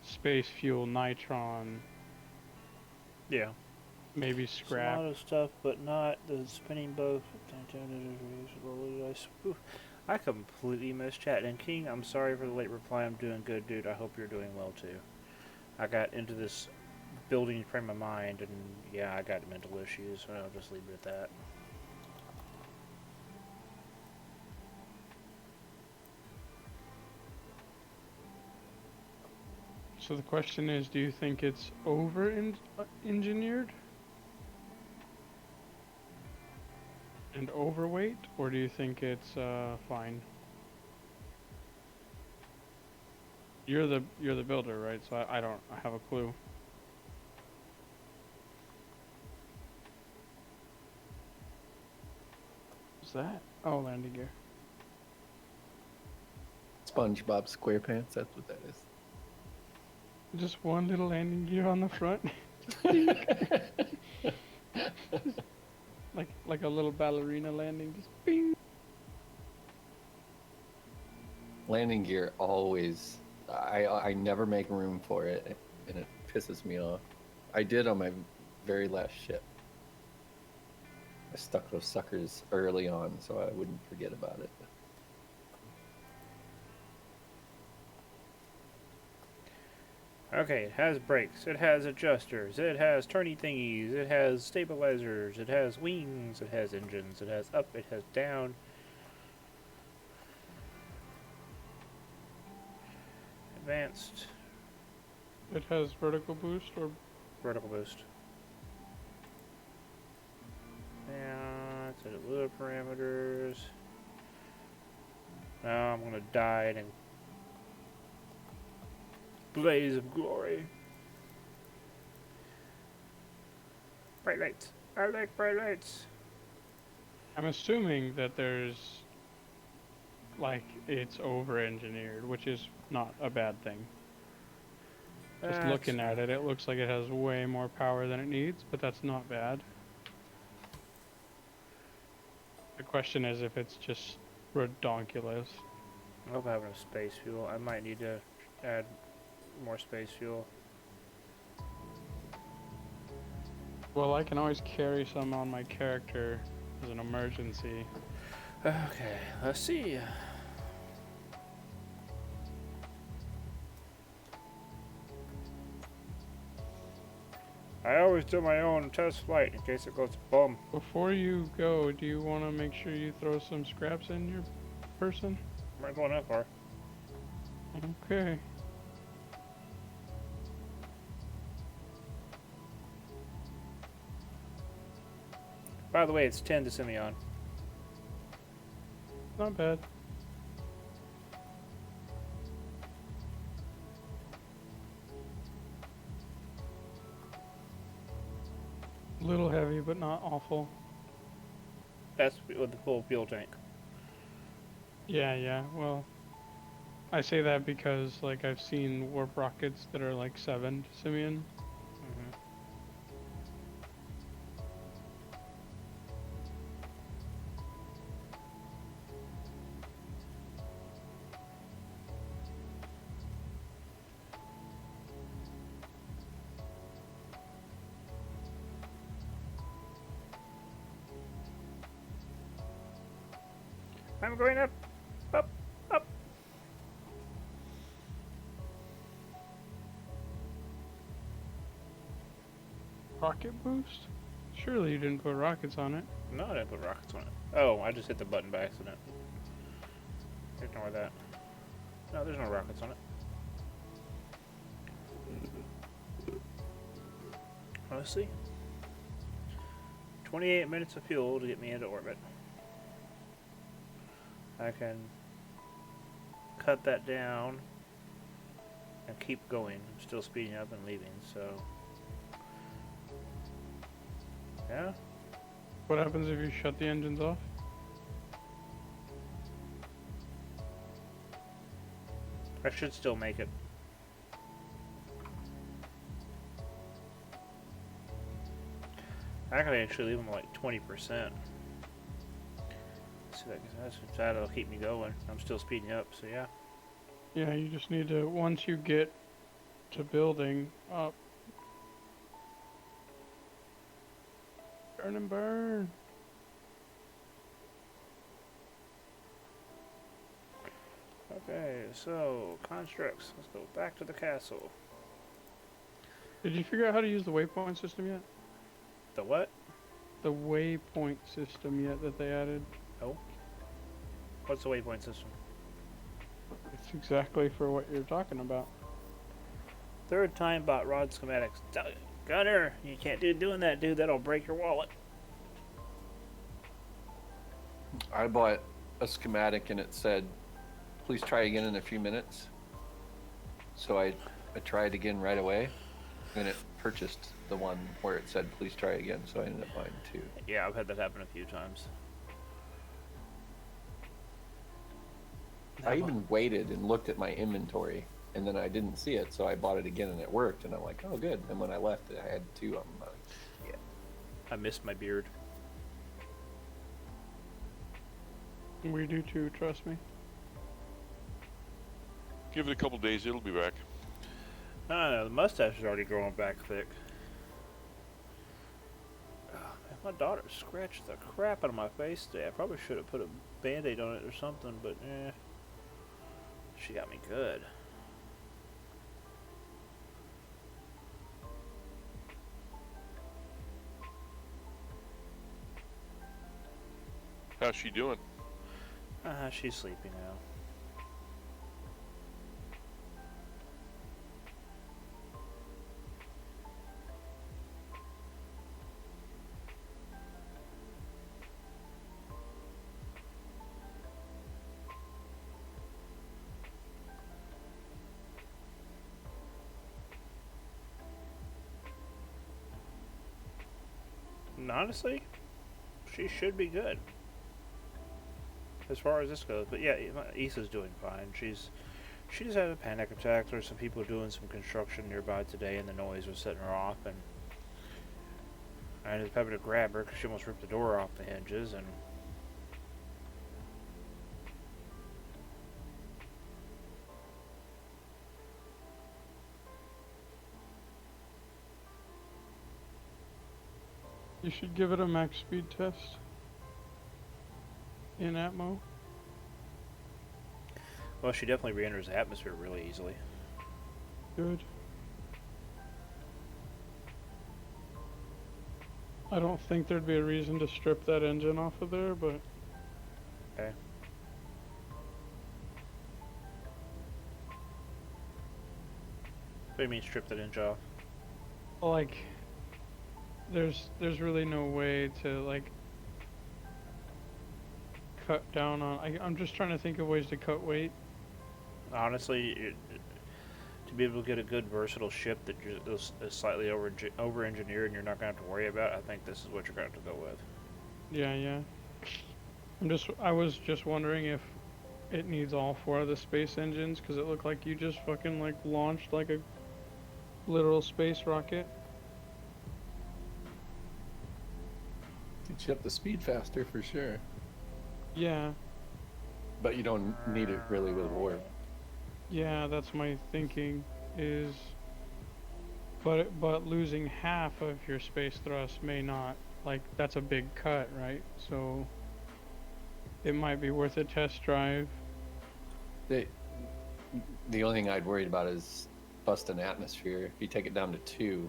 space fuel, nitron, Yeah. maybe It's a scrap. lot of stuff, but not the spinning boat. I completely missed chat. And King, I'm sorry for the late reply. I'm doing good, dude. I hope you're doing well too. I got into this building frame of mind, and yeah, I got mental issues. So I'll just leave it at that. So the question is, do you think it's engineered and overweight, or do you think it's fine? You're the builder, right? So I don't have a clue. What's that? Oh, landing gear. SpongeBob SquarePants, that's what that is. Just one little landing gear on the front. like a little ballerina landing, just bing. Landing gear always, I never make room for it, and it pisses me off. I did on my very last ship. I stuck those suckers early on so I wouldn't forget about it. Okay, it has brakes, it has adjusters, it has turny thingies, it has stabilizers, it has wings, it has engines, it has up, it has down. Advanced. It has vertical boost or Vertical boost. Yeah, it's at little parameters. Now I'm gonna die in a blaze of glory. Bright lights. I like bright lights. I'm assuming that there's like it's over-engineered, which is not a bad thing. Just looking at it, it looks like it has way more power than it needs, but that's not bad. The question is if it's just redonkulous. I hope I have enough space fuel. I might need to add more space fuel. Well, I can always carry some on my character as an emergency. Okay, let's see. I always do my own test flight in case it goes bum. Before you go, do you want to make sure you throw some scraps in your person? I'm not going that far. Okay. By the way, it's 10 to Simeon. Not bad. Little heavy, but not awful. That's with the full fuel tank. Yeah, yeah. Well, I say that because like I've seen warp rockets that are like 7 Simeon. Mm-hmm. I'm going up. Up. Up. Rocket boost? Surely you didn't put rockets on it. No, I didn't put rockets on it. Oh, I just hit the button by accident. Ignore that. No, there's no rockets on it. Let's see. 28 minutes of fuel to get me into orbit. I can cut that down and keep going. I'm still speeding up and leaving, so yeah. What happens if you shut the engines off? I should still make it. I can actually leave them like 20%. See, that'll keep me going. I'm still speeding up, so yeah. Yeah, you just need to, once you get to building up. Burn and burn. Okay, so constructs. Let's go back to the castle. Did you figure out how to use the waypoint system yet? The what? The waypoint system yet that they added? No. What's the waypoint system? It's exactly for what you're talking about. Third time bought rod schematics. Gunner, you can't do doing that, dude. That'll break your wallet. I bought a schematic and it said, please try again in a few minutes. So I tried again right away, and it purchased the one where it said, please try again. So I ended up buying two. Yeah, I've had that happen a few times. I even waited and looked at my inventory, and then I didn't see it, so I bought it again and it worked, and I'm like, oh good. And when I left it, I had two of them. Yeah. I missed my beard. We do too, trust me. Give it a couple days, it'll be back. I don't know, the mustache is already growing back thick. Oh, man, my daughter scratched the crap out of my face today. I probably should have put a band-aid on it or something, but eh. She got me good. How's she doing? She's sleeping now. And honestly, she should be good as far as this goes. But yeah, Issa's doing fine. She just had a panic attack. There's some people doing some construction nearby today, and the noise was setting her off. And I ended up having to grab her because she almost ripped the door off the hinges. And You should give it a max speed test in Atmo. well, she definitely re-enters the atmosphere really easily. Good. I don't think there'd be a reason to strip that engine off of there, but Okay. What do you mean strip that inch off? like there's really no way to like cut down on. I'm just trying to think of ways to cut weight. Honestly, to be able to get a good versatile ship that is slightly over engineered and you're not going to have to worry about, I think this is what you're going to have to go with. Yeah. I was just wondering if it needs all four of the space engines, because it looked like you just fucking like launched like a literal space rocket. Get you up the speed faster for sure. Yeah, But you don't need it really with warp. yeah, that's my thinking is, but losing half of your space thrust may not, like, that's a big cut, right? So it might be worth a test drive. The only thing I'd worried about is busting atmosphere. If you take it down to 2,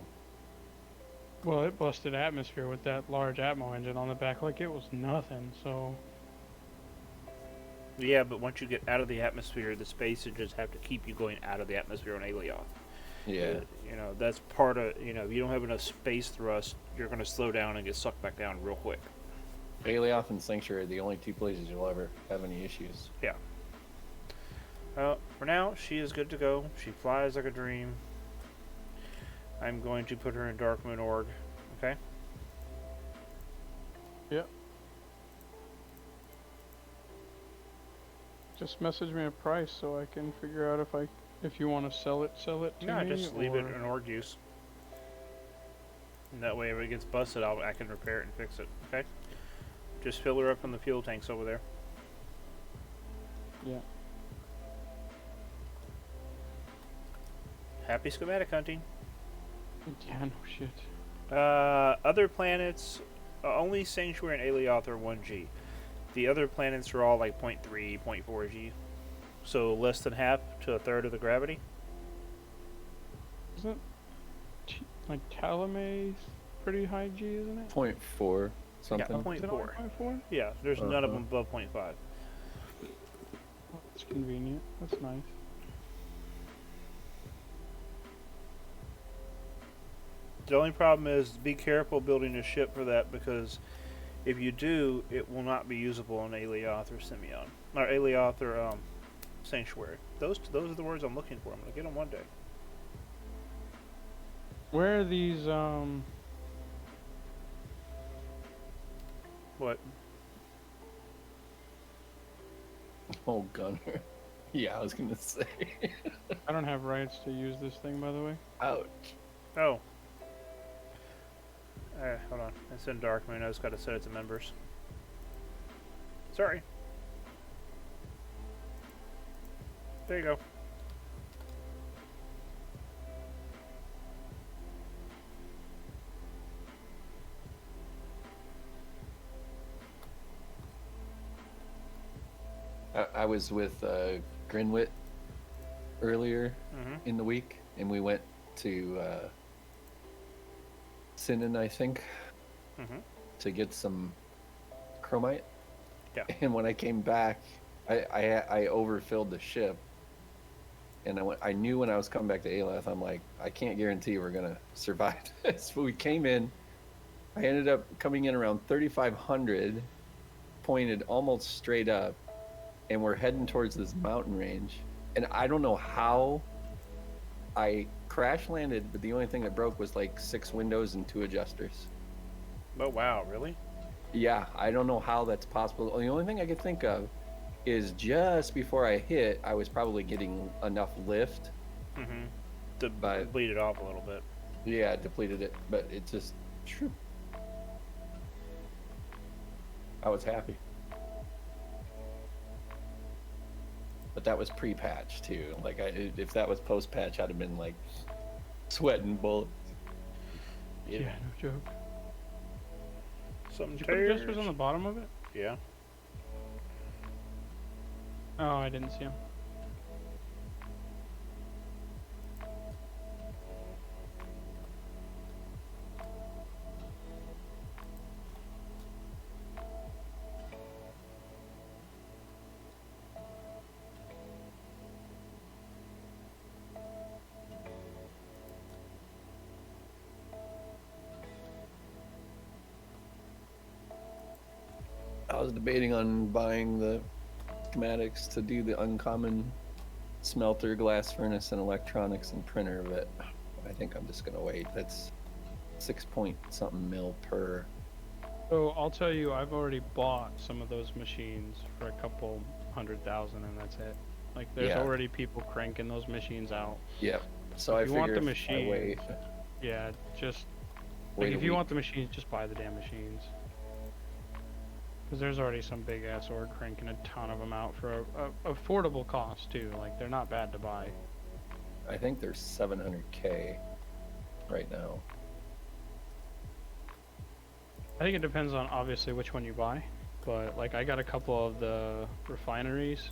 Well, it busted atmosphere with that large Atmo engine on the back like it was nothing, so... Yeah, but once you get out of the atmosphere, the spaces just have to keep you going out of the atmosphere on Alioth. yeah. You know, that's part of, you know, if you don't have enough space thrust, you're going to slow down and get sucked back down real quick. Alioth and Sanctuary are the only 2 places you'll ever have any issues. Yeah. For now, she is good to go. She flies like a dream. I'm going to put her in Dark Moon Org. Okay? Yep. Just message me a price so I can figure out if you want to sell it to No, me. just leave it or- in Org use. And that way, if it gets busted, I can repair it and fix it. Okay? Just fill her up in the fuel tanks over there. Yeah. Happy schematic hunting. Yeah, no shit. Other planets, only Sanctuary and Alioth are 1G. The other planets are all like 0.3, 0.4G. So less than half to a third of the gravity. Isn't like Talame's pretty high G, isn't it? 0.4 something. Yeah, 0.4. Is it only 0.4? Yeah, there's none of them above 0.5. That's convenient. That's nice. The only problem is be careful building a ship for that, because if you do, it will not be usable on Alioth or Simeon. Or Alioth or Sanctuary. Those are the words I'm looking for. I'm going to get them one day. Where are these What? Oh, Gunner. Yeah, I was gonna say. I don't have rights to use this thing, by the way. Ouch. Oh. Hold on. It's in Dark Moon. I just got to set it to members. Sorry. There you go. I was with Grinwit earlier Mm-hmm. in the week, and we went to Sinan, I think, Mm-hmm. to get some chromite. Yeah. And when I came back, I overfilled the ship, and I knew when I was coming back to Aleth, I'm like, I can't guarantee we're gonna survive this. But we came in. I ended up coming in around 3,500, pointed almost straight up, and we're heading towards this mountain range. And I don't know how I crash landed, but the only thing that broke was like 6 windows and 2 adjusters. Oh, wow. Really? Yeah, I don't know how that's possible. The only thing I could think of is just before I hit, I was probably getting enough lift. Mm-hmm. To But- bleed it off a little bit. Yeah, it depleted it, but it just... I was happy. But that was pre-patch too. Like, if that was post-patch, I'd have been like sweating bullets. Yeah, no joke. Some Did you put adjusters on the bottom of it? Yeah. Oh, I didn't see them. I was debating on buying the schematics to do the uncommon smelter, glass furnace, and electronics and printer, but I think I'm just gonna wait. That's 6 point something mil per. So I'll tell you, I've already bought some of those machines for a couple 100,000, and that's it. Like, there's Yeah. already people cranking those machines out. Yep. So I If you want figure the if I wait, Yeah, just wait like a if you week. want the machines, just buy the damn machines. Because there's already some big ass org cranking a ton of them out for a affordable cost too. Like, they're not bad to buy. I think there's 700K right now. I think it depends on obviously which one you buy. but like I got a couple of the refineries,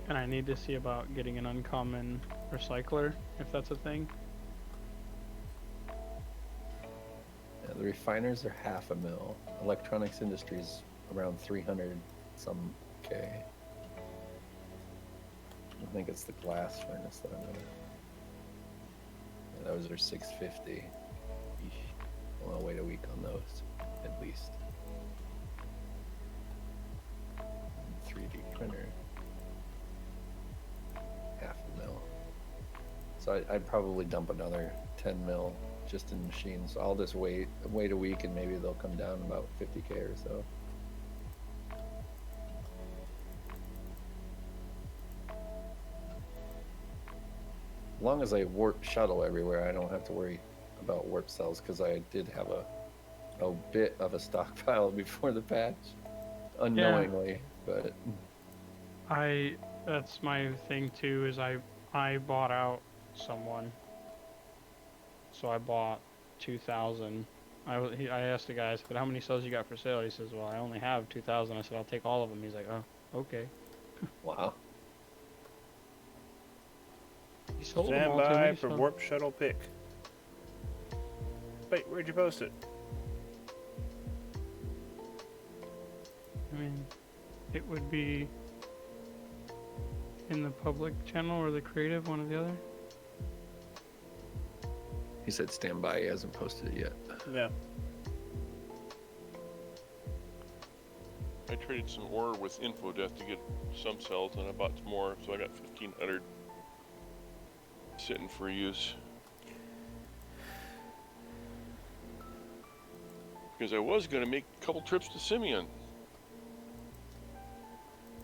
and I need to see about getting an uncommon recycler if that's a thing. Yeah, the refiners are $500,000. Electronics industries around 300 some K. I think it's the glass furnace that I'm gonna. Yeah, those are 650. Eesh. Well, I'll wait a week on those, at least. 3D printer. $500,000. So I'd probably dump another 10 mil just in machines. So I'll just wait a week and maybe they'll come down about 50K or so. As long as I warp shuttle everywhere, I don't have to worry about warp cells because I did have a bit of a stockpile before the patch, unknowingly. But That's my thing too. Is I bought out someone, so I bought 2,000. I asked the guy, I said, "How many cells you got for sale?" He says, "Well, I only have 2,000." I said, "I'll take all of them." He's like, "Oh, okay." wow. He sold them Stand all to by me, for so- warp shuttle pick. Wait, where'd you post it? I mean, it would be in the public channel or the creative, one or the other. He said stand by. He hasn't posted it yet. Yeah. I traded some ore with InfoDeath to get some cells, and I bought some more, so I got 1,500 sitting for use. Because I was going to make a couple trips to Simeon.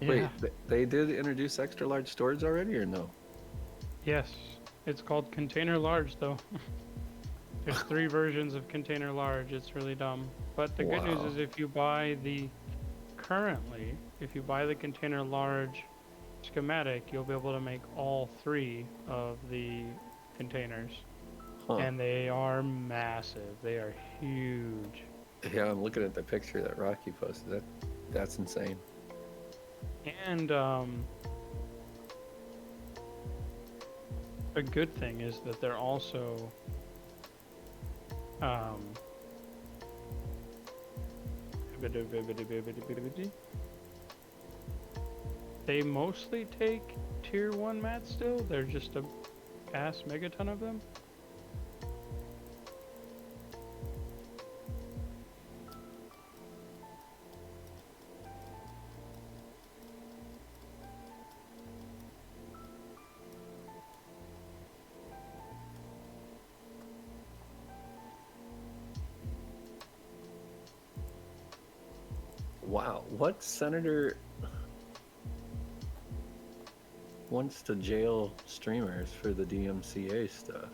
Wait, they did introduce extra large storage already, or no? Yes. It's called container large, though. There's 3 versions of container large. It's really dumb. But the good news Wow. is if you buy the container large schematic, you'll be able to make all 3 of the containers. Huh. And they are massive. They are huge. Yeah, I'm looking at the picture that Rocky posted. That's insane. And a good thing is that they're also they mostly take tier 1 mats still. They're just a ass megaton of them. Wow, what senator wants to jail streamers for the DMCA stuff?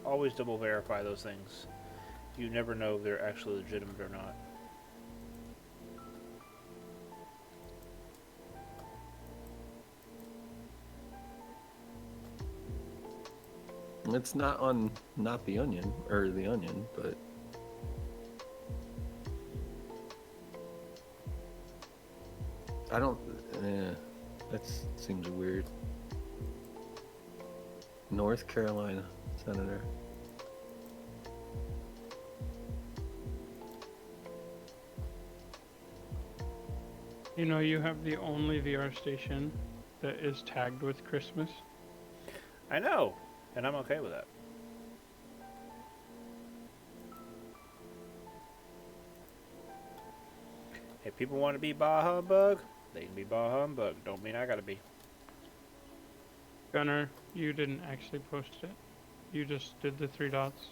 Always double verify those things. You never know if they're actually legitimate or not. It's not on Not the Onion, or The Onion, but I don't, that seems weird. North Carolina senator. You know, you have the only VR station that is tagged with Christmas. I know, and I'm okay with that. If people want to be bah humbug, they can be bah humbug. Don't mean I gotta be. Gunner, you didn't actually post it. You just did the 3 dots.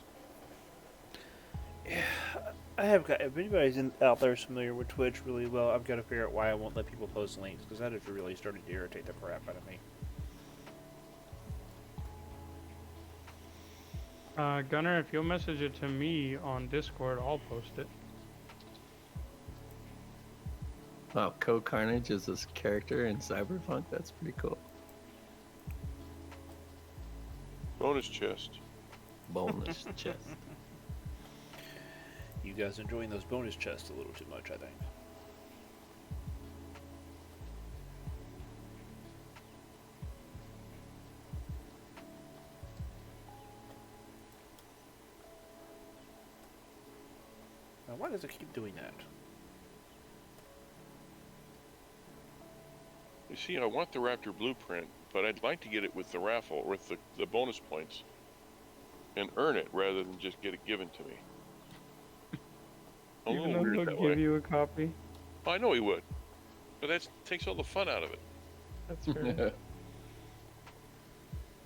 I have got. If anybody's out there is familiar with Twitch really well, I've got to figure out why I won't let people post links, because that is really starting to irritate the crap out of me. Gunner, if you'll message it to me on Discord, I'll post it. Wow, Co Carnage is this character in Cyberpunk? That's pretty cool. Bonus chest. Bonus chest. You guys enjoying those bonus chests a little too much, I think. Now, why does it keep doing that? You see, I want the Raptor blueprint, but I'd like to get it with the raffle, with the bonus points, and earn it rather than just get it given to me. I'm a Even little though weird he'll that give way. you a copy. I know he would, but that takes all the fun out of it. That's fair. Did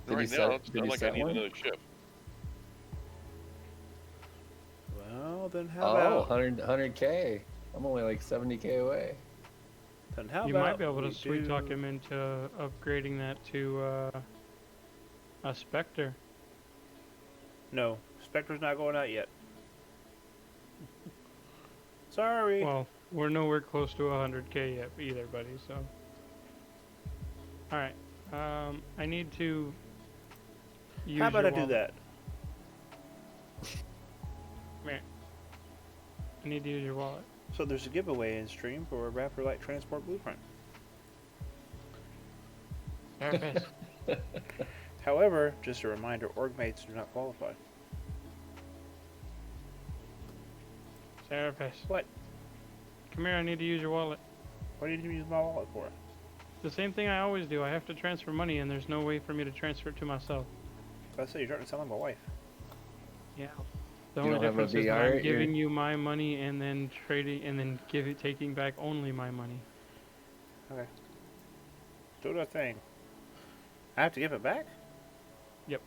Right he now, set- it's did not he like I set need one? another ship. Well, then how Oh, about... 100K. I'm only like 70K away. Then how You about might be able to we sweet talk do- him into upgrading that to a Spectre. No, Spectre's not going out yet. Sorry. Well, we're nowhere close to 100K yet either, buddy, so. Alright, I need to use how about your I do wallet. that? Come here. I need to use your wallet. So there's a giveaway in stream for a Raptor Light Transport Blueprint. Therapist. However, just a reminder, org mates do not qualify. Therapist. What? Come here, I need to use your wallet. What do you need to use my wallet for? The same thing I always do. I have to transfer money and there's no way for me to transfer it to myself. I say you're trying to sell my wife. Yeah. The You only don't have a difference is that VR I'm at your- giving you my money and then trading and then taking back only my money. Okay. Do that thing. I have to give it back? Yep.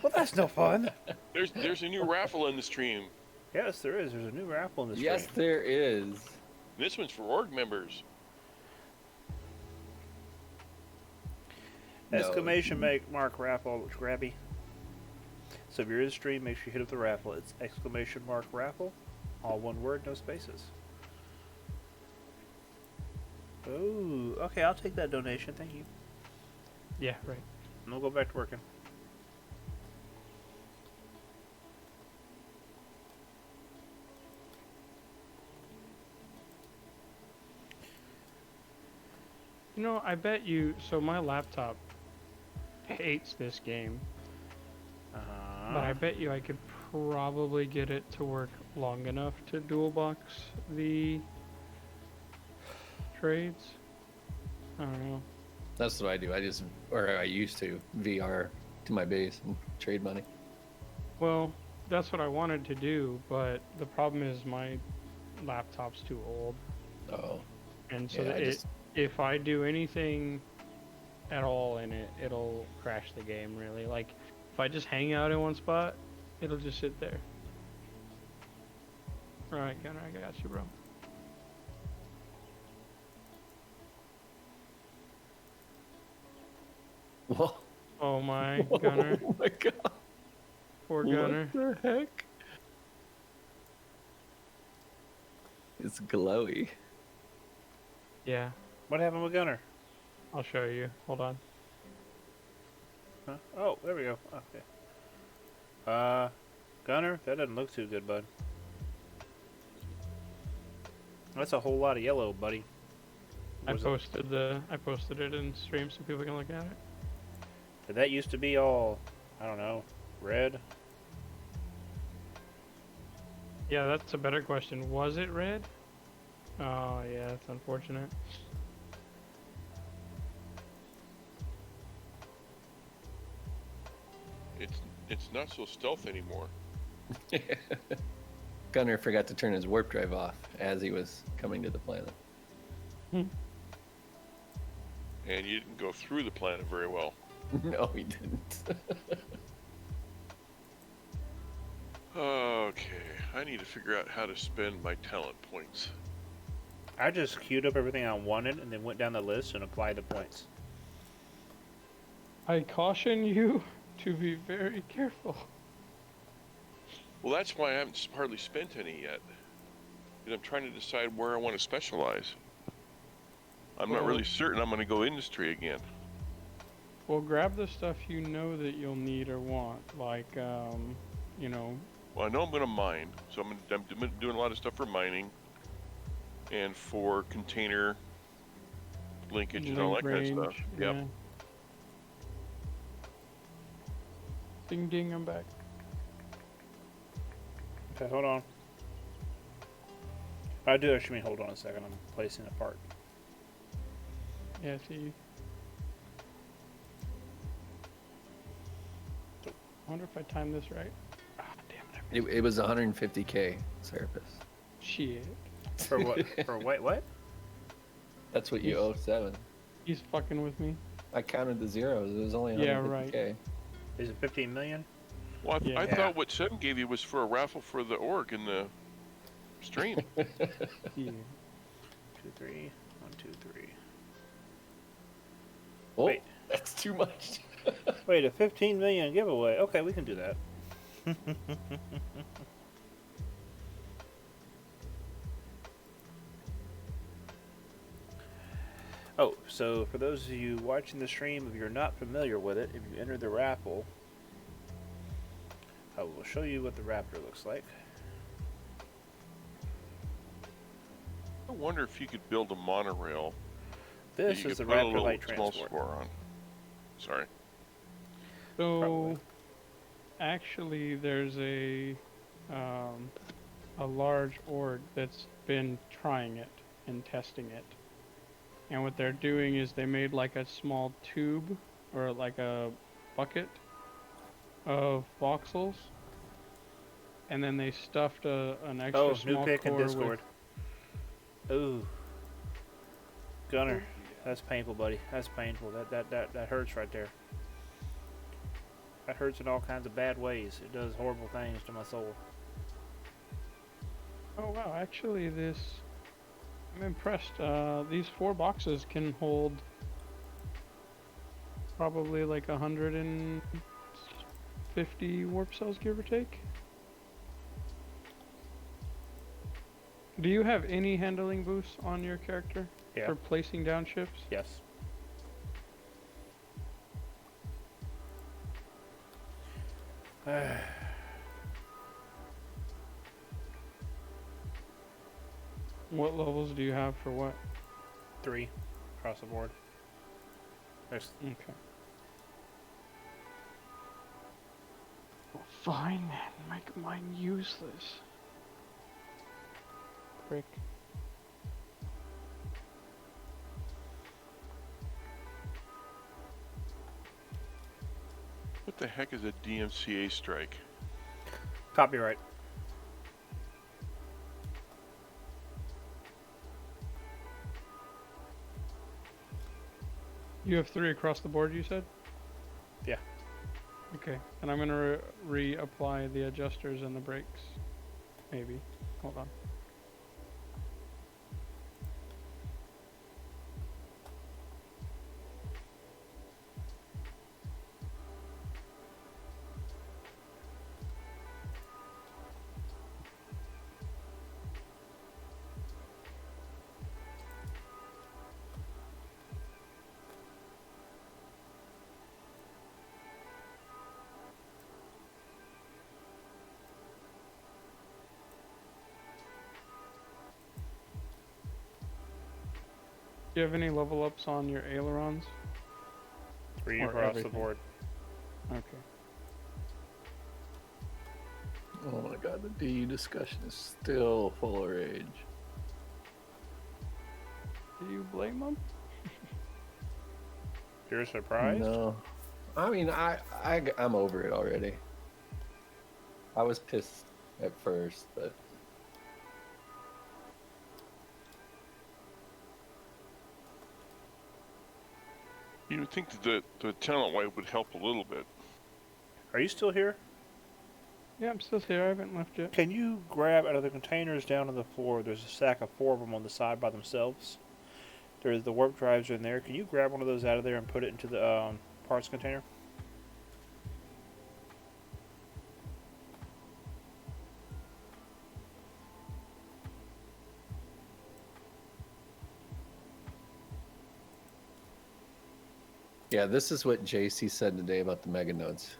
Well, that's no fun. There's a new raffle in the stream. Yes, there is. There's a new raffle in this Yes, stream. there is. This one's for org members. No. Exclamation mark raffle grabby. So if you're in the stream, make sure you hit up the raffle. It's exclamation mark raffle. All one word, no spaces. Oh, okay, I'll take that donation. Thank you. Yeah, right. And we'll go back to working. You know, I bet you. So my laptop hates this game, but I bet you I could probably get it to work long enough to dual box the trades. I don't know. That's what I do. I used to VR to my base and trade money. Well, that's what I wanted to do, but the problem is my laptop's too old, Oh, and so yeah. if I do anything at all in it, it'll crash the game. Really, like if I just hang out in one spot, it'll just sit there. All right, Gunner, I got you, bro. Whoa. Oh my, Gunner, Oh my god. poor Gunner. What the heck? It's glowy. Yeah, What happened with Gunner? I'll show you. Hold on. Huh? Oh, there we go. Okay. Gunner, that doesn't look too good, bud. That's a whole lot of yellow, buddy. I Was it- posted it in stream so people can look at it. Did that used to be all, I don't know, red? Yeah, that's a better question. Was it red? Oh yeah, that's unfortunate. It's not so stealth anymore. Gunner forgot to turn his warp drive off as he was coming to the planet. And you didn't go through the planet very well. No, he didn't. Okay, I need to figure out how to spend my talent points. I just queued up everything I wanted and then went down the list and applied the points. I caution you to be very careful. Well, that's why I haven't hardly spent any yet. Because I'm trying to decide where I want to specialize. I'm not Well- really certain I'm going to go industry again. Well, grab the stuff you know that you'll need or want, like, you know, Well, I know I'm going to mine, so I'm doing a lot of stuff for mining and for container linkage and all Link that kind of stuff. range. Yep. Yeah. Ding ding, I'm back. Okay, hold on. I do actually mean hold on a second. I'm placing a part. Yeah, see. I wonder if I timed this right. Ah, damn it. It was 150k, Serapis. Shit. For what? For what? That's what you owe 7. He's fucking with me. I counted the zeros. It was only 150k. Yeah, right. Is it 15 million? Well, I Yeah. thought what 7 gave you was for a raffle for the org in the stream. Yeah. 2, 3. 1, 2, 3. Oh, Wait. that's too much. Wait, a 15 million giveaway. Okay, we can do that. Oh, so for those of you watching the stream, if you're not familiar with it, if you enter the raffle, I will show you what the Raptor looks like. I wonder if you could build a monorail. This you is the could put a Raptor little Light small Transport. spore on. Sorry. So, Probably. actually, there's a large org that's been trying it and testing it. And what they're doing is they made like a small tube or like a bucket of voxels, and then they stuffed an extra Oh, small new pick in core Discord. Ooh. Gunner, that's painful, buddy. That's painful. That hurts right there. That hurts in all kinds of bad ways. It does horrible things to my soul. Oh wow, actually I'm impressed. These 4 boxes can hold probably like 150 warp cells, give or take. Do you have any handling boosts on your character Yeah. for placing down ships? Yes. What levels do you have for what? 3 across the board. There's Okay. Well, fine then, make mine useless. Prick. What the heck is a DMCA strike? copyright. You have 3 across the board, you said? Yeah. Okay, and I'm gonna reapply the adjusters and the brakes. Maybe. Hold on. Do you have any level ups on your ailerons? 3 Or across everything. the board. Okay. Oh my god, the DU discussion is still full of rage. Do you blame them? You're surprised? No. I mean, I'm over it already. I was pissed at first, but You would think that the talent wipe would help a little bit. Are you still here? Yeah, I'm still here. I haven't left yet. Can you grab out of the containers down on the floor? There's a stack of 4 of them on the side by themselves. There's the warp drives in there. Can you grab one of those out of there and put it into the parts container? yeah, this is what JC said today about the mega nodes.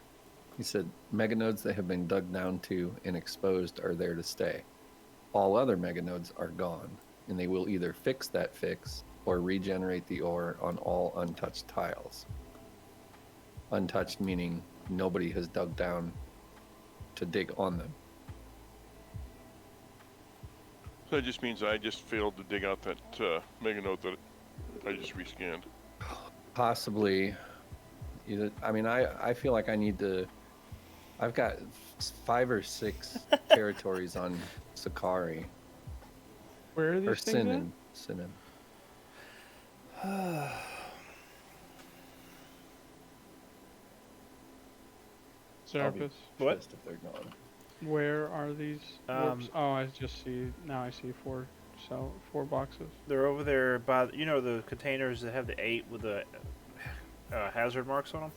He said, meganodes that have been dug down to and exposed are there to stay. All other meganodes are gone, and they will either fix that fix or regenerate the ore on all untouched tiles. Untouched meaning nobody has dug down to dig on them. So that just means I just failed to dig out that meganode that I just rescanned. Possibly. I mean, I feel like I need to. I've got 5 or 6 territories on Sakari. Where are these Or things at? Sinan. Serapis. What? Pissed if they're gone. Where are these? Um, Oh, I just see now. I see 4 boxes. They're over there by the containers that have the 8 with the hazard marks on them.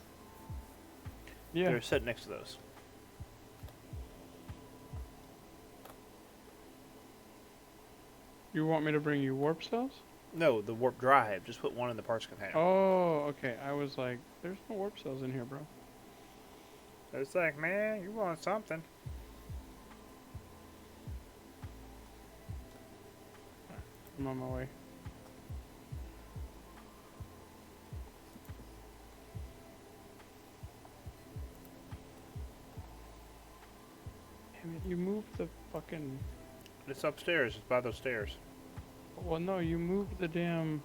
Yeah. They're sitting next to those. You want me to bring you warp cells? No, the warp drive. Just put one in the parts container. Oh, okay. I was like, there's no warp cells in here, bro. It's like, man, you want something. I'm on my way. Damn it, you moved the fucking... It's upstairs. It's by those stairs. Well, no, you moved the damn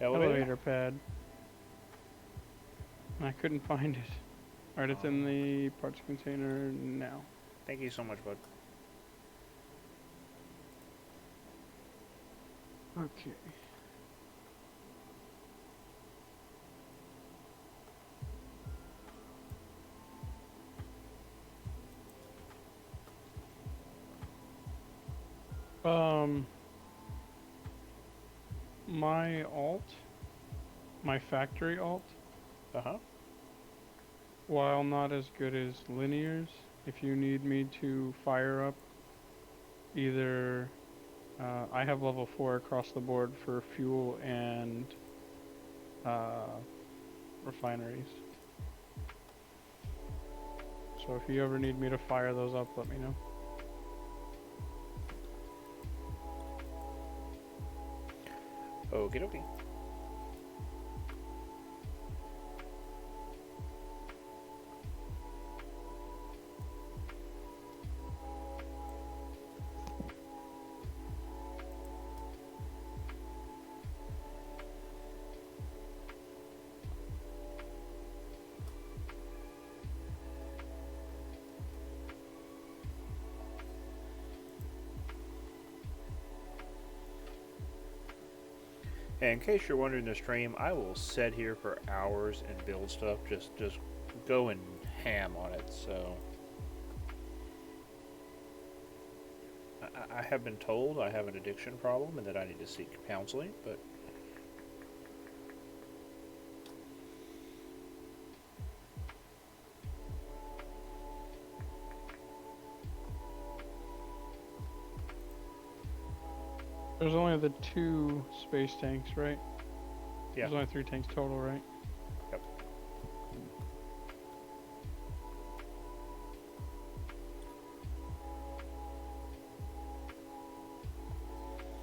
Elevator? elevator pad. And I couldn't find it. Alright, it's in the parts container now. Thank you so much, bud. Okay. My alt, my factory alt, Uh-huh. while not as good as Linear's, if you need me to fire up either, I have level 4 across the board for fuel and refineries. So if you ever need me to fire those up, let me know. Okie dokie. And in case you're wondering the stream, I will sit here for hours and build stuff, just going ham on it. So I have been told I have an addiction problem and that I need to seek counseling, but There's only the 2 space tanks, right? yeah. There's only 3 tanks total, right? Yep.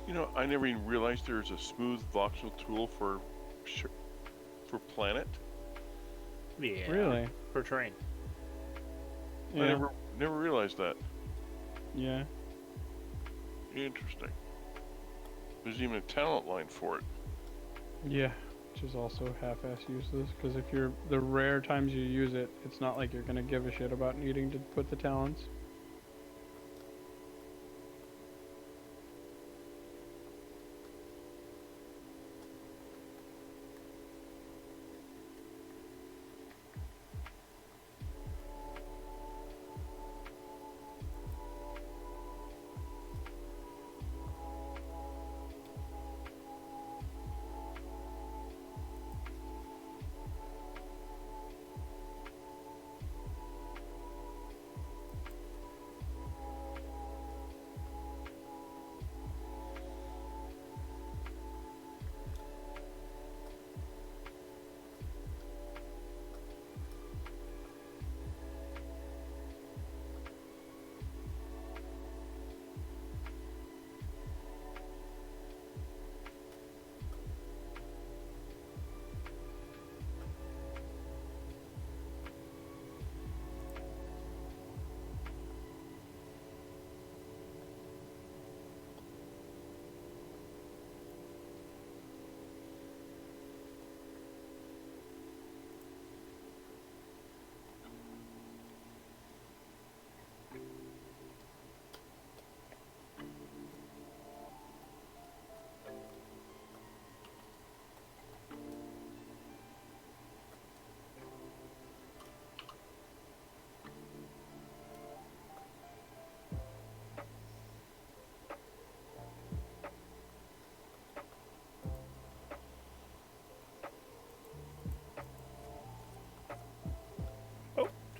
You know, I never even realized there's a smooth voxel tool for Planet. Yeah. Really? For train. I never realized that. Yeah. Interesting. There's even a talent line for it. Yeah. Which is also half-ass useless, because if you're the rare times you use it, it's not like you're gonna give a shit about needing to put the talents.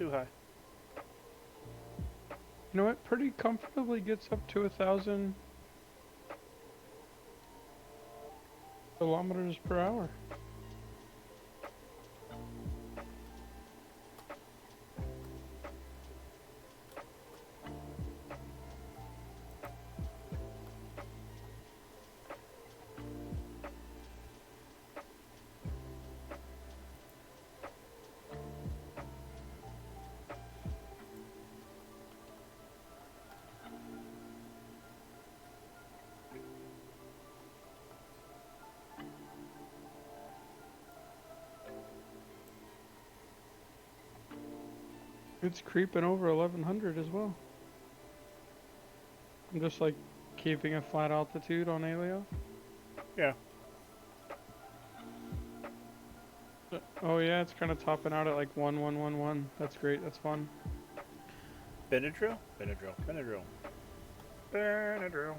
too high. You know, it pretty comfortably gets up to 1,000 kilometers per hour. It's creeping over 1,100 as well. I'm just like keeping a flat altitude on Alio. Yeah. Oh yeah, it's kind of topping out at like 1111. That's great. That's fun. Benadryl? Benadryl. Benadryl. Benadryl.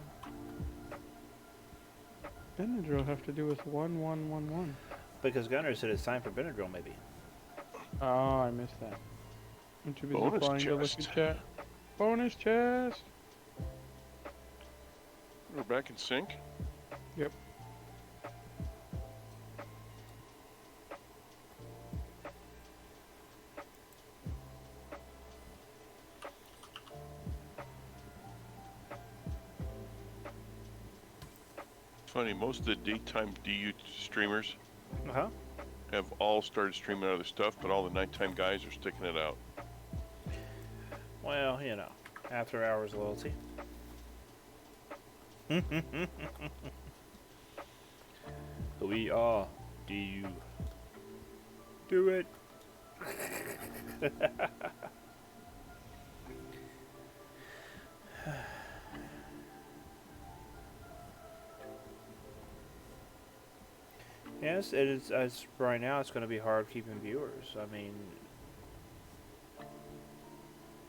Benadryl have to do with 1111. Because Gunner said it's time for Benadryl, maybe. Oh, I missed that. I'm too busy Bonus flying to look chest. at chat. Bonus chest. We're back in sync. Yep. Funny, most of the daytime DU streamers Uh-huh. have all started streaming other stuff, but all the nighttime guys are sticking it out. Well, you know, after hours loyalty. We are. Do you do it? Yes, it is. As right now, it's going to be hard keeping viewers. I mean,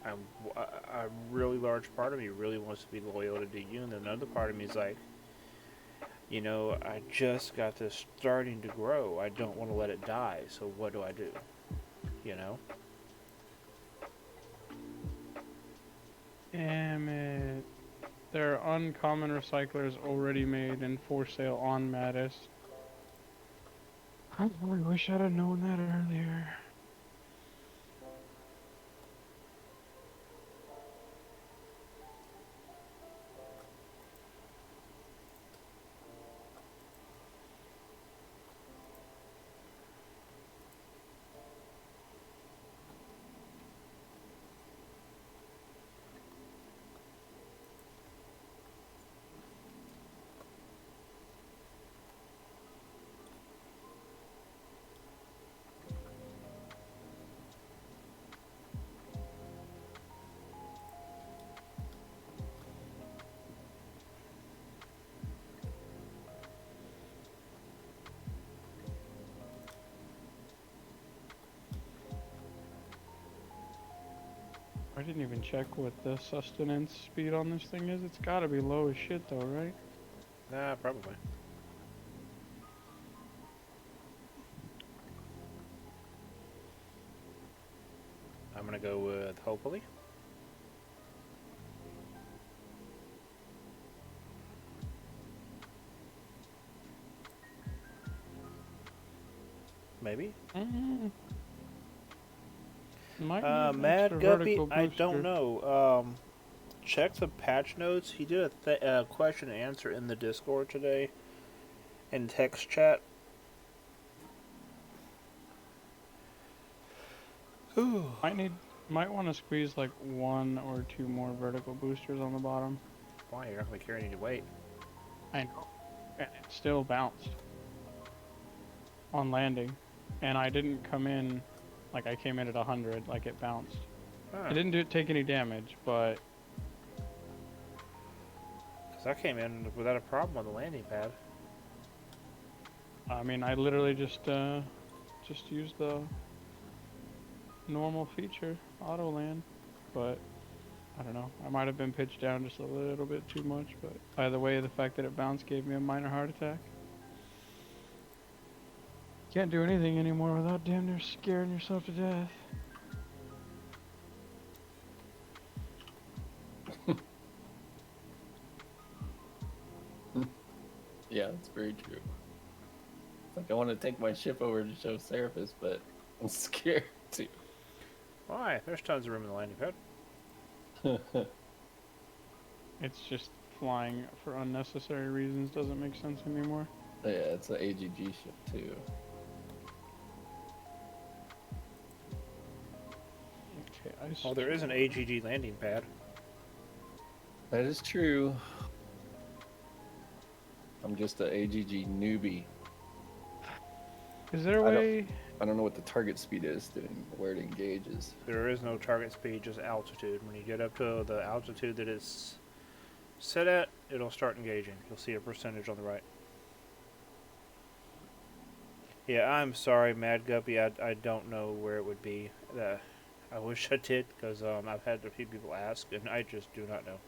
a really large part of me really wants to be loyal to DU, and then another part of me is like, you know, I just got this starting to grow. I don't want to let it die. So what do I do? You know? Damn it. There are uncommon recyclers already made and for sale on Mattis. I really wish I'd have known that earlier. I didn't even check what the sustenance speed on this thing is. It's gotta be low as shit though, right? Nah, probably. I'm gonna go with hopefully. Maybe. Might need an Mad extra Guppy, vertical I don't booster. know. Check the patch notes. He did a question and answer in the Discord today, in text chat. Ooh. Might want to squeeze like 1 or 2 more vertical boosters on the bottom. Why, you're not gonna be carrying any weight. I know. And it still bounced on landing. And I didn't come in, like I came in at 100, like it bounced. Huh. I didn't take any damage, but 'Cause I came in without a problem on the landing pad. I mean, I literally just used the normal feature, auto land, but I don't know. I might have been pitched down just a little bit too much, but either way, the fact that it bounced gave me a minor heart attack. Can't do anything anymore without damn near scaring yourself to death. Yeah, it's very true. It's like I want to take my ship over to show Seraphis, but I'm scared to. Why? There's tons of room in the landing pad. It's just flying for unnecessary reasons doesn't make sense anymore. Yeah, it's an AGG ship too. Okay, Well, there is an AGG landing pad. That is true. I'm just an AGG newbie. Is there a I don't- way? I don't know what the target speed is, where it engages. There is no target speed, just altitude. When you get up to the altitude that it's set at, it'll start engaging. You'll see a percentage on the right. Yeah, I'm sorry, Mad Guppy. I don't know where it would be. I wish I did, because I've had a few people ask, and I just do not know.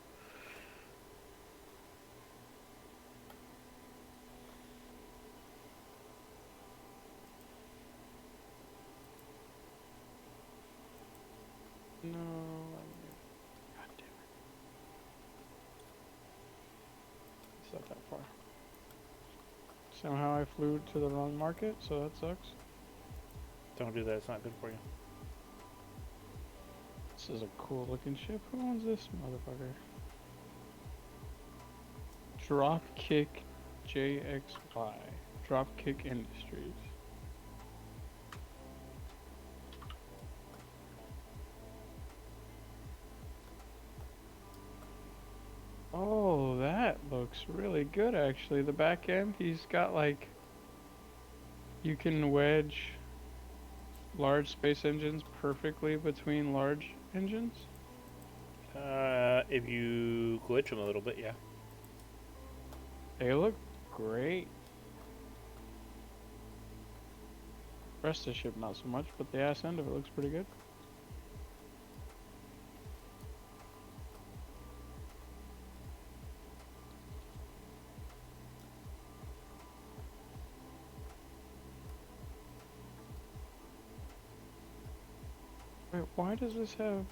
No. God damn it. It's not that far. Somehow I flew to the wrong market, so that sucks. Don't do that. It's not good for you. This is a cool looking ship. Who owns this motherfucker? Dropkick JXY. Dropkick Industries. Oh, that looks really good actually. The back end, he's got like, you can wedge large space engines perfectly between large engines. If you glitch them a little bit, yeah. They look great. Rest of the ship not so much, but the ass end of it looks pretty good. Wait, why does this have...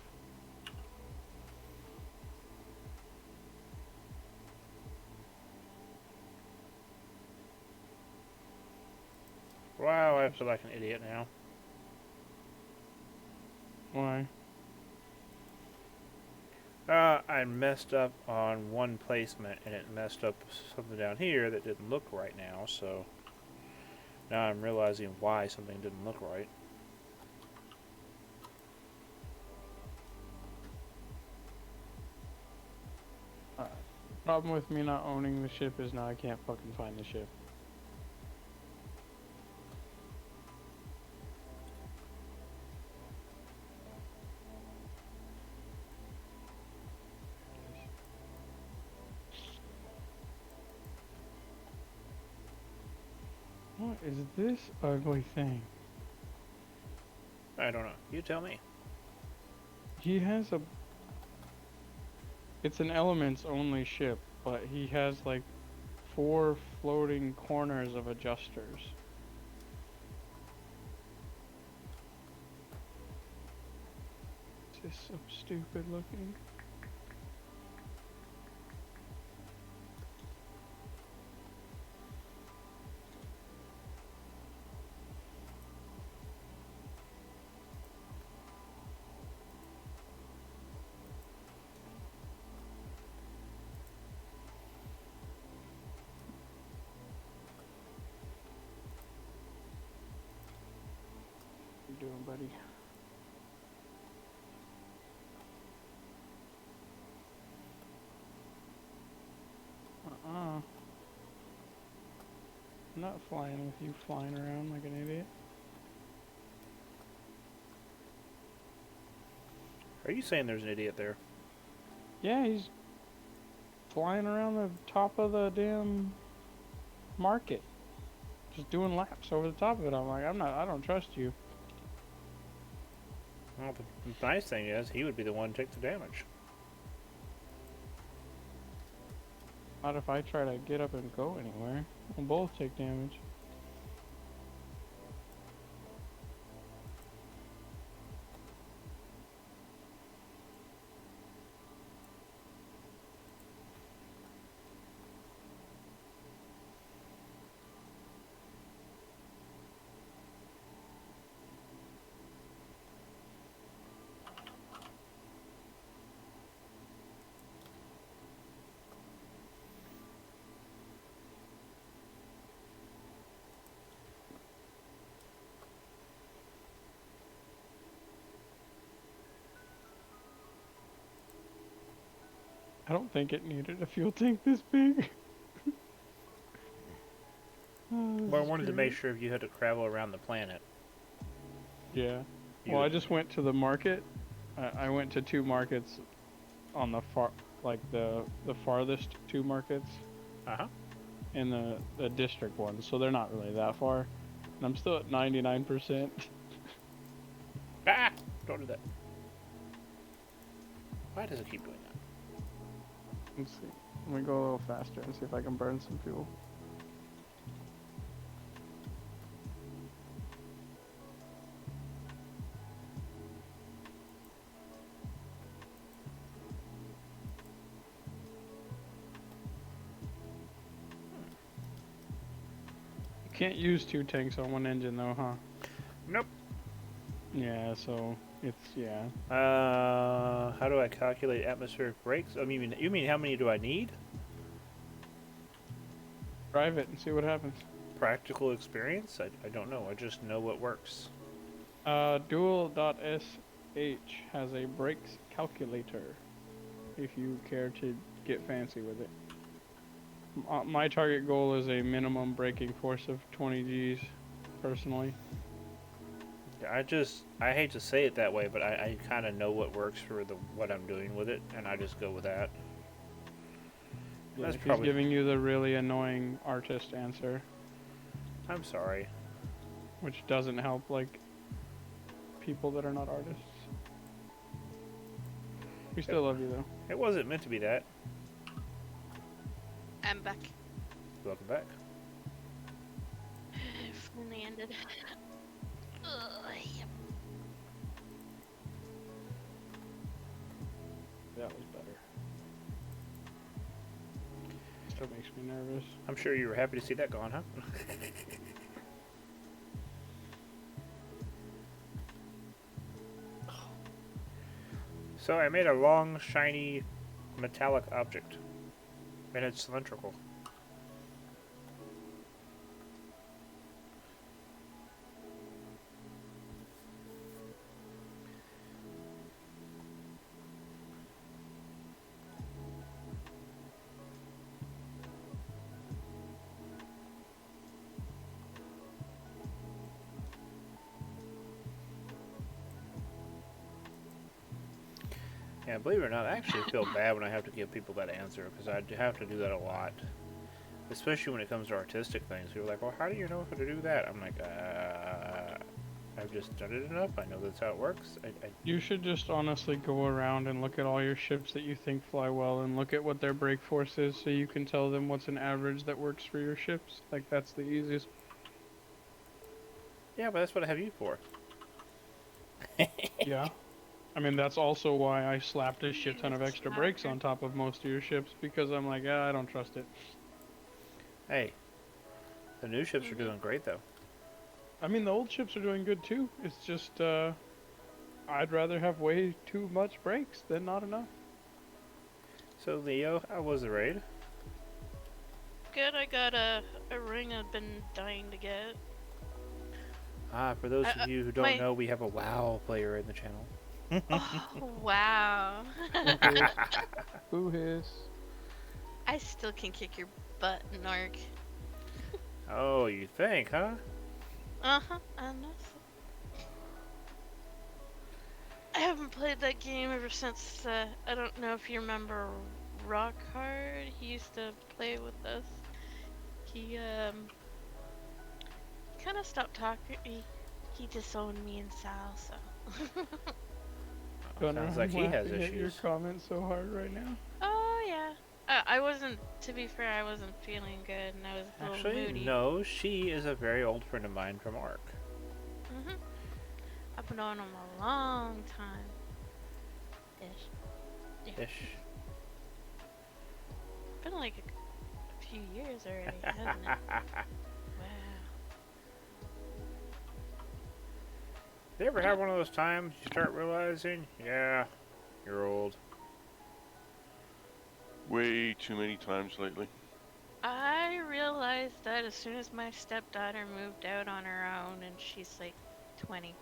Wow, I feel like an idiot now. Why? I messed up on one placement, and it messed up something down here that didn't look right now, so now I'm realizing why something didn't look right. Problem with me not owning the ship is now I can't fucking find the ship. What is this ugly thing? I don't know. You tell me. He has a... It's an elements only ship, but he has like 4 floating corners of adjusters. This is so stupid looking. What you doing, buddy? I'm not flying with you flying around like an idiot. Are you saying there's an idiot there? Yeah, he's flying around the top of the damn market. Just doing laps over the top of it. I'm like, I don't trust you. Well, the nice thing is, he would be the one to take the damage. Not if I try to get up and go anywhere. We'll both take damage. I don't think it needed a fuel tank this big. Oh, this Well, I is wanted to great. make sure if you had to travel around the planet. Yeah. You Well, I would- just went to the market. I went to 2 markets on the far, like the farthest 2 markets Uh-huh. in the district ones, so they're not really that far. And I'm still at 99%. Ah! Don't do that. Why does it keep doing that? Let's see. Let me go a little faster and see if I can burn some fuel. You can't use 2 tanks on 1 engine though, huh? Nope. Yeah, so it's, yeah. How do I calculate atmospheric brakes? You mean how many do I need? Drive it and see what happens. Practical experience? I don't know. I just know what works. Dual.sh has a brakes calculator, if you care to get fancy with it. My target goal is a minimum braking force of 20 Gs, personally. I hate to say it that way, but I kind of know what works for what I'm doing with it, and I just go with that. Yeah, That's he's probably. giving you the really annoying artist answer, I'm sorry. which doesn't help, like, people that are not artists. We still love you, though. It wasn't meant to be that. I'm back. Welcome back. Finally ended. Yep. That was better. Still makes me nervous. I'm sure you were happy to see that gone, huh? So I made a long, shiny, metallic object, and it's cylindrical. Yeah, believe it or not, I actually feel bad when I have to give people that answer, because I have to do that a lot. Especially when it comes to artistic things. People are like, well, how do you know how to do that? I'm like, I've just done it enough. I know that's how it works. You should just honestly go around and look at all your ships that you think fly well and look at what their brake force is so you can tell them what's an average that works for your ships. Like, that's the easiest. Yeah, but that's what I have you for. Yeah. I mean, that's also why I slapped a shit ton of extra brakes on top of most of your ships, because I'm like, I don't trust it. Hey, the new ships are doing great, though. I mean, the old ships are doing good too. It's just, I'd rather have way too much brakes than not enough. So, Leo, how was the raid? Good, I got a ring I've been dying to get. For those of you who don't my- know, we have a WoW player in the channel. Oh, wow. Boo hiss. I still can kick your butt, Narc. Oh, you think, huh? Uh-huh, I know. I haven't played that game ever since, I don't know if you remember Rockhard. He used to play with us. He, kind of stopped talking. He disowned me and Sal, so. Gunnar, Sounds like I'm he has laughing at your issues. comment so hard right now. Oh, yeah. I wasn't, to be fair, I wasn't feeling good, and I was a little Actually, moody. no, she is a very old friend of mine from ARC. Mm-hmm. I've known him a long time. Ish. Ish. Been like a few years already, hasn't it? Wow. You ever have one of those times you start realizing, yeah, you're old? Way too many times lately. I realized that as soon as my stepdaughter moved out on her own, and she's like 20.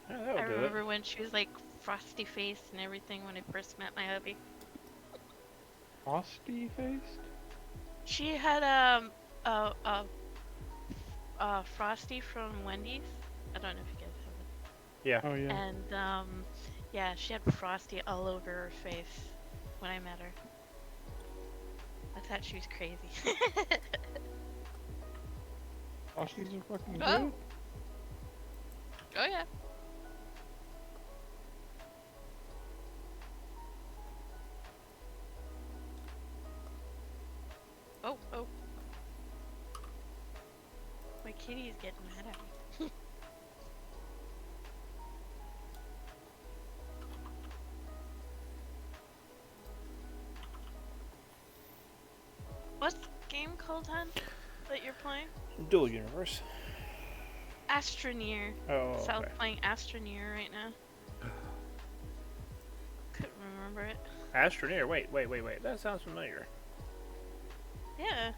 Yeah, I that'll do it. remember when she was like frosty faced and everything when I first met my hubby. Frosty faced? She had Frosty from Wendy's. I don't know if you guys have it. Yeah. Oh yeah. And yeah, she had Frosty all over her face when I met her. I thought she was crazy. Frosty's are fucking good. Oh. Oh yeah. Oh, oh. My kitty's getting mad at me. What's the game called, hon, that you're playing? Dual universe. Astroneer. Oh, Sal's okay. playing Astroneer right now. Couldn't remember it. Astroneer. Wait. That sounds familiar. Yeah.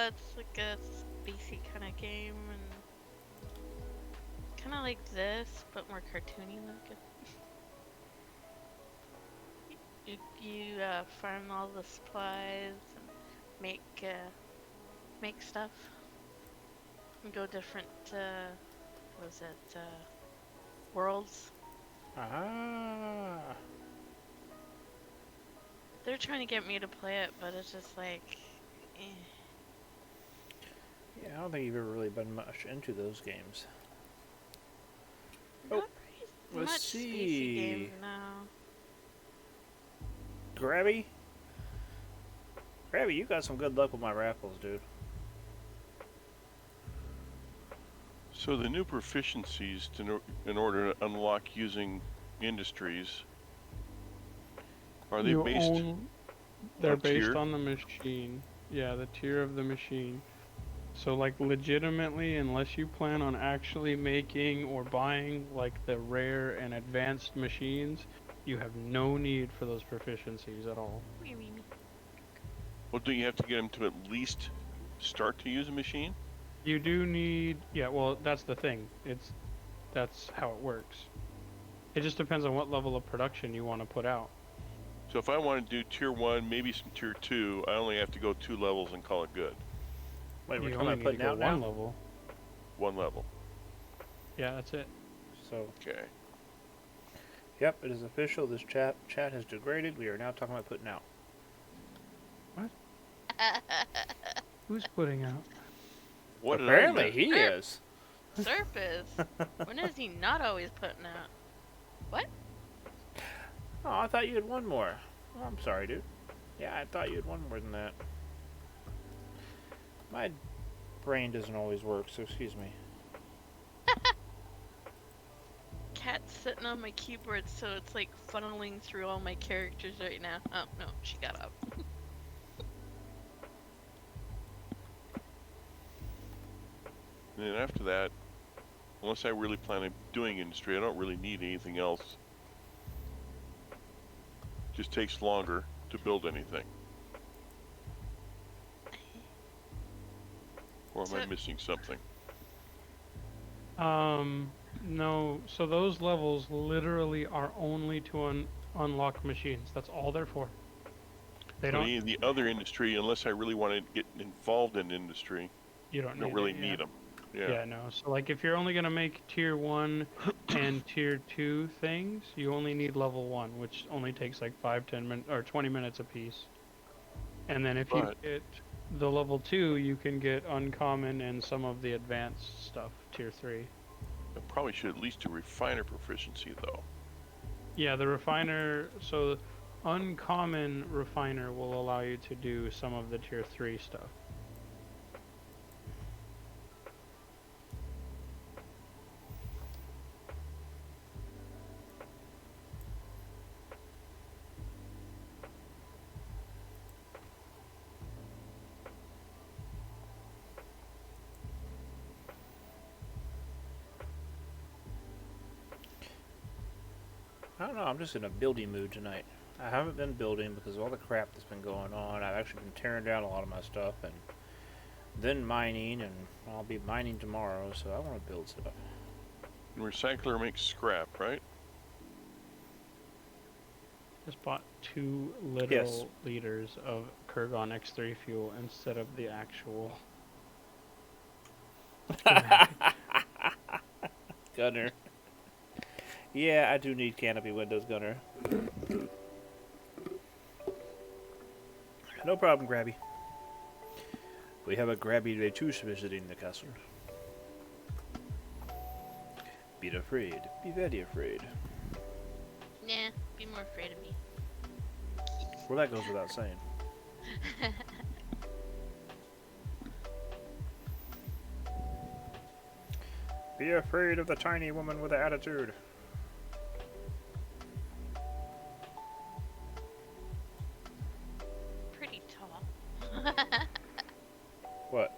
It's like a spacey kind of game, and kind of like this, but more cartoony looking. You farm all the supplies and make stuff. And go different worlds. Ah. They're trying to get me to play it, but it's just like, eh. Yeah, I don't think you've ever really been much into those games. Not Let's much see. spacey games now. Grabby, you got some good luck with my raffles, dude. So the new proficiencies in order to unlock using industries, are they You based? They're on based tier? on the machine. Yeah, the tier of the machine. So like legitimately, unless you plan on actually making or buying like the rare and advanced machines, you have no need for those proficiencies at all. Well, do you have to get them to at least start to use a machine? You do need, yeah, well, that's the thing. That's how it works. It just depends on what level of production you want to put out. So if I want to do tier 1, maybe some tier 2, I only have to go 2 levels and call it good. Wait, we're You talking only about need to putting go out one now? level. 1 level. Yeah, that's it. So, Okay. yep, it is official. This chat has degraded. We are now talking about putting out. Who's putting out? What did I Apparently miss? he is. Surface. When is he not always putting out? What? Oh, I thought you had one more. Oh, I'm sorry, dude. Yeah, I thought you had one more than that. My brain doesn't always work, so excuse me. Cat's sitting on my keyboard, so it's like funneling through all my characters right now. Oh, no, she got up. And then after that, unless I really plan on doing industry, I don't really need anything else. Just takes longer to build anything. Or am I So- missing something? No. So those levels literally are only to unlock machines. That's all they're for. They So don't. any of the other industry, unless I really want to get involved in industry, You I don't don't need really it, need them. Yeah. Yeah, no. So like if you're only gonna make tier 1 and tier 2 things, you only need level 1, which only takes like 5-10 minutes or 20 minutes a piece. And then if you But- get the level 2, you can get uncommon and some of the advanced stuff, tier 3. I probably should at least do refiner proficiency though. Yeah, the refiner, so uncommon refiner will allow you to do some of the tier 3 stuff. I don't know, I'm just in a building mood tonight. I haven't been building because of all the crap that's been going on. I've actually been tearing down a lot of my stuff and then mining, and I'll be mining tomorrow, so I want to build stuff. And recycler makes scrap, right? Just bought 2 little Yes. liters of Kurgan X3 fuel instead of the actual schematic. Gunner. Yeah, I do need canopy windows, Gunner. No problem, Grabby. We have a Grabby Retus visiting the castle. Be afraid. Be very afraid. Nah, be more afraid of me. Well, that goes without saying. Be afraid of the tiny woman with the attitude. Pretty tall. What?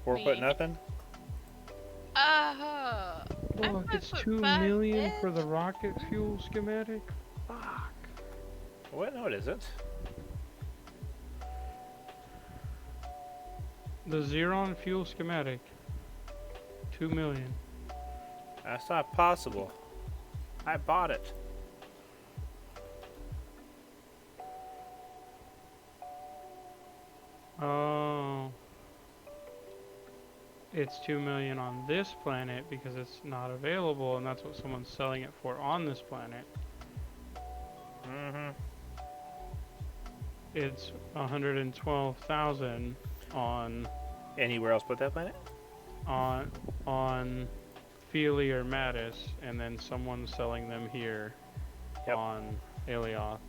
4 foot Me. nothing? Look, it's 2 million for the rocket fuel schematic. Fuck. What? No, it isn't. The Xeron fuel schematic. 2 million. That's not possible. I bought it. Oh. It's 2 million on this planet because it's not available, and that's what someone's selling it for on this planet. Mm-hmm. It's 112,000 on Anywhere else but that planet? on Feely or Mattis, and then someone's selling them here Yep. on Alioth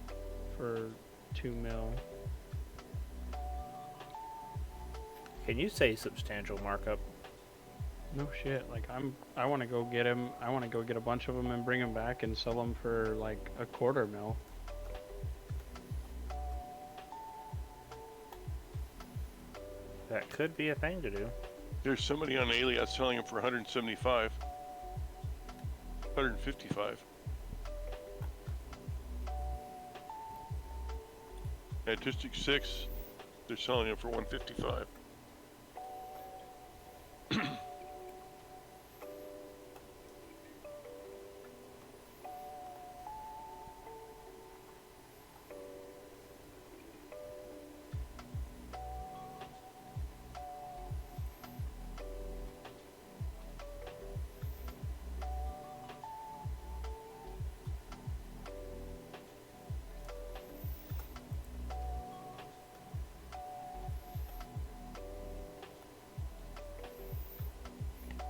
for 2 mil. Can you say substantial markup? No shit. Like I want to go get him. I want to go get a bunch of them and bring them back and sell them for like a 1/4 mil. That could be a thing to do. There's somebody on Alias selling them for 175. 155. At District 6, they're selling them for 155.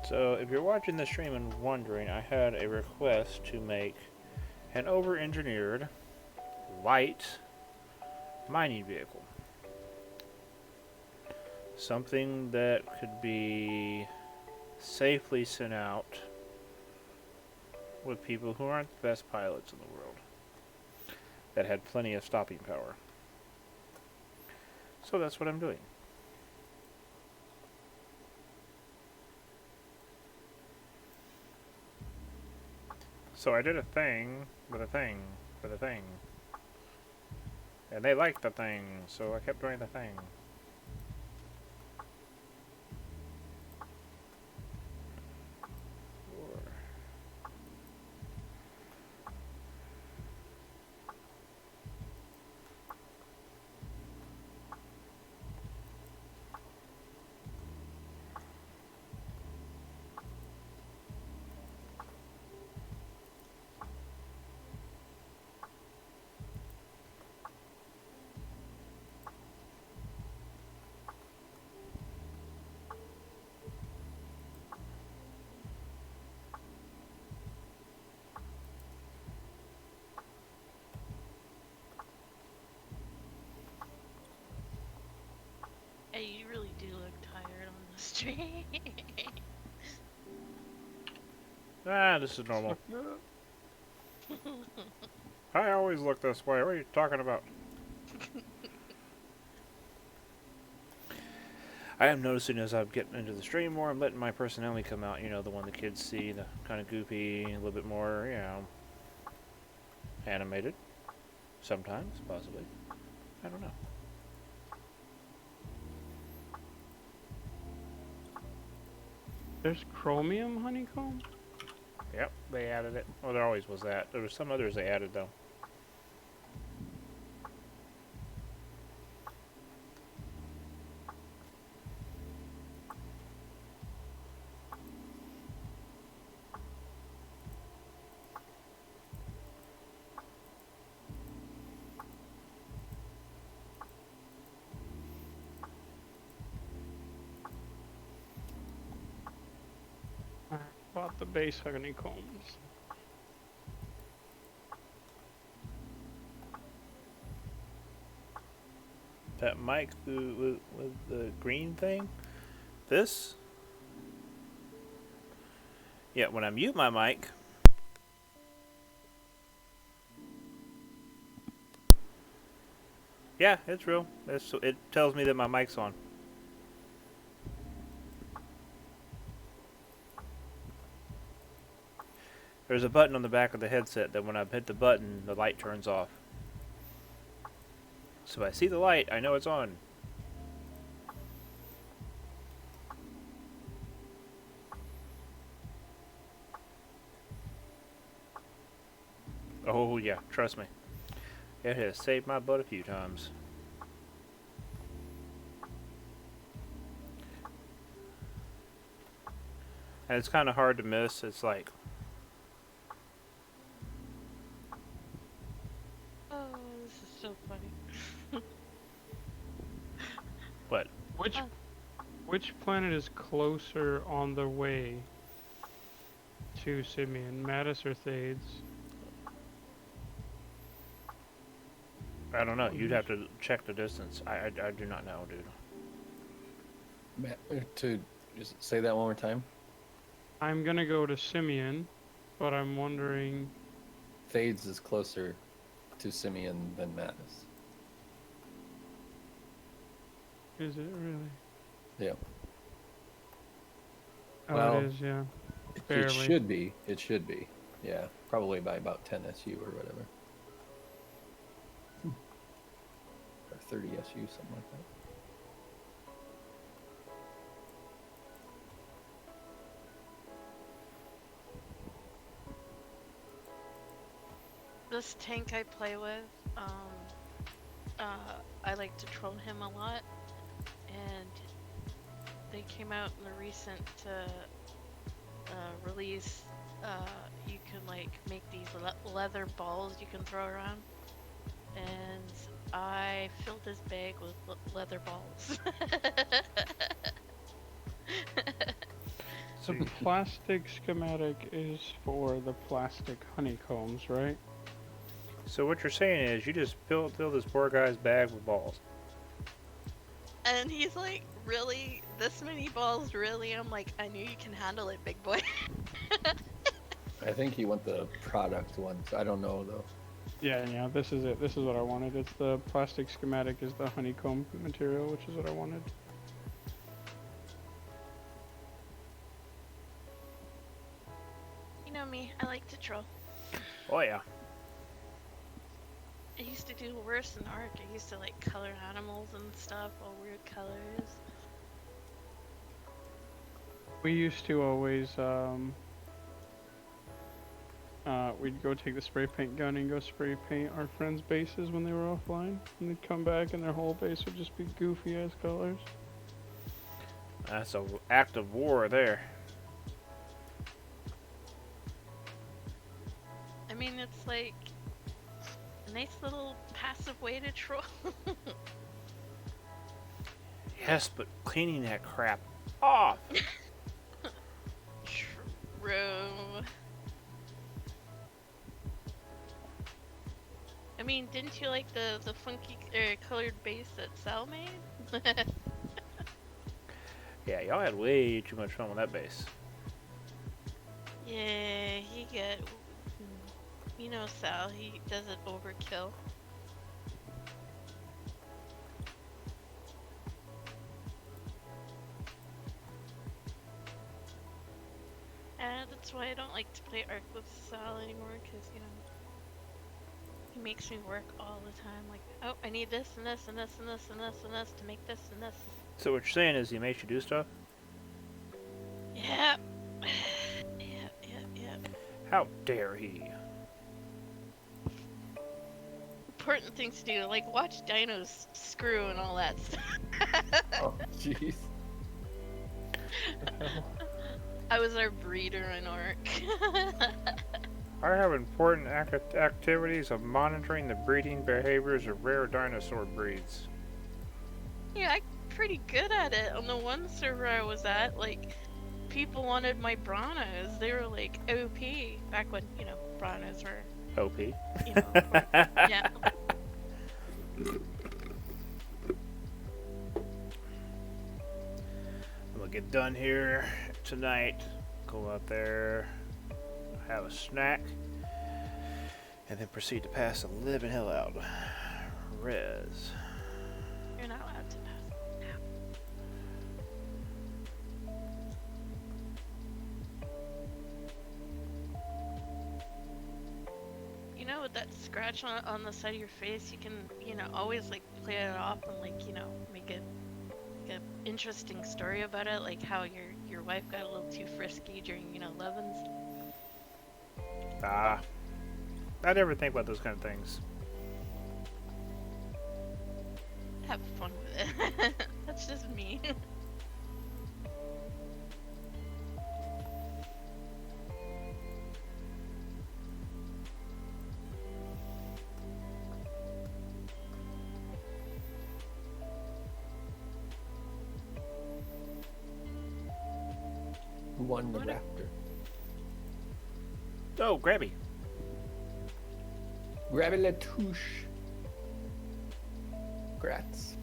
So, if you're watching the stream and wondering, I had a request to make an over-engineered, light mining vehicle. Something that could be safely sent out with people who aren't the best pilots in the world, that had plenty of stopping power. So that's what I'm doing. So I did a thing with a thing with a thing. And they liked the thing, so I kept doing the thing. Hey, you really do look tired on the stream. Ah, this is normal. I always look this way. What are you talking about? I am noticing as I'm getting into the stream more, I'm letting my personality come out. You know, the one the kids see, the kind of goofy, a little bit more, you know, animated. Sometimes, possibly. I don't know. There's chromium honeycomb? Yep, they added it. Well, there always was that. There was some others they added, though. about the base honeycombs. That mic with the green thing? This? Yeah, when I mute my mic... Yeah, it's real. It tells me that my mic's on. There's a button on the back of the headset that when I hit the button, the light turns off. So if I see the light, I know it's on. Oh yeah, trust me. It has saved my butt a few times. And it's kind of hard to miss. It's like... Oh, this is so funny. What? Which planet is closer on the way to Simeon, Mattis or Thades? I don't know. You'd have to check the distance. I do not know, dude. To just say that one more time. I'm gonna go to Simeon, but I'm wondering. Thades is closer to Simeon than Mattis. Is it really? Yeah. Oh, Well, it is, yeah. It Barely. should be. It should be. Yeah, probably by about 10 SU or whatever. Or 30 SU, something like that. This tank I play with, I like to troll him a lot, and they came out in the recent release. You can like make these leather balls you can throw around, and I filled his bag with leather balls. So the plastic schematic is for the plastic honeycombs, right? So what you're saying is you just fill this poor guy's bag with balls. And he's like, really? This many balls? Really? I'm like, I knew you can handle it, big boy. I think he went the product ones. I don't know though. Yeah, this is it. This is what I wanted. It's the plastic schematic is the honeycomb material, which is what I wanted. You know me, I like to troll. Oh yeah. I used to do worse in Ark. I used to like color animals and stuff, all weird colors. We used to always, we'd go take the spray paint gun and go spray paint our friends' bases when they were offline. And they'd come back and their whole base would just be goofy ass colors. That's an act of war there. I mean, it's like a nice little passive way to troll. Yes, but cleaning that crap off. True. I mean, didn't you like the funky colored base that Sal made? Yeah, y'all had way too much fun with that base. Yeah, he got. You know Sal, he does it overkill. And that's why I don't like to play Ark with Sal anymore, because, you know, he makes me work all the time. Like, oh, I need this and this and this and this and this and this to make this and this. So what you're saying is he makes you do stuff? Yep. Yep. How dare he? Important things to do, like watch dinos screw and all that stuff. Oh, jeez. I was our breeder in Ark. I have important activities of monitoring the breeding behaviors of rare dinosaur breeds. Yeah, I'm pretty good at it. On the one server I was at, like, people wanted my Branos. They were like OP back when, you know, Branos were, OP. you know, yeah. I'm gonna get done here tonight. Go out there, have a snack, and then proceed to pass the living hell out. Rez. You're not allowed to pass now. You know, with that scratch on the side of your face, you can, you know, always like play it off and like, you know, make it like a interesting story about it, like how your wife got a little too frisky during, you know, Levins. Ah. I never think about those kind of things. Have fun with it. That's just me. One the raptor. Oh, Grabby. Grab la touche. Grats.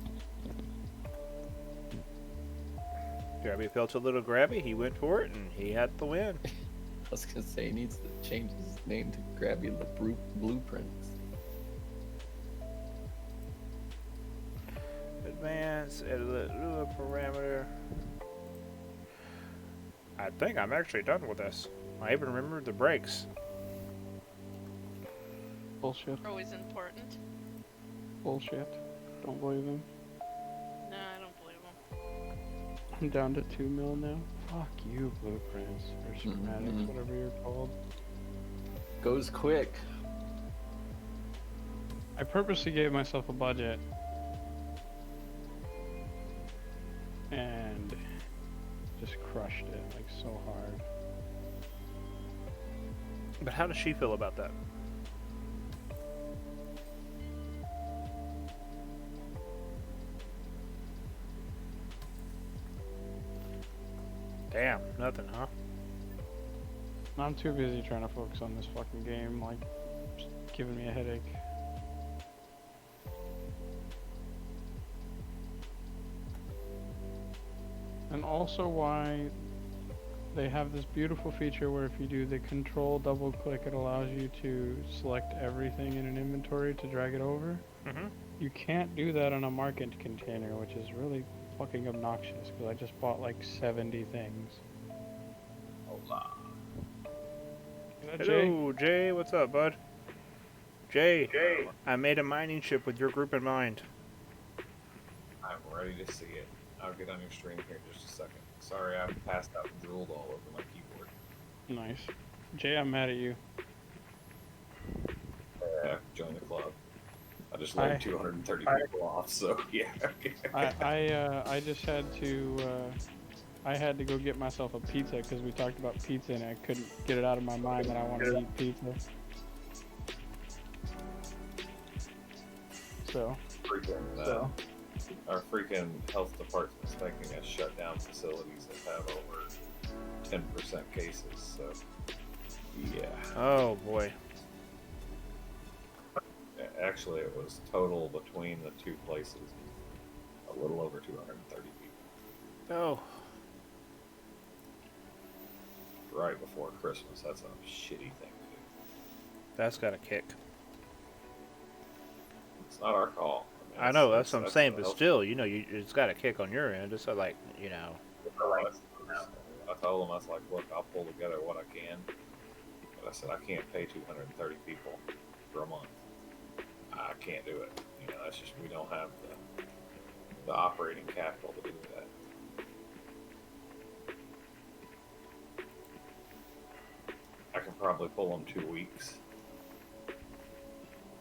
Grabby felt a little grabby. He went for it, and he had the win. I was gonna say he needs to change his name to Grabby the Blueprints. Advance, edit parameter. I think I'm actually done with this. I even remembered the brakes. Bullshit. Always important. Bullshit. Don't believe them. No, I don't believe him. I'm down to 2 mil now. Fuck you, blueprints or schematics, Mhm. whatever you're called. Goes quick. I purposely gave myself a budget. And just crushed it like so hard. But how does she feel about that? Damn, nothing, huh? I'm too busy trying to focus on this fucking game, like, just giving me a headache. And also why they have this beautiful feature where if you do the control double click, it allows you to select everything in an inventory to drag it over. Mm-hmm. You can't do that on a market container, which is really fucking obnoxious because I just bought like 70 things. Hola. Is that Jay? Hello, Jay. What's up, bud? Jay, I made a mining ship with your group in mind. I'm ready to see it. I'll get on your stream here in just a second. Sorry, I passed out and drooled all over my keyboard. Nice. Jay, I'm mad at you. Join the club. I just Hi. laid 230 people off, so yeah. I just had to I had to go get myself a pizza because we talked about pizza and I couldn't get it out of my mind that I want to eat pizza. So. Our freaking health department's making us shut down facilities that have over 10% cases. So yeah. Oh boy. Actually, it was total between the two places, a little over 230 people. Oh. Right before Christmas. That's a shitty thing to do. That's got a kick. It's not our call. mean, I know, that's what I'm saying, the but health- still, you know, it's got a kick on your end. It's like, you know. I told them, I was like, look, I'll pull together what I can. But I said, I can't pay 230 people for a month. I can't do it. You know, that's just, we don't have the operating capital to do that. I can probably pull them 2 weeks,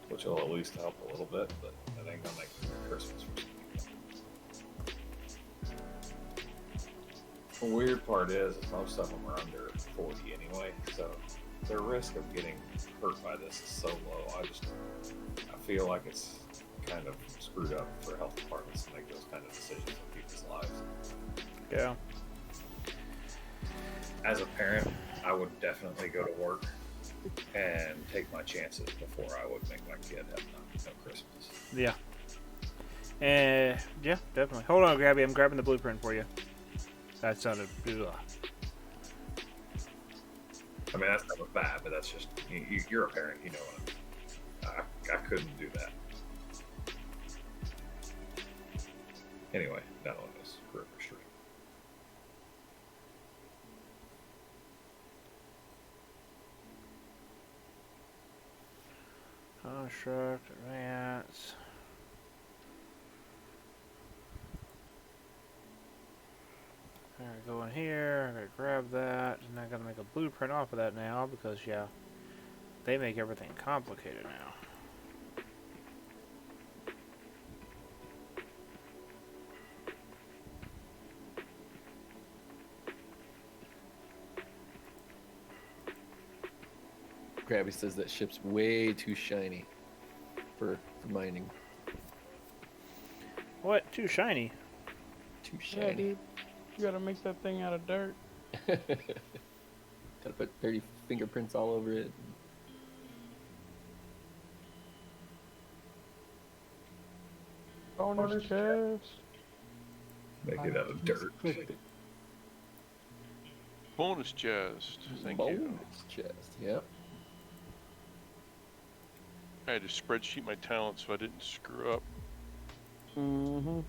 which will at least help a little bit, but that ain't gonna make Christmas for some people. The weird part is most of them are under 40 anyway, so their risk of getting hurt by this is so low. I feel like it's kind of screwed up for health departments to make those kind of decisions in people's lives. Yeah. as a parent, I would definitely go to work and take my chances before I would make my kid have no Christmas. Yeah. Yeah, definitely. Hold on, Grabby. I'm grabbing the blueprint for you. That sounded. Ugh. I mean, that's not bad, but that's just you're a parent, you know what I couldn't do that. Anyway, down on this River Street. Construct, advance. Alright, go in here. I'm gonna grab that. And I gotta make a blueprint off of that now because, yeah, they make everything complicated now. Krabby says that ship's way too shiny for mining. What? Too shiny. Too Yeah, shiny. dude. You gotta make that thing out of dirt. Gotta put dirty fingerprints all over it. Bonus chest. Make it out of dirt. Bonus chest. Thank Bonus you. chest. Yep. I had to spreadsheet my talent so I didn't screw up. Mm-hmm.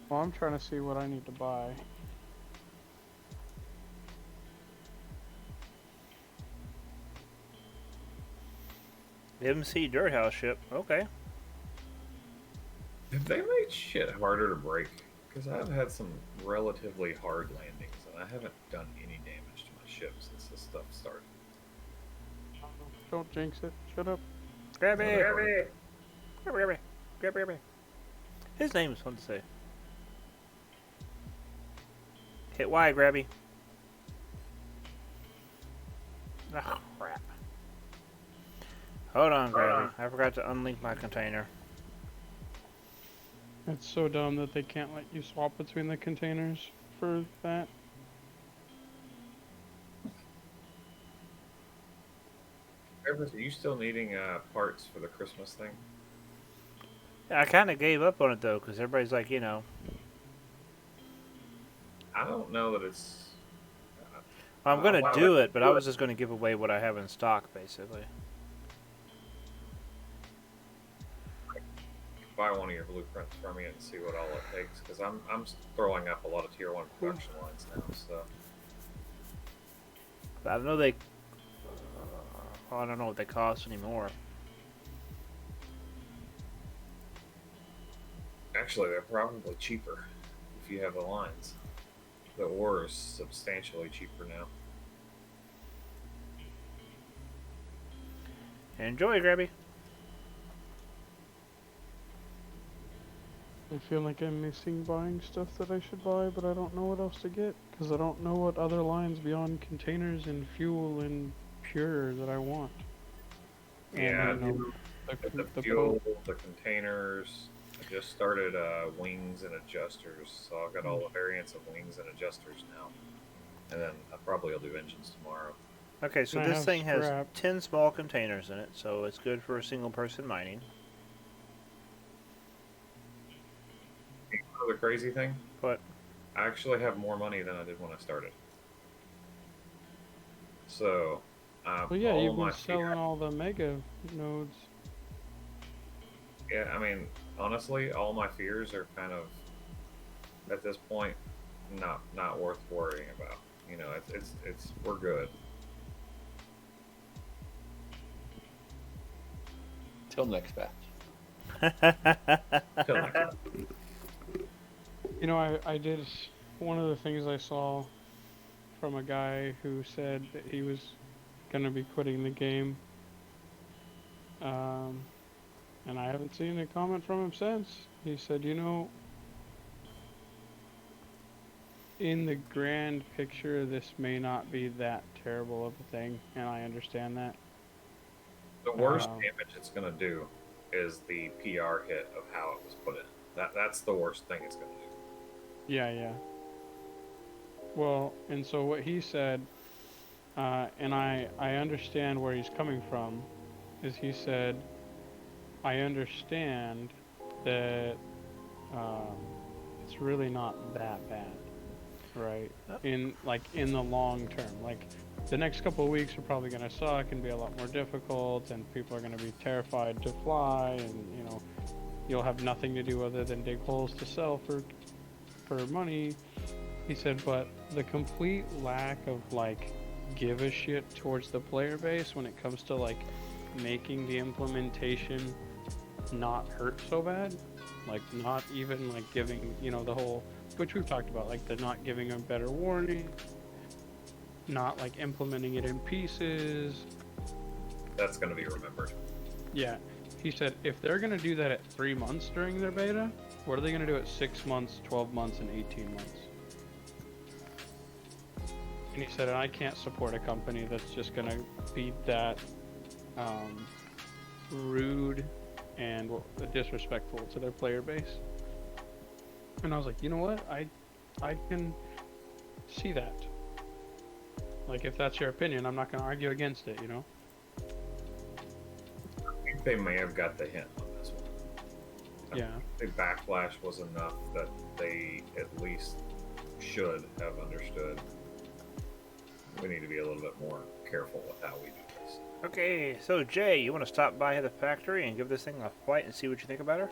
Well, I'm trying to see what I need to buy. MC Dirt House ship. Okay. Have they made shit harder to break? Because I've had some relatively hard landings, and I haven't done any damage to my ship since this stuff started. Don't jinx it. Shut up. Grab So it. they're- Grab it. Grab it. Grab it. His name is fun to say. Hit Y, Grabby. Oh, crap. Hold on, Grabby. I forgot to unlink my container. It's so dumb that they can't let you swap between the containers for that. Everett, are you still needing parts for the Christmas thing? I kind of gave up on it, though, because everybody's like, you know. I don't know that it's. I'm going to Wow, do let's it, but do I it. was just going to give away what I have in stock, basically. Buy one of your blueprints from me and see what all it takes, because I'm throwing up a lot of tier 1 production lines now, so. I know they. I don't know what they cost anymore. Actually, they're probably cheaper if you have the lines. The ore is substantially cheaper now. Enjoy, Grabby. I feel like I'm missing buying stuff that I should buy, but I don't know what else to get. Because I don't know what other lines beyond containers and fuel and pure that I want. Yeah, And, you know, the fuel, the containers. I just started wings and adjusters, so I've got all the variants of wings and adjusters now. And then I probably will do engines tomorrow. Okay, so I this have thing has scrap. 10 small containers in it, so it's good for a single person mining. You know the crazy thing? But I actually have more money than I did when I started. So, Well, yeah, all you've my been selling all the mega nodes. Yeah, I mean, honestly, all my fears are kind of at this point not worth worrying about. You know, it's we're good. Till next batch. Till next time. You know, I did one of the things I saw from a guy who said that he was gonna be quitting the game. And I haven't seen a comment from him since. He said, you know, in the grand picture, this may not be that terrible of a thing, and I understand that. The worst damage it's gonna do is the PR hit of how it was put in. That's the worst thing it's gonna do. Yeah. Well, and so what he said, and I understand where he's coming from, is he said, I understand that it's really not that bad, right? In the long term, like the next couple of weeks are probably gonna suck and be a lot more difficult, and people are gonna be terrified to fly, and you'll have nothing to do other than dig holes to sell for money. He said, but the complete lack of give a shit towards the player base when it comes to making the implementation not hurt so bad, not even giving the whole, which we've talked about, the not giving a better warning, not implementing it in pieces. That's going to be remembered. Yeah, he said if they're going to do that at 3 months during their beta, what are they going to do at 6 months, 12 months, and 18 months? And he said, I can't support a company that's just going to be that rude and disrespectful to their player base. And I was like, you know what? I can see that. If that's your opinion, I'm not going to argue against it, I think they may have got the hint on this one. Yeah. The backlash was enough that they at least should have understood. We need to be a little bit more careful with how we do this. Okay, so Jay, you want to stop by the factory and give this thing a flight and see what you think about her?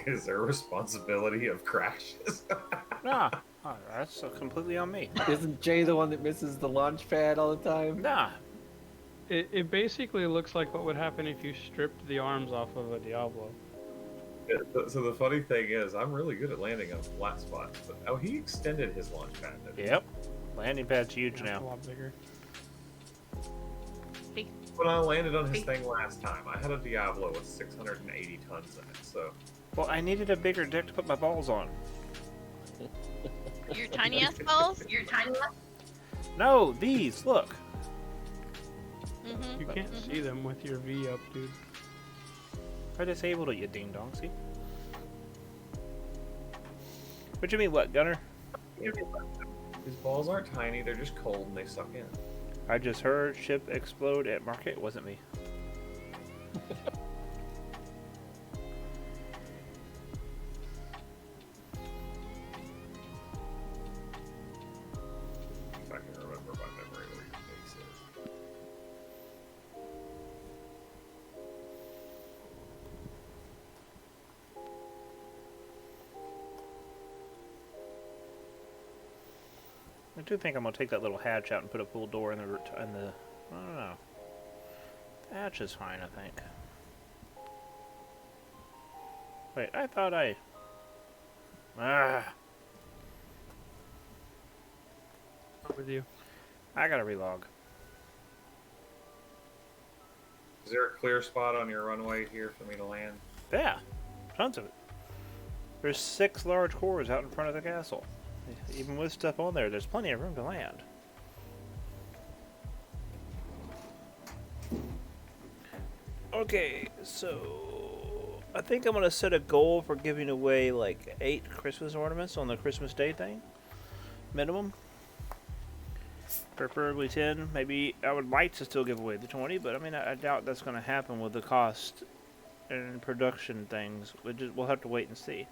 Is there a responsibility of crashes? Nah, that's completely on me. Isn't Jay the one that misses the launch pad all the time? Nah. It basically looks like what would happen if you stripped the arms off of a Diablo. So the funny thing is, I'm really good at landing on flat spots. But, he extended his launch pad. Yep. Landing pad's huge Yeah, it's a now. lot bigger. When I landed on his thing last time, I had a Diablo with 680 tons in it, so... Well, I needed a bigger deck to put my balls on. Your tiny ass balls? Your tiny ass? No, these, look. You can't see them with your V up, dude. I disabled it, you ding dong, see? What you mean, what, Gunner? His balls aren't tiny, they're just cold and they suck in. I just heard ship explode at market. It wasn't me. If I can remember by memory where your base is. I do think I'm gonna take that little hatch out and put a full door in the. I don't know. The hatch is fine, I think. Wait, I thought I. With you. I gotta relog. Is there a clear spot on your runway here for me to land? Yeah, tons of it. There's 6 large cores out in front of the castle. Even with stuff on there, there's plenty of room to land. Okay, so I think I'm gonna set a goal for giving away 8 Christmas ornaments on the Christmas Day thing, minimum. Preferably 10. Maybe I would like to still give away the 20, but I mean I doubt that's gonna happen with the cost and production things. We'll have to wait and see.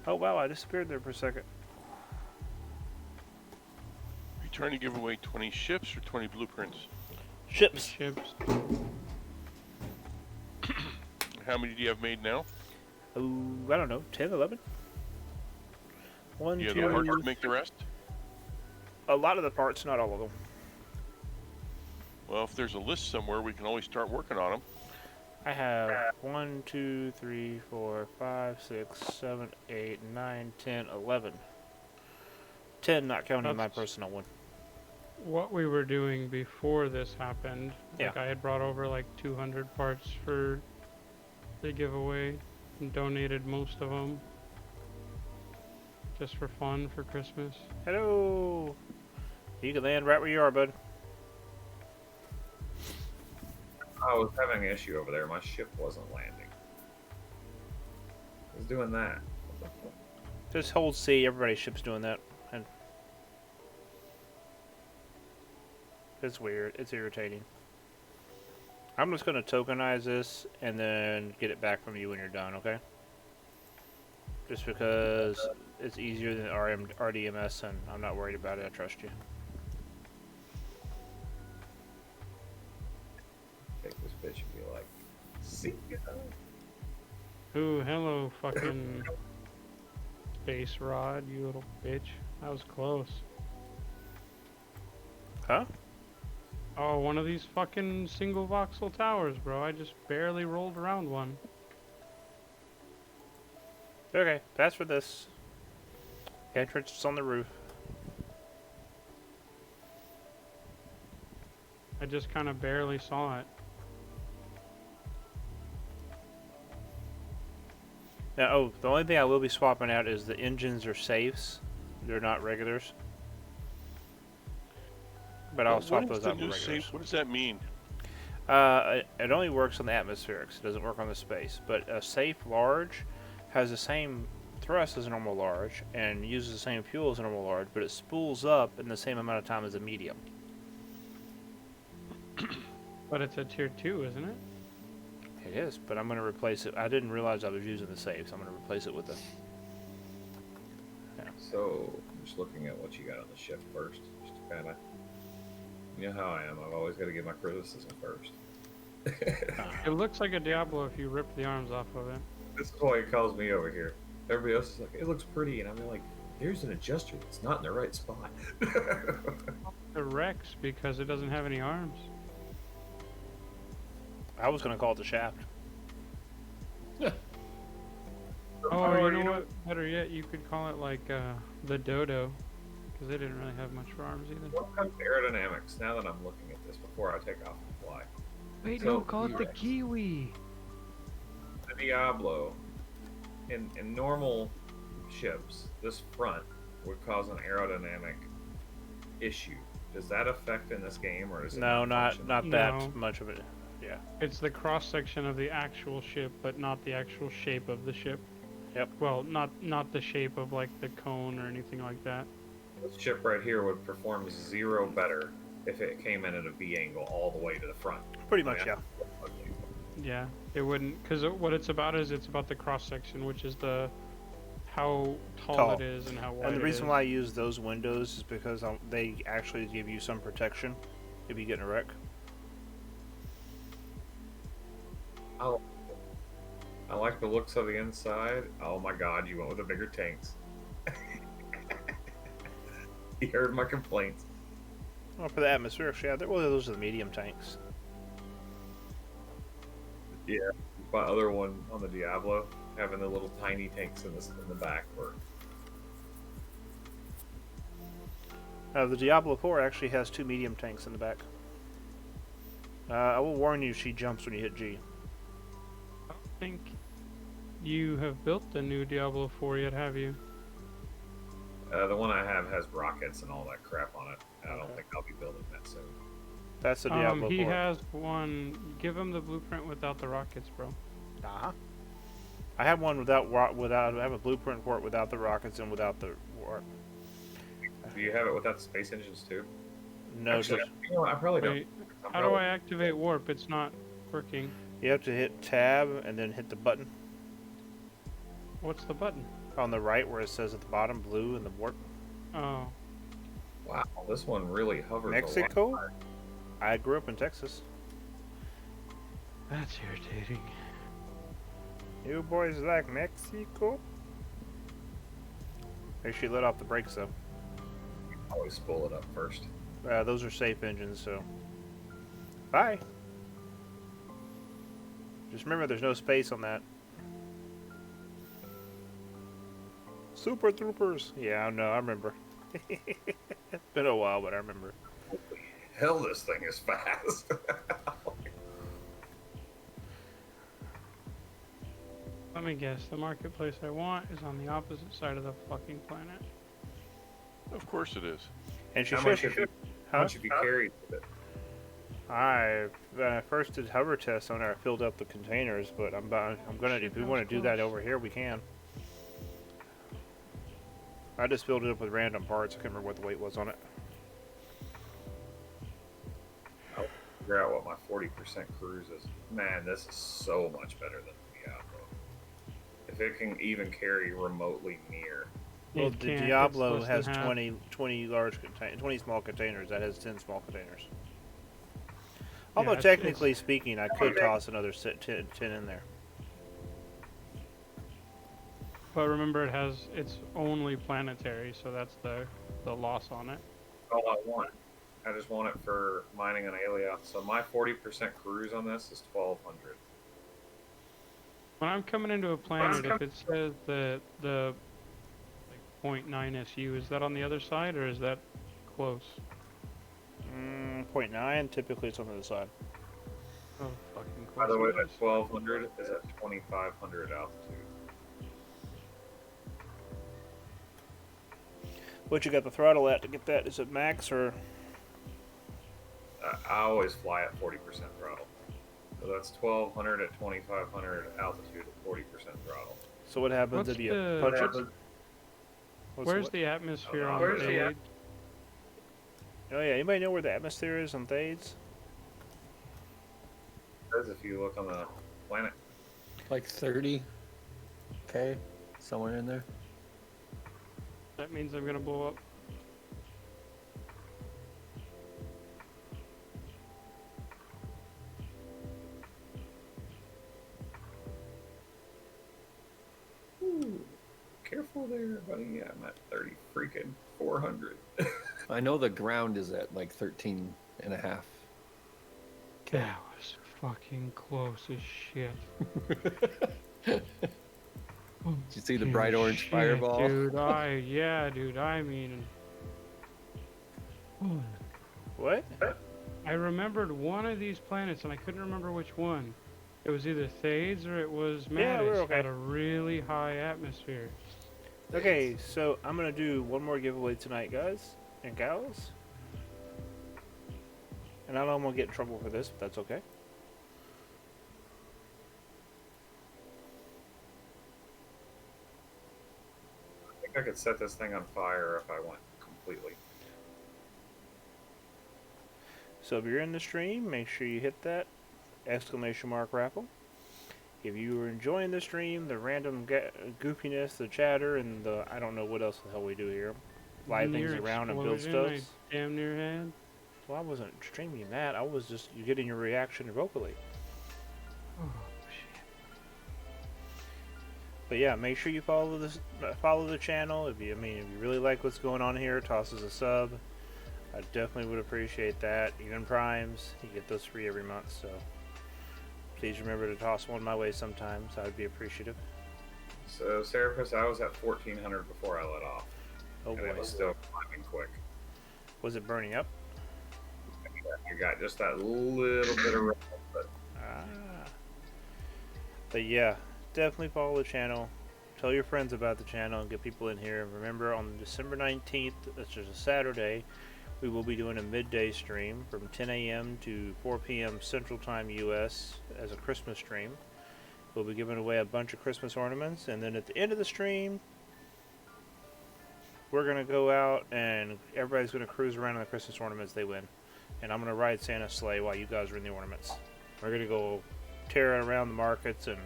Oh wow, I disappeared there for a second. Are you trying to give away 20 ships or 20 blueprints? Ships. Ships. How many do you have made now? Oh, I don't know, 10, 11? 1, You have 2, the parts to make the rest? a lot of the parts, not all of them. Well, if there's a list somewhere, we can always start working on them. I have 1, 2, 3, 4, 5, 6, 7, 8, 9, 10, 11. 10 not counting my personal one. What we were doing before this happened, Yeah. I had brought over 200 parts for the giveaway and donated most of them just for fun for Christmas. Hello! You can land right where you are, bud. I was having an issue over there. My ship wasn't landing. It was doing that. What the fuck? Just hold C. Everybody's ship's doing that. And it's weird. It's irritating. I'm just going to tokenize this and then get it back from you when you're done, okay? Just because it's easier than RDMS and I'm not worried about it. I trust you. Take this bitch and be like, see ya. Ooh, hello, fucking space rod, you little bitch. That was close. Huh? Oh, one of these fucking single voxel towers, bro. I just barely rolled around one. Okay, that's for this. Entrance is on the roof. I just kind of barely saw it. Now, oh, the only thing I will be swapping out is the engines are safes. They're not regulars. But I'll swap those out for regulars. What does that mean? It only works on the atmospherics. It doesn't work on the space. But a safe large has the same thrust as a normal large and uses the same fuel as a normal large, but it spools up in the same amount of time as a medium. But it's a tier 2, isn't it? It is, but I'm going to replace it. I didn't realize I was using the safe, so I'm going to replace it with the... Yeah. So, just looking at what you got on the ship first, just to kind of, you know how I am. I've always got to give my criticism first. It looks like a Diablo if you rip the arms off of it. This is why he calls me over here. Everybody else is like, it looks pretty, and I'm like, there's an adjuster that's not in the right spot. The Rex because it doesn't have any arms. I was going to call it the shaft. Oh, you know what? Better yet, you could call it like the Dodo, because they didn't really have much for arms either. What comes to aerodynamics now that I'm looking at this before I take off and fly? Wait, So, no, call it the Kiwi. The Diablo, in normal ships, this front would cause an aerodynamic issue. Does that affect in this game, or is it No, not function? that No. much of it. Yeah. It's the cross section of the actual ship, but not the actual shape of the ship. Yep. Well, not the shape of like the cone or anything like that. This ship right here would perform 0 better if it came in at a V angle all the way to the front. Pretty much, yeah. Yeah, it wouldn't, because what it's about is it's about the cross section, which is the how tall it is and how wide. And the it reason is. why I use those windows is because they actually give you some protection if you get in a wreck. I like the looks of the inside. Oh my god, you went with the bigger tanks. He heard my complaints. Well, for the atmospherics, yeah, those are the medium tanks. Yeah, my other one on the Diablo, having the little tiny tanks in the back were. The Diablo 4 actually has 2 medium tanks in the back. I will warn you, she jumps when you hit G. I don't think you have built the new Diablo 4 yet, have you? The one I have has rockets and all that crap on it. I don't Okay. think I'll be building that soon. That's the Diablo He 4. has one. Give him the blueprint without the rockets, bro. Uh-huh. I have one I have a blueprint for it without the rockets and without the warp. Do you have it without the space engines too? No, Actually, just, you know, I probably Wait, don't. how do I activate warp? It's not working. you have to hit tab and then hit the button What's the button? on the right where it says at the bottom blue and the warp. Oh, Wow, this one really hovers. Mexico? A lot. I grew up in Texas. that's irritating. You boys like Mexico? Make sure you let off the brakes though. Always spool it up first. Those are safe engines, so. Bye. Just remember there's no space on that. Super Troopers. Yeah, I know, I remember. It's been a while, but I remember. Hell, this thing is fast. Let me guess. The marketplace I want is on the opposite side of the fucking planet. Of course it is. And she How much should. have you carried with it? When I first did hover tests on it, I filled up the containers, but I'm gonna, if we want to do that over here, we can. I just filled it up with random parts. I can't remember what the weight was on it. I'll figure out what my 40% cruise is. Man, this is so much better than Diablo. If it can even carry remotely near. Well, It the can't, it's Diablo less has than half. 20 large 20 small containers. That has 10 small containers. Although it's- technically speaking, I could toss another 10 in there. But remember, it's only planetary, so that's the loss on it. All I want. I just want it for mining an Alioth. So my 40% cruise on this is 1200. When I'm coming into a planet, if it says that the like 0.9 SU, is that on the other side or is that close? 0.9. Typically, it's on the other side. Oh, fucking close. By the way, it that is. 1200 is at 2500 altitude. What you got the throttle at to get that? Is it max or? I always fly at 40% throttle. So that's 1200 at 2500 altitude at 40% throttle. So what happens What's if you the- punch What it? Where's the atmosphere on Where's the Thade? Oh yeah, anybody know where the atmosphere is on Thades? Because if you look on the planet, Like 30. Okay, somewhere in there. That means I'm gonna blow up. careful there, buddy. I'm at 30 freaking 400. I know the ground is at like 13 and a half. That was fucking close as shit. Did you see the bright Fucking orange shit, fireball? Dude, dude, I mean. What? I remembered one of these planets and I couldn't remember which one. It was either Thades or it was Yeah, Mattis. we're okay. Had a really high atmosphere. Okay, so I'm gonna do one more giveaway tonight, guys and gals. And I know I'm gonna get in trouble for this, but that's okay. I think I could set this thing on fire if I went completely. So if you're in the stream, make sure you hit that exclamation mark raffle. If you are enjoying the stream, the random goofiness, the chatter, and the I don't know what else the hell we do here, fly things Near around and build explosion, stuff. I damn near had. Well, I wasn't streaming that. I was just you getting your reaction vocally. Oh, shit. But yeah, make sure you follow the channel. If you really like what's going on here, toss us a sub. I definitely would appreciate that. Even primes, you get those free every month. So please remember to toss one my way sometimes. I would be appreciative. So, Serapis, I was at 1400 before I let off. Oh And boy, it was still climbing quick. was it burning up? You got just that little bit of but But yeah, definitely follow the channel. Tell your friends about the channel and get people in here. And remember, on December 19th, that's just a Saturday, we will be doing a midday stream from 10 a.m. to 4 p.m. Central Time U.S. as a Christmas stream. We'll be giving away a bunch of Christmas ornaments, and then at the end of the stream, we're going to go out and everybody's going to cruise around in the Christmas ornaments they win. And I'm going to ride Santa's sleigh while you guys are in the ornaments. We're going to go tear around the markets and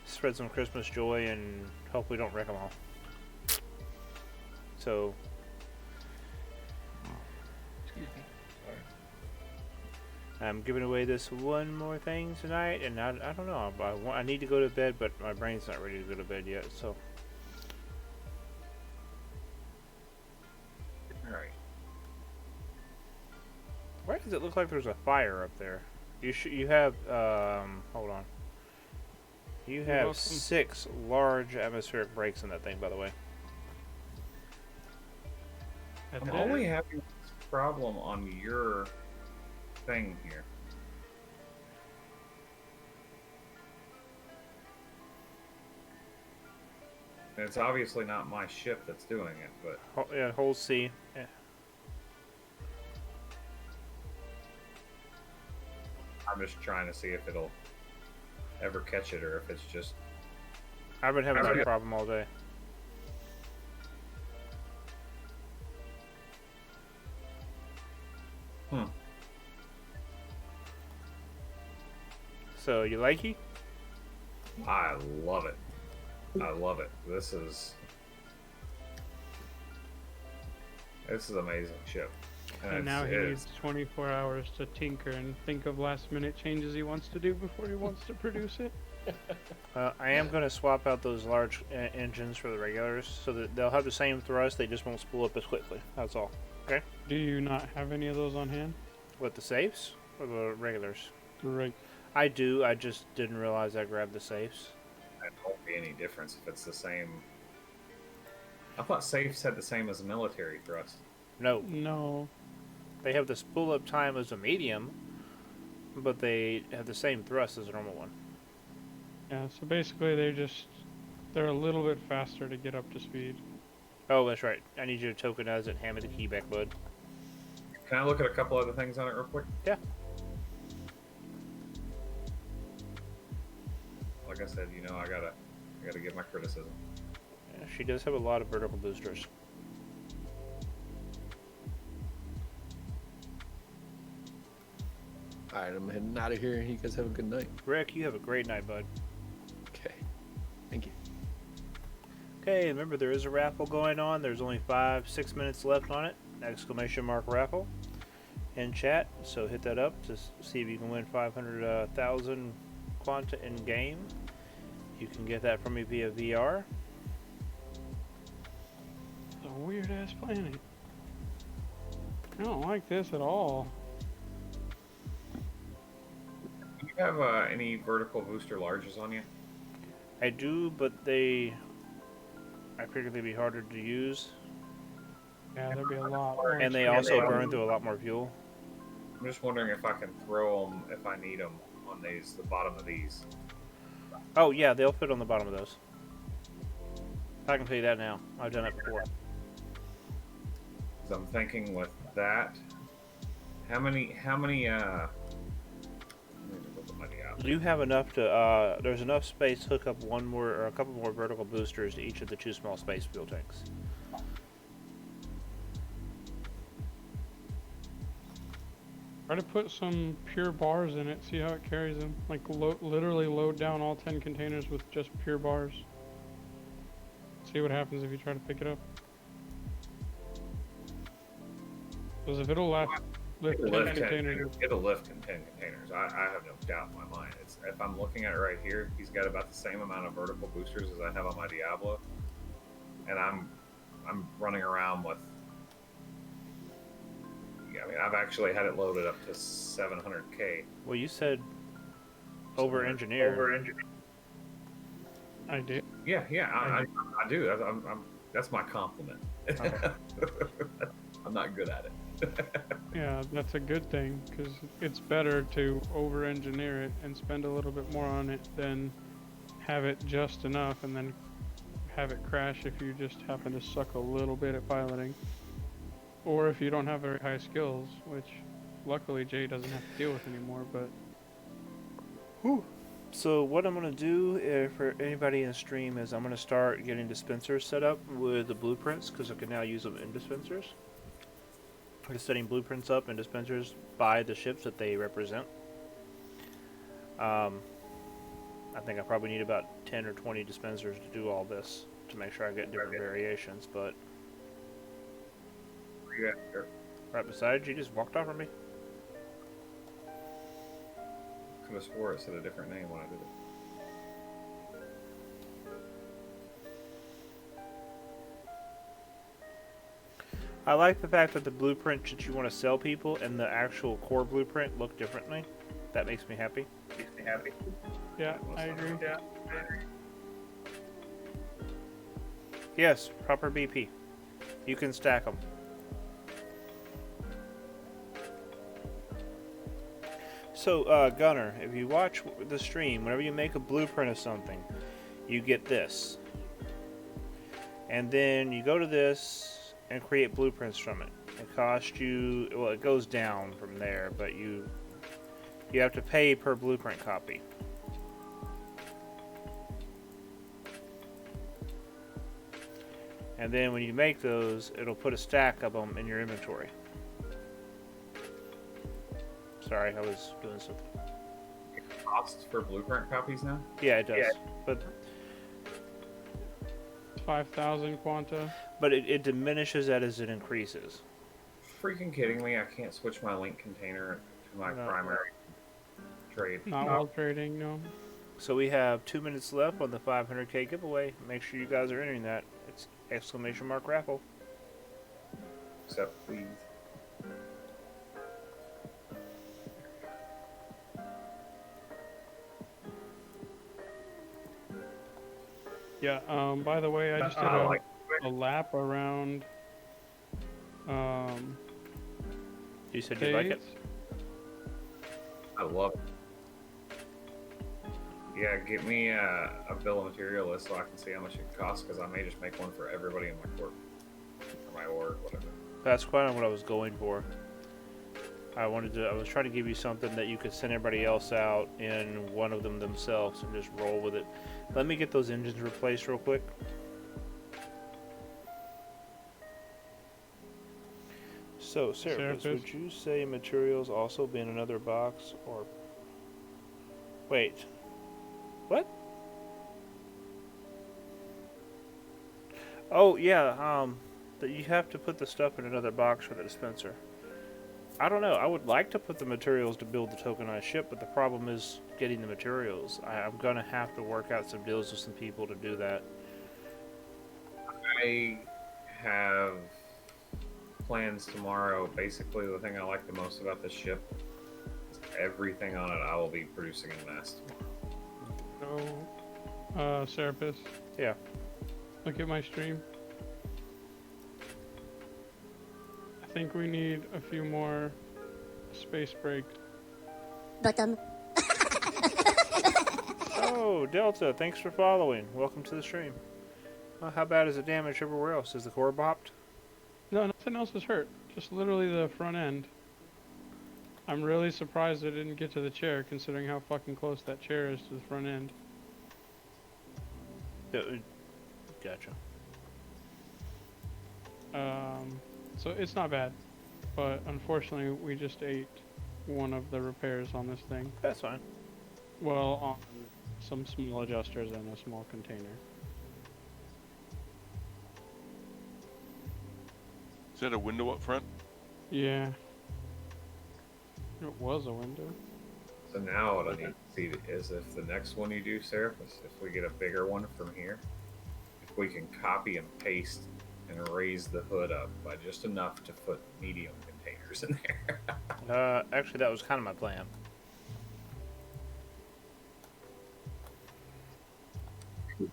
spread some Christmas joy and hope we don't wreck them all. So, I'm giving away this one more thing tonight, and I don't know. I need to go to bed, but my brain's not ready to go to bed yet. So, alright. why does it look like there's a fire up there? You have hold on. You You're have welcome. 6 large atmospheric breaks in that thing, by the way. I'm only having this problem on your thing here. And it's obviously not my ship that's doing it, but Yeah, hold C. Yeah. I'm just trying to see if it'll ever catch it or if it's just. I've been having that problem all day. So, you likey? I love it. I love it. This is amazing ship. And now he needs 24 hours to tinker and think of last-minute changes he wants to do before he wants to produce it. I am going to swap out those large engines for the regulars so that they'll have the same thrust, they just won't spool up as quickly. That's all. Okay? Do you not have any of those on hand? What, the safes? Or the regulars? Right. I do, I just didn't realize I grabbed the safes. It won't be any difference if it's the same. I thought safes had the same as a military thrust. No. No. They have the spool up time as a medium, but they have the same thrust as a normal one. Yeah, so basically they're a little bit faster to get up to speed. Oh, that's right. I need you to tokenize it and hand me the key back, bud. Can I look at a couple other things on it real quick? Yeah. Like I said, I gotta give my criticism. Yeah, she does have a lot of vertical boosters. Alright, I'm heading out of here. You guys have a good night. Rick, you have a great night, bud. Okay. Thank you. Okay, remember there is a raffle going on. There's only 5-6 minutes left on it. ! Raffle in chat. So hit that up to see if you can win 500,000 quanta in game. You can get that from me via VR. It's a weird ass planet. I don't like this at all. Do you have any vertical booster larges on you? I do, but I figured they'd be harder to use. Yeah, there'd be a lot more. And they also burn through a lot more fuel. I'm just wondering if I can throw them if I need them on the bottom of these. Oh yeah, they'll fit on the bottom of those. I can tell you that now. I've done it before. So I'm thinking with that, how many You have enough to, there's enough space to hook up one more or a couple more vertical boosters to each of the 2 small space fuel tanks. Try to put some pure bars in it, see how it carries them. Like, literally load down all 10 containers with just pure bars. See what happens if you try to pick it up. Because if it'll lift 10 containers. It'll lift 10 containers. I have no doubt in my mind. If I'm looking at it right here, he's got about the same amount of vertical boosters as I have on my Diablo. And I'm running around with... I mean, I've actually had it loaded up to 700k. Well, you said over-engineered. I did. Yeah, I do. That's my compliment. Okay. I'm not good at it. Yeah, that's a good thing, because it's better to over-engineer it and spend a little bit more on it than have it just enough and then have it crash if you just happen to suck a little bit at piloting. Or if you don't have very high skills, which luckily Jay doesn't have to deal with anymore, but... Whew. So what I'm going to do for anybody in the stream is I'm going to start getting dispensers set up with the blueprints, because I can now use them in dispensers. I'm setting blueprints up and dispensers by the ships that they represent. I think I probably need about 10 or 20 dispensers to do all this to make sure I get different variations, but... Right beside you, just walked off from me. Could have swore it said a different name when I did it. I like the fact that the blueprint that you want to sell people and the actual core blueprint look differently. That makes me happy. Yeah, I agree. Yes, proper BP. You can stack them. So, Gunner, if you watch the stream, whenever you make a blueprint of something, you get this. And then you go to this and create blueprints from it. It costs you, well, it goes down from there, but you You have to pay per blueprint copy. And then when you make those, it'll put a stack of them in your inventory. Sorry, I was doing something. Costs for blueprint copies now? Yeah, it does. But 5,000 quanta. it diminishes that as it increases. Freaking kidding me! I can't switch my link container to my No. primary trade. Not while trading, no. So we have 2 minutes left on the 500k giveaway. Make sure you guys are entering that. It's !raffle. Except please. Yeah, by the way, I just did a lap around You said you like it? States. I love it. Yeah, get me a bill of material list so I can see how much it costs, because I may just make one for everybody in my court, or my org, whatever. That's quite what I was going for. I was trying to give you something that you could send everybody else out in one of them themselves and just roll with it. Let me get those engines replaced real quick. So, Serapis, would you say materials also be in another box, or... Wait. What? Oh, yeah, that you have to put the stuff in another box for the dispenser. I don't know. I would like to put the materials to build the tokenized ship, but the problem is getting the materials. I'm going to have to work out some deals with some people to do that. I have plans tomorrow. Basically, the thing I like the most about this ship is everything on it I will be producing in mass tomorrow. No. Serapis. Yeah. Look at my stream. I think we need a few more space breaks. Bottom. Oh, Delta, thanks for following. Welcome to the stream. Well, how bad is the damage everywhere else? Is the core bopped? No, nothing else is hurt. Just literally the front end. I'm really surprised I didn't get to the chair, considering how fucking close that chair is to the front end. Gotcha. So it's not bad, but unfortunately we just ate one of the repairs on this thing. That's fine. Well, on some small adjusters and a small container. Is that a window up front? Yeah. It was a window. So now what I need to see is if the next one you do, Serapis, if we get a bigger one from here, if we can copy and paste and raise the hood up by just enough to put medium containers in there. Actually, that was kind of my plan.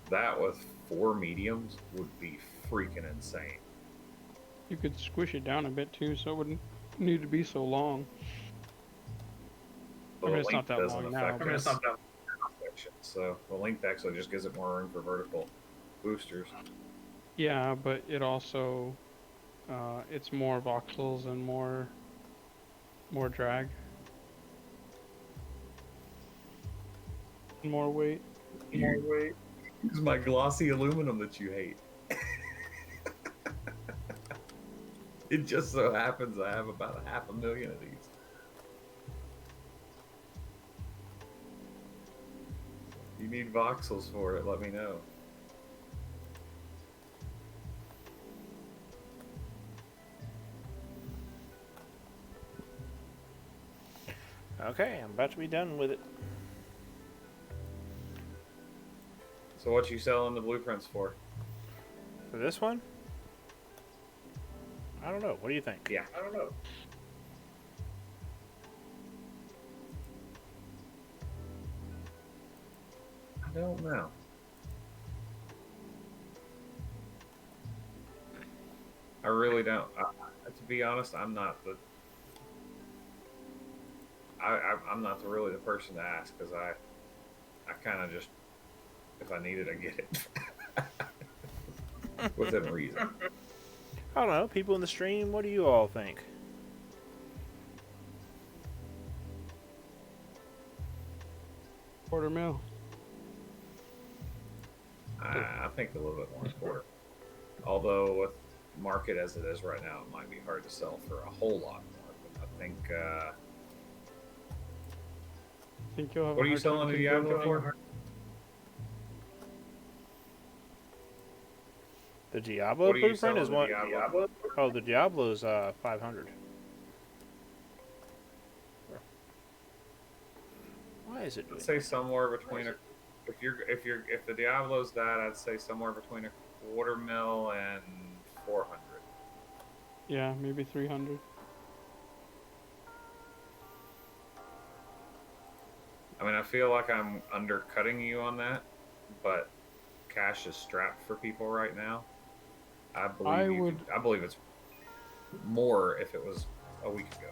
That with 4 mediums would be freaking insane. You could squish it down a bit too, so it wouldn't need to be so long. I mean, it's not that long now. But it's not that section, so the length actually just gives it more room for vertical boosters. yeah, but it also it's more voxels and more drag, more weight. It's my glossy aluminum that you hate. It just so happens I have about 500,000 of these. You need voxels for it, let me know. Okay, I'm about to be done with it. So what you selling the blueprints for? For this one? I don't know. What do you think? Yeah, I don't know. I don't know. I really don't. To be honest, I'm not the. I'm not really the person to ask, because I kind of just, if I need it, I get it. Within reason. I don't know. People in the stream, what do you all think? $250,000. I think a little bit more than quarter. Although with market as it is right now, it might be hard to sell for a whole lot more. But I think. Think you'll have What a are you hard time selling the converting- Diablo for? The Diablo What are you blueprint selling is the one. Diablo? Oh, the Diablo's 500. Why is it doing I'd say somewhere between a. If the Diablo's that, I'd say somewhere between $250,000 and 400. Yeah, maybe 300. I mean, I feel like I'm undercutting you on that, but cash is strapped for people right now. I believe I believe it's more if it was a week ago.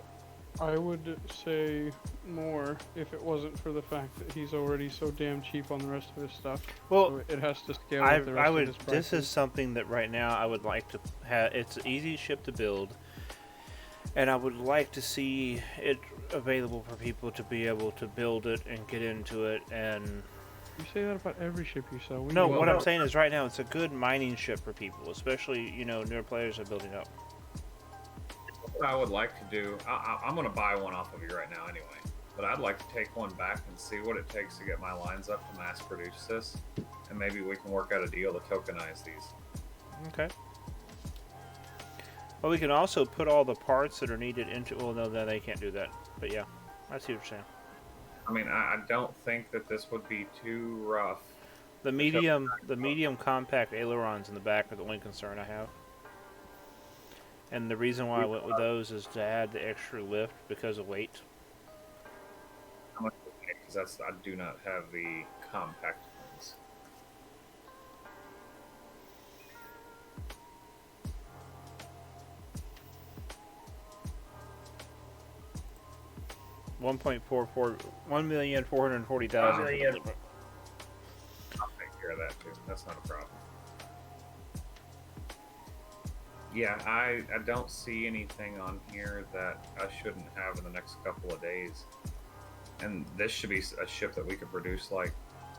I would say more if it wasn't for the fact that he's already so damn cheap on the rest of his stuff. Well, So it has to scale with the rest I would. of his prices. This is something that right now I would like to have. It's an easy ship to build, and I would like to see it available for people to be able to build it and get into it. And You say that about every ship you sell. We no, need- what I'm saying is right now it's a good mining ship for people, especially newer players are building up. What I would like to do, I'm going to buy one off of you right now anyway, but I'd like to take one back and see what it takes to get my lines up to mass produce this, and maybe we can work out a deal to tokenize these. Okay. Well, we can also put all the parts that are needed into. Well, no, they can't do that. But yeah, I see what you're saying. I mean, I don't think that this would be too rough. The medium compact ailerons in the back are the only concern I have. And the reason why I went with those is to add the extra lift because of weight. How much? Because I do not have the compact ones. $1,440,000. I'll take care of that too. That's not a problem. Yeah, I don't see anything on here that I shouldn't have in the next couple of days. And this should be a ship that we could produce like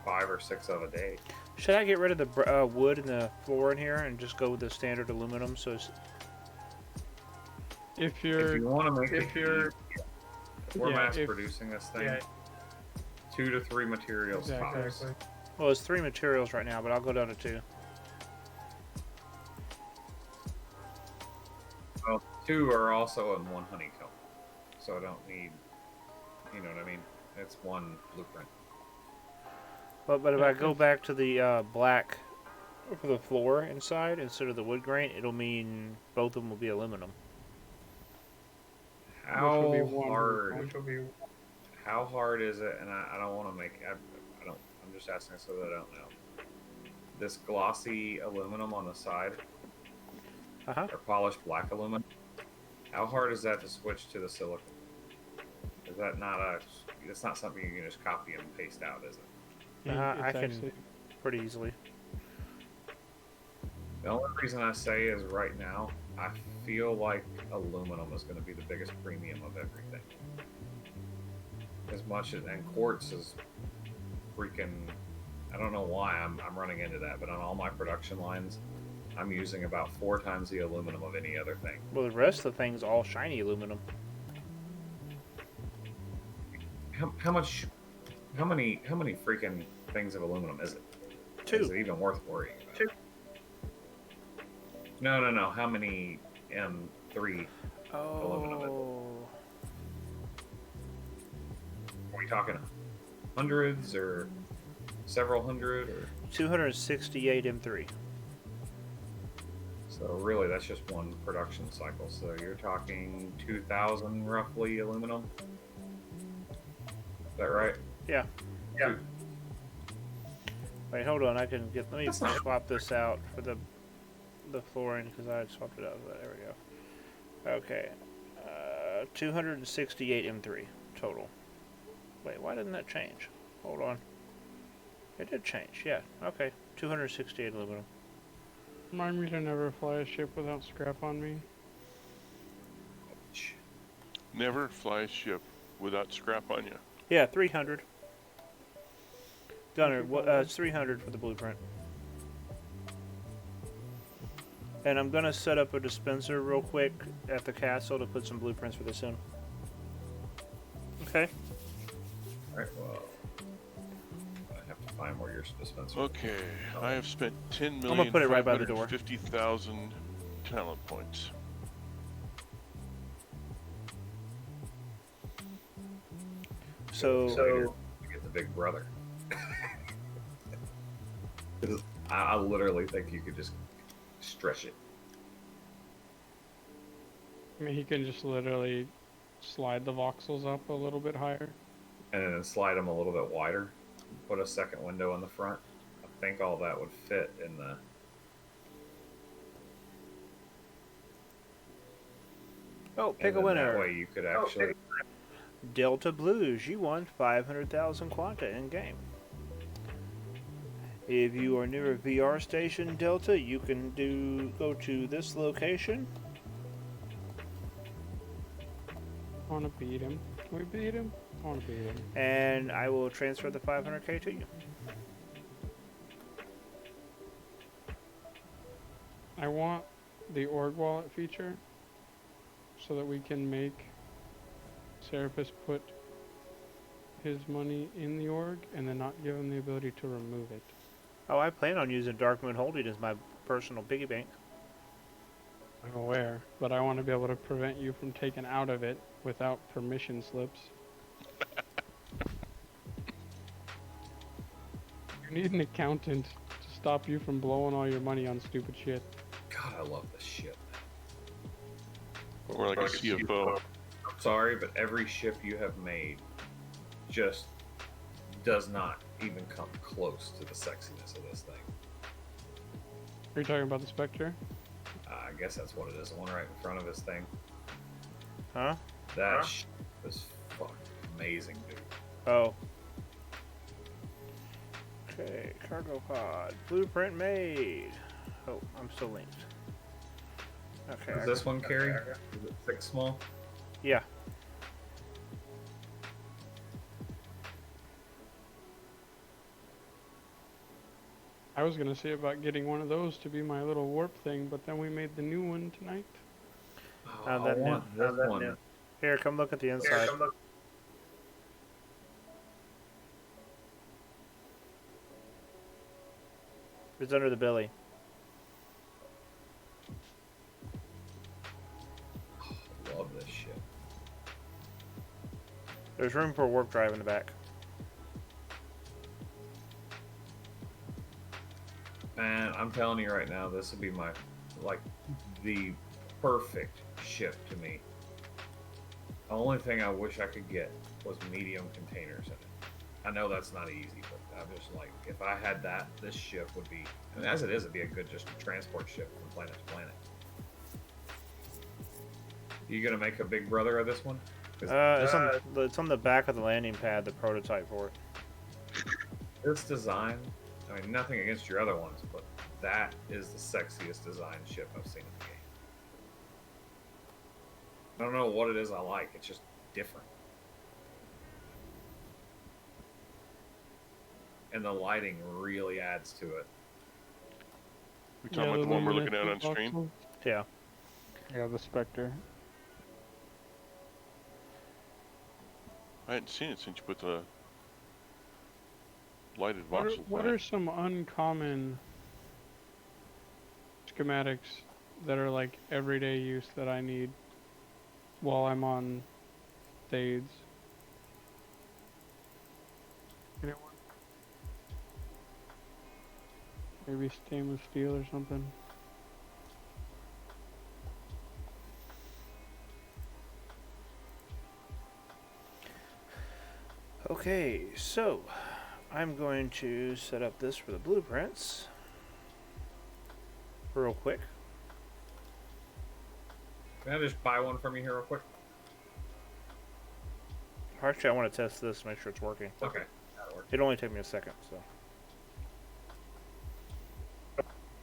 5 or 6 of a day. Should I get rid of the wood and the floor in here and just go with the standard aluminum? So it's... If If you want to make if it, you're- we're yeah, mass if- producing this thing. yeah. 2 to 3 materials tops. Well, it's 3 materials right now, but I'll go down to 2. Well, 2 are also in 1 honeycomb, so I don't need. You know what I mean? It's 1 blueprint. But if I go back to the black for the floor inside instead of the wood grain, it'll mean both of them will be aluminum. How will be one hard? blueprint. How hard is it? And I don't want to make. I don't. I'm just asking so that I don't know. This glossy aluminum on the side, Uh-huh. or polished black aluminum. How hard is that to switch to the silicon? Is that not a? It's not something you can just copy and paste out, is it? I It's can actually- pretty easily. The only reason I say is right now, I feel like aluminum is going to be the biggest premium of everything. As much as, and quartz is freaking, I don't know why I'm running into that, but on all my production lines, I'm using about 4 times the aluminum of any other thing. Well, the rest of the thing's all shiny aluminum. How many freaking things of aluminum is it? 2. Is it even worth worrying about? 2. No. How many M3 aluminum is it? Oh. Are we talking hundreds or several hundred or? 268 M3. So really, that's just 1 production cycle. So you're talking 2,000 roughly aluminum. Is that right? Yeah. Yeah. Wait, hold on. Let me swap this out for the flooring because I had swapped it out. There we go. Okay. 268 M3 total. Wait, why didn't that change? Hold on. It did change. Yeah. Okay. 268 aluminum. Remind me to never fly a ship without scrap on me. Never fly a ship without scrap on you. Yeah, 300. Gunner, it's 300 for the blueprint. And I'm gonna set up a dispenser real quick at the castle to put some blueprints for this in. Okay. Alright, well. I have to find where your dispenser is. Okay, I have spent 10 gonna million put it right by the door. 50,000 talent points. So you get the big brother. 'Cause I literally think you could just stretch it. I mean, he can just literally slide the voxels up a little bit higher. And then slide them a little bit wider. Put a second window in the front. I think all that would fit in the. oh, pick and a then winner. That way you could actually. Delta Blues, you won 500,000 quanta in game. If you are near a VR station, Delta, you can go to this location. I want to beat him. Can we beat him? I want to beat him. And I will transfer the 500k to you. I want the org wallet feature so that we can make Serapis put his money in the org and then not give him the ability to remove it. Oh, I plan on using Dark Moon Holding as my personal piggy bank. I'm aware, but I want to be able to prevent you from taking out of it without permission slips. You need an accountant to stop you from blowing all your money on stupid shit. God, I love this shit. Or like a CFO. I'm sorry, but every ship you have made just does not even come close to the sexiness of this thing. Are you talking about the Spectre? I guess that's what it is. The one right in front of his thing. Huh? That ship was fucking amazing, dude. Oh. Okay, cargo pod. Blueprint made. Oh, I'm still linked. Okay. Does this one carry? Is it 6 small? Yeah. I was gonna see about getting one of those to be my little warp thing, but then we made the new one tonight. Oh, How'd I that want this one. Here, come look at the inside. It's under the belly. Love this shit. There's room for a warp drive in the back. Man, I'm telling you right now, this would be my, like, the perfect ship to me. The only thing I wish I could get was medium containers in it. I know that's not easy, but I'm just like, if I had that, this ship would be, and as it is, it'd be a good just transport ship from planet to planet. You gonna make a big brother of this one? It's on the back of the landing pad, the prototype for it. This design, I mean, nothing against your other ones, but that is the sexiest design ship I've seen in the game. I don't know what it is I like. It's just different. And the lighting really adds to it. We talking about the one we're looking at on stream? Yeah. Yeah, the Spectre. I hadn't seen it since you put the lighted What voxel. what are some uncommon schematics that are like everyday use that I need while I'm on Thades? Anyone? Maybe stainless steel or something. Okay, so I'm going to set up this for the blueprints real quick. Can I just buy one from you here real quick? Actually, I want to test this to make sure it's working. Okay, that'll work. It'll only take me a second, so.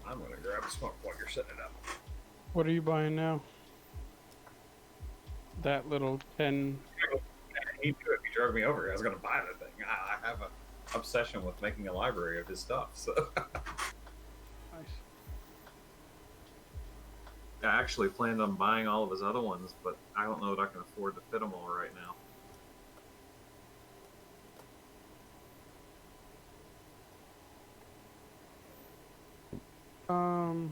I'm gonna grab a smoke while you're setting it up. What are you buying now? That little 10. He knew if he drove me over, I was gonna buy the thing. I have a obsession with making a library of his stuff. So Nice. I actually planned on buying all of his other ones, but I don't know that I can afford to fit them all right now. Um.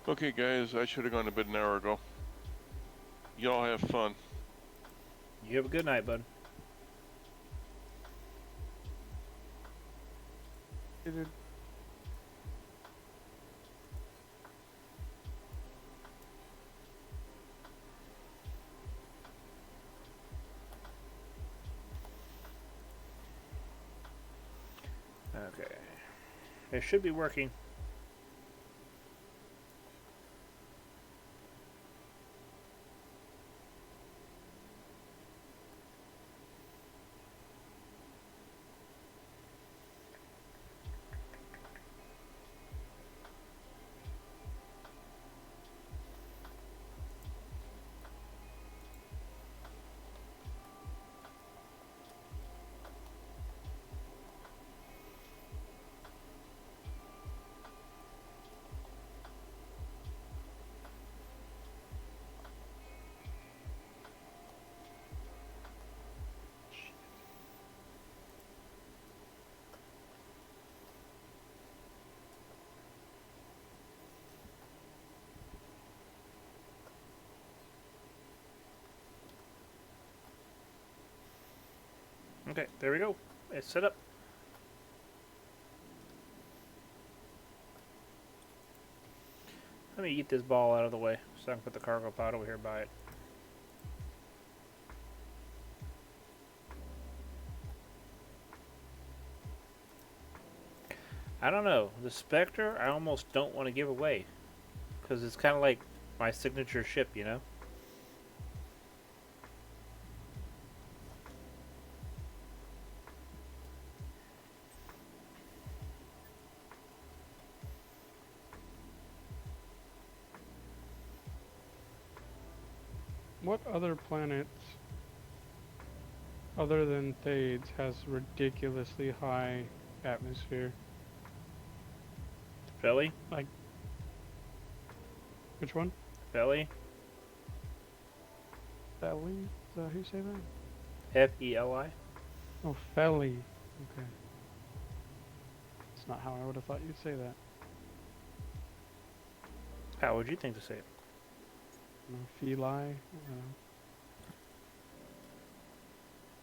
Okay, guys, I should have gone to bed an hour ago. Y'all have fun. You have a good night, bud. Dude, Okay. It should be working. Okay, there we go. It's set up. Let me get this ball out of the way so I can put the cargo pod over here by it. I don't know. The Spectre, I almost don't want to give away. Because it's kind of like my signature ship, you know? what other planets, other than Thades, has ridiculously high atmosphere? Felly? Like, which one? Felly? Felly? Is that how you say that? F-E-L-I? Oh, Felly. Okay. That's not how I would have thought you'd say that. How would you think to say it? Feli? I don't know.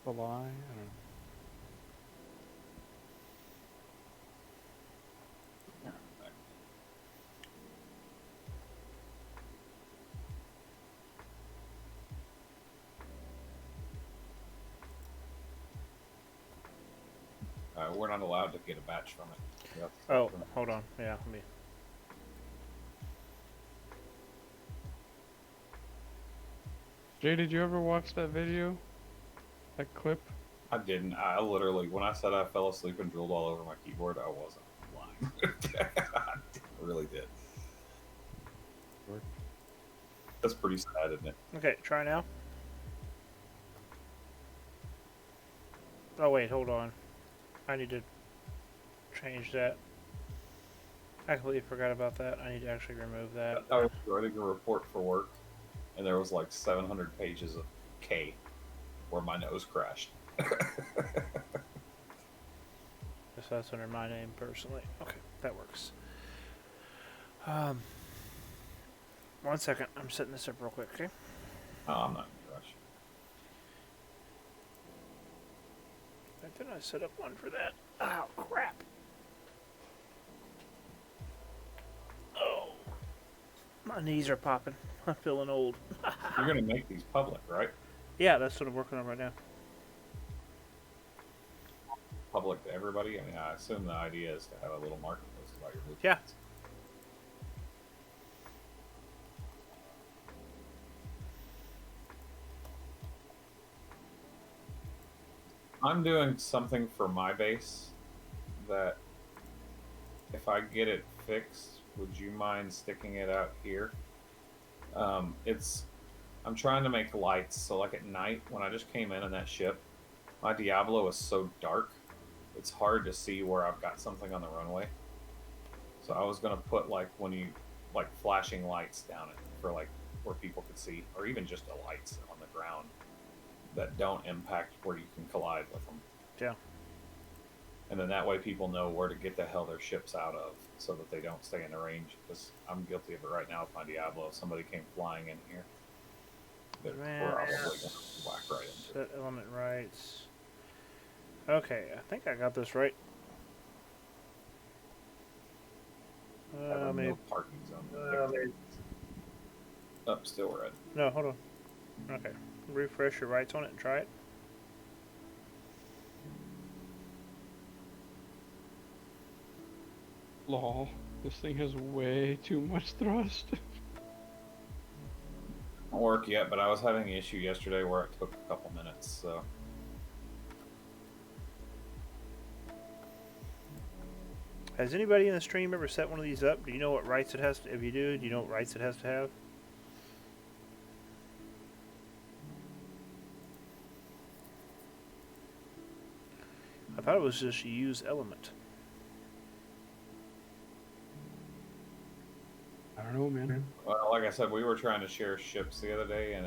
Feli? I don't know. We're not allowed to get a batch from it. We have to Oh, from it. hold on. Yeah, let me... Jay, did you ever watch that video? That clip? I didn't. I literally, when I said I fell asleep and drooled all over my keyboard, I wasn't lying. I really did. That's pretty sad, isn't it? Okay, try now. Oh, wait, hold on. I need to change that. I completely forgot about that. I need to actually remove that. I was writing a report for work, and there was like 700 pages of K where my nose crashed. So that's under my name personally. Okay, that works. 1 second. I'm setting this up real quick, okay? Oh, I'm not in a rush. Did I set up one for that? Oh, crap. Oh. My knees are popping. I'm feeling old. You're going to make these public, right? Yeah, that's what I'm working on right now. Public to everybody? I mean, I assume the idea is to have a little marketplace about your blueprints. Yeah. I'm doing something for my base that if I get it fixed, would you mind sticking it out here? I'm trying to make lights, so like at night when I just came in that ship, my Diablo is so dark, it's hard to see where I've got something on the runway. So I was gonna put like flashing lights down it for like where people could see, or even just the lights on the ground that don't impact where you can collide with them. Yeah. And then that way people know where to get the hell their ships out of, so that they don't stay in the range. Because I'm guilty of it right now with my Diablo. If somebody came flying in here, they're probably going to whack right into it. Set element rights. Okay, I think I got this right. Have Maybe, no parking zone. Oh, still red. no, hold on. Okay, refresh your rights on it and try it. Lol. This thing has way too much thrust. Won't work yet, but I was having an issue yesterday where it took a couple minutes. So Has anybody in the stream ever set one of these up? Do you know what rights it has to, if you do you know what rights it has to have? I thought it was just use element. I don't know, man. well, like I said, we were trying to share ships the other day, and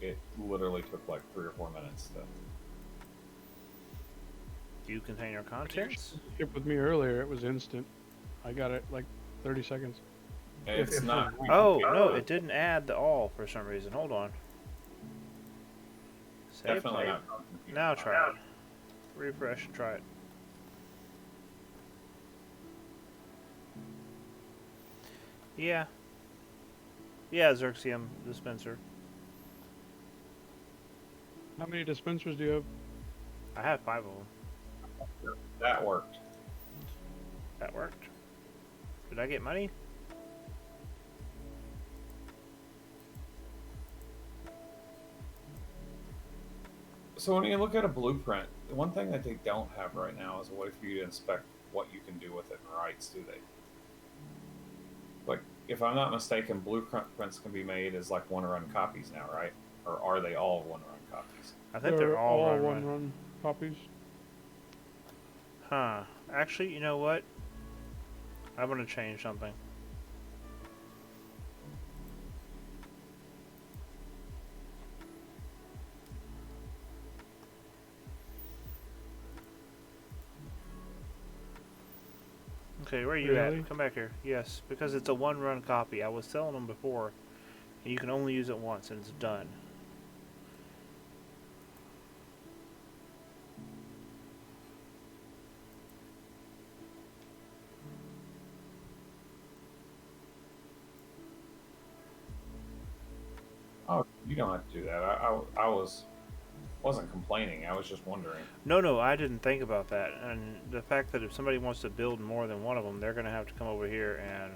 it literally took like 3 or 4 minutes to. View container contents. Ship with me earlier, it was instant. I got it like 30 seconds. It's not. Oh no, it didn't add the all for some reason. Hold on. Save Definitely plate. not. Now try it. Refresh and try it. Yeah. Yeah, Xerxium dispenser. How many dispensers do you have? I have 5 of them. That worked. That worked. Did I get money? So when you look at a blueprint, the one thing that they don't have right now is a way for you to inspect what you can do with it in rights, do they? Like, if I'm not mistaken, blueprints can be made as like one-run copies now, right? Or are they all one-run copies? I think they're all run. one-run copies. Huh. Actually, you know what? I'm gonna change something. Okay, where are you Really? at? Come back here. Yes, because it's a one-run copy. I was selling them before, and you can only use it once, and it's done. Oh, you don't have to do that. Wasn't complaining. I was just wondering. No, I didn't think about that. And the fact that if somebody wants to build more than one of them, they're going to have to come over here and...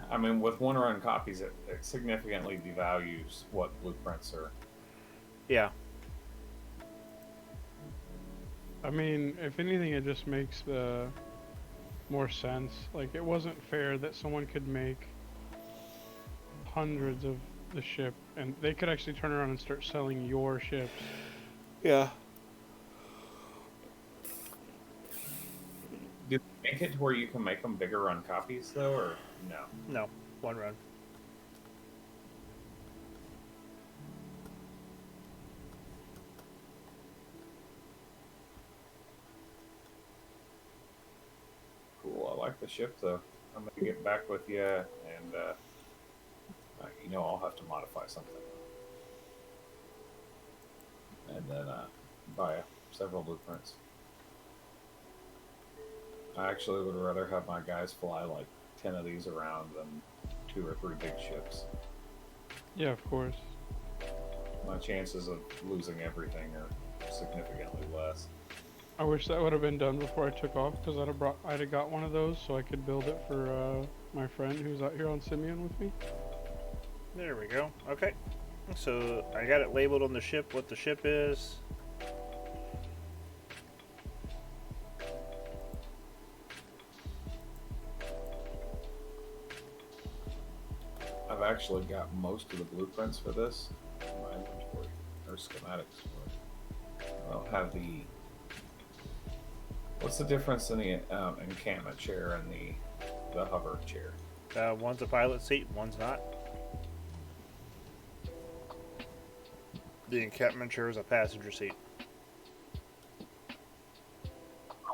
I mean, with one-run copies, it significantly devalues what blueprints are. Yeah. I mean, if anything, it just makes more sense. Like, it wasn't fair that someone could make hundreds of the ship, and they could actually turn around and start selling your ships. Yeah. Do they make it to where you can make them bigger run copies, though, or no? No, one run. Cool. I like the ship, though. I'm gonna get back with you, and I'll have to modify something, and then buy several blueprints. I actually would rather have my guys fly like 10 of these around than 2 or 3 big ships. Yeah, of course. My chances of losing everything are significantly less. I wish that would have been done before I took off, because I'd have got one of those so I could build it for my friend who's out here on Simeon with me. There we go. Okay. So I got it labeled on the ship what the ship is. I've actually got most of the blueprints for this in my inventory, or schematics for it. I don't have the. What's the difference in the encampment chair and the hover chair? One's a pilot seat, one's not. The encampment chair is a passenger seat.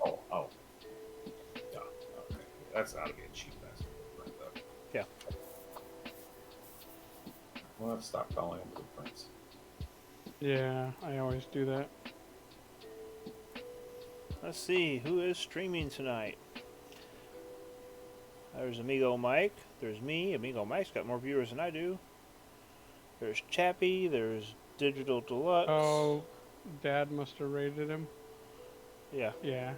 Oh. Duh. Okay. That's got to be a cheap ass blueprint, though. Yeah. We'll have to stop calling them blueprints. Yeah, I always do that. Let's see, who is streaming tonight? There's Amigo Mike. There's me. Amigo Mike's got more viewers than I do. There's Chappie. There's Digital Deluxe. Oh, Dad must have rated him. Yeah. Yeah.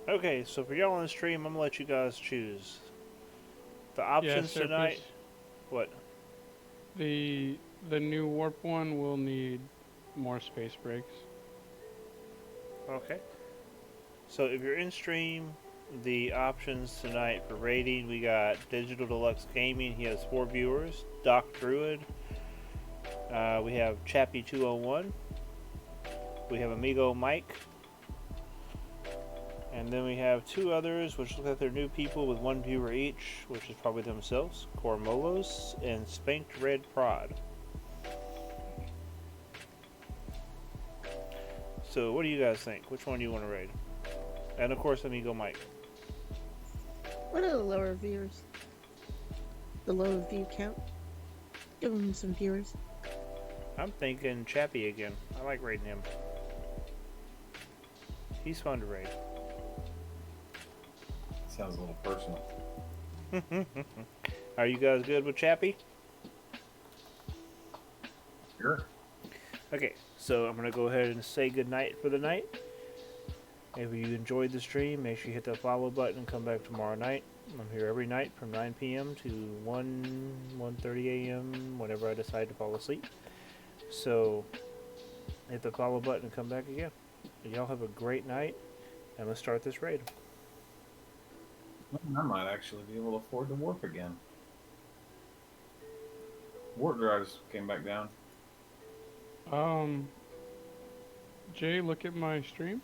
Okay, so for y'all on the stream, I'm gonna let you guys choose. The options Surface. tonight. What? The new warp one will need more space breaks. Okay. So if you're in stream, the options tonight for rating, we got Digital Deluxe Gaming. He has 4 viewers. Doc Druid. We have Chappie 201. We have Amigo Mike. And then we have 2 others, which look like they're new people with 1 viewer each, which is probably themselves. Cormolos and Spanked Red Prod. So what do you guys think? Which one do you want to rate? And of course, Amigo Mike. What are the lower viewers? The lower view count? Give them some viewers. I'm thinking Chappie again. I like rating him. He's fun to rate. Sounds a little personal. Are you guys good with Chappie? Sure. Okay, so I'm going to go ahead and say goodnight for the night. If you enjoyed the stream, make sure you hit that follow button and come back tomorrow night. I'm here every night from 9 p.m. to 1:30 a.m. whenever I decide to fall asleep. So hit the follow button and come back again. Y'all have a great night, and let's start this raid. I might actually be able to afford to warp again. Warp drives came back down. Jay, look at my stream.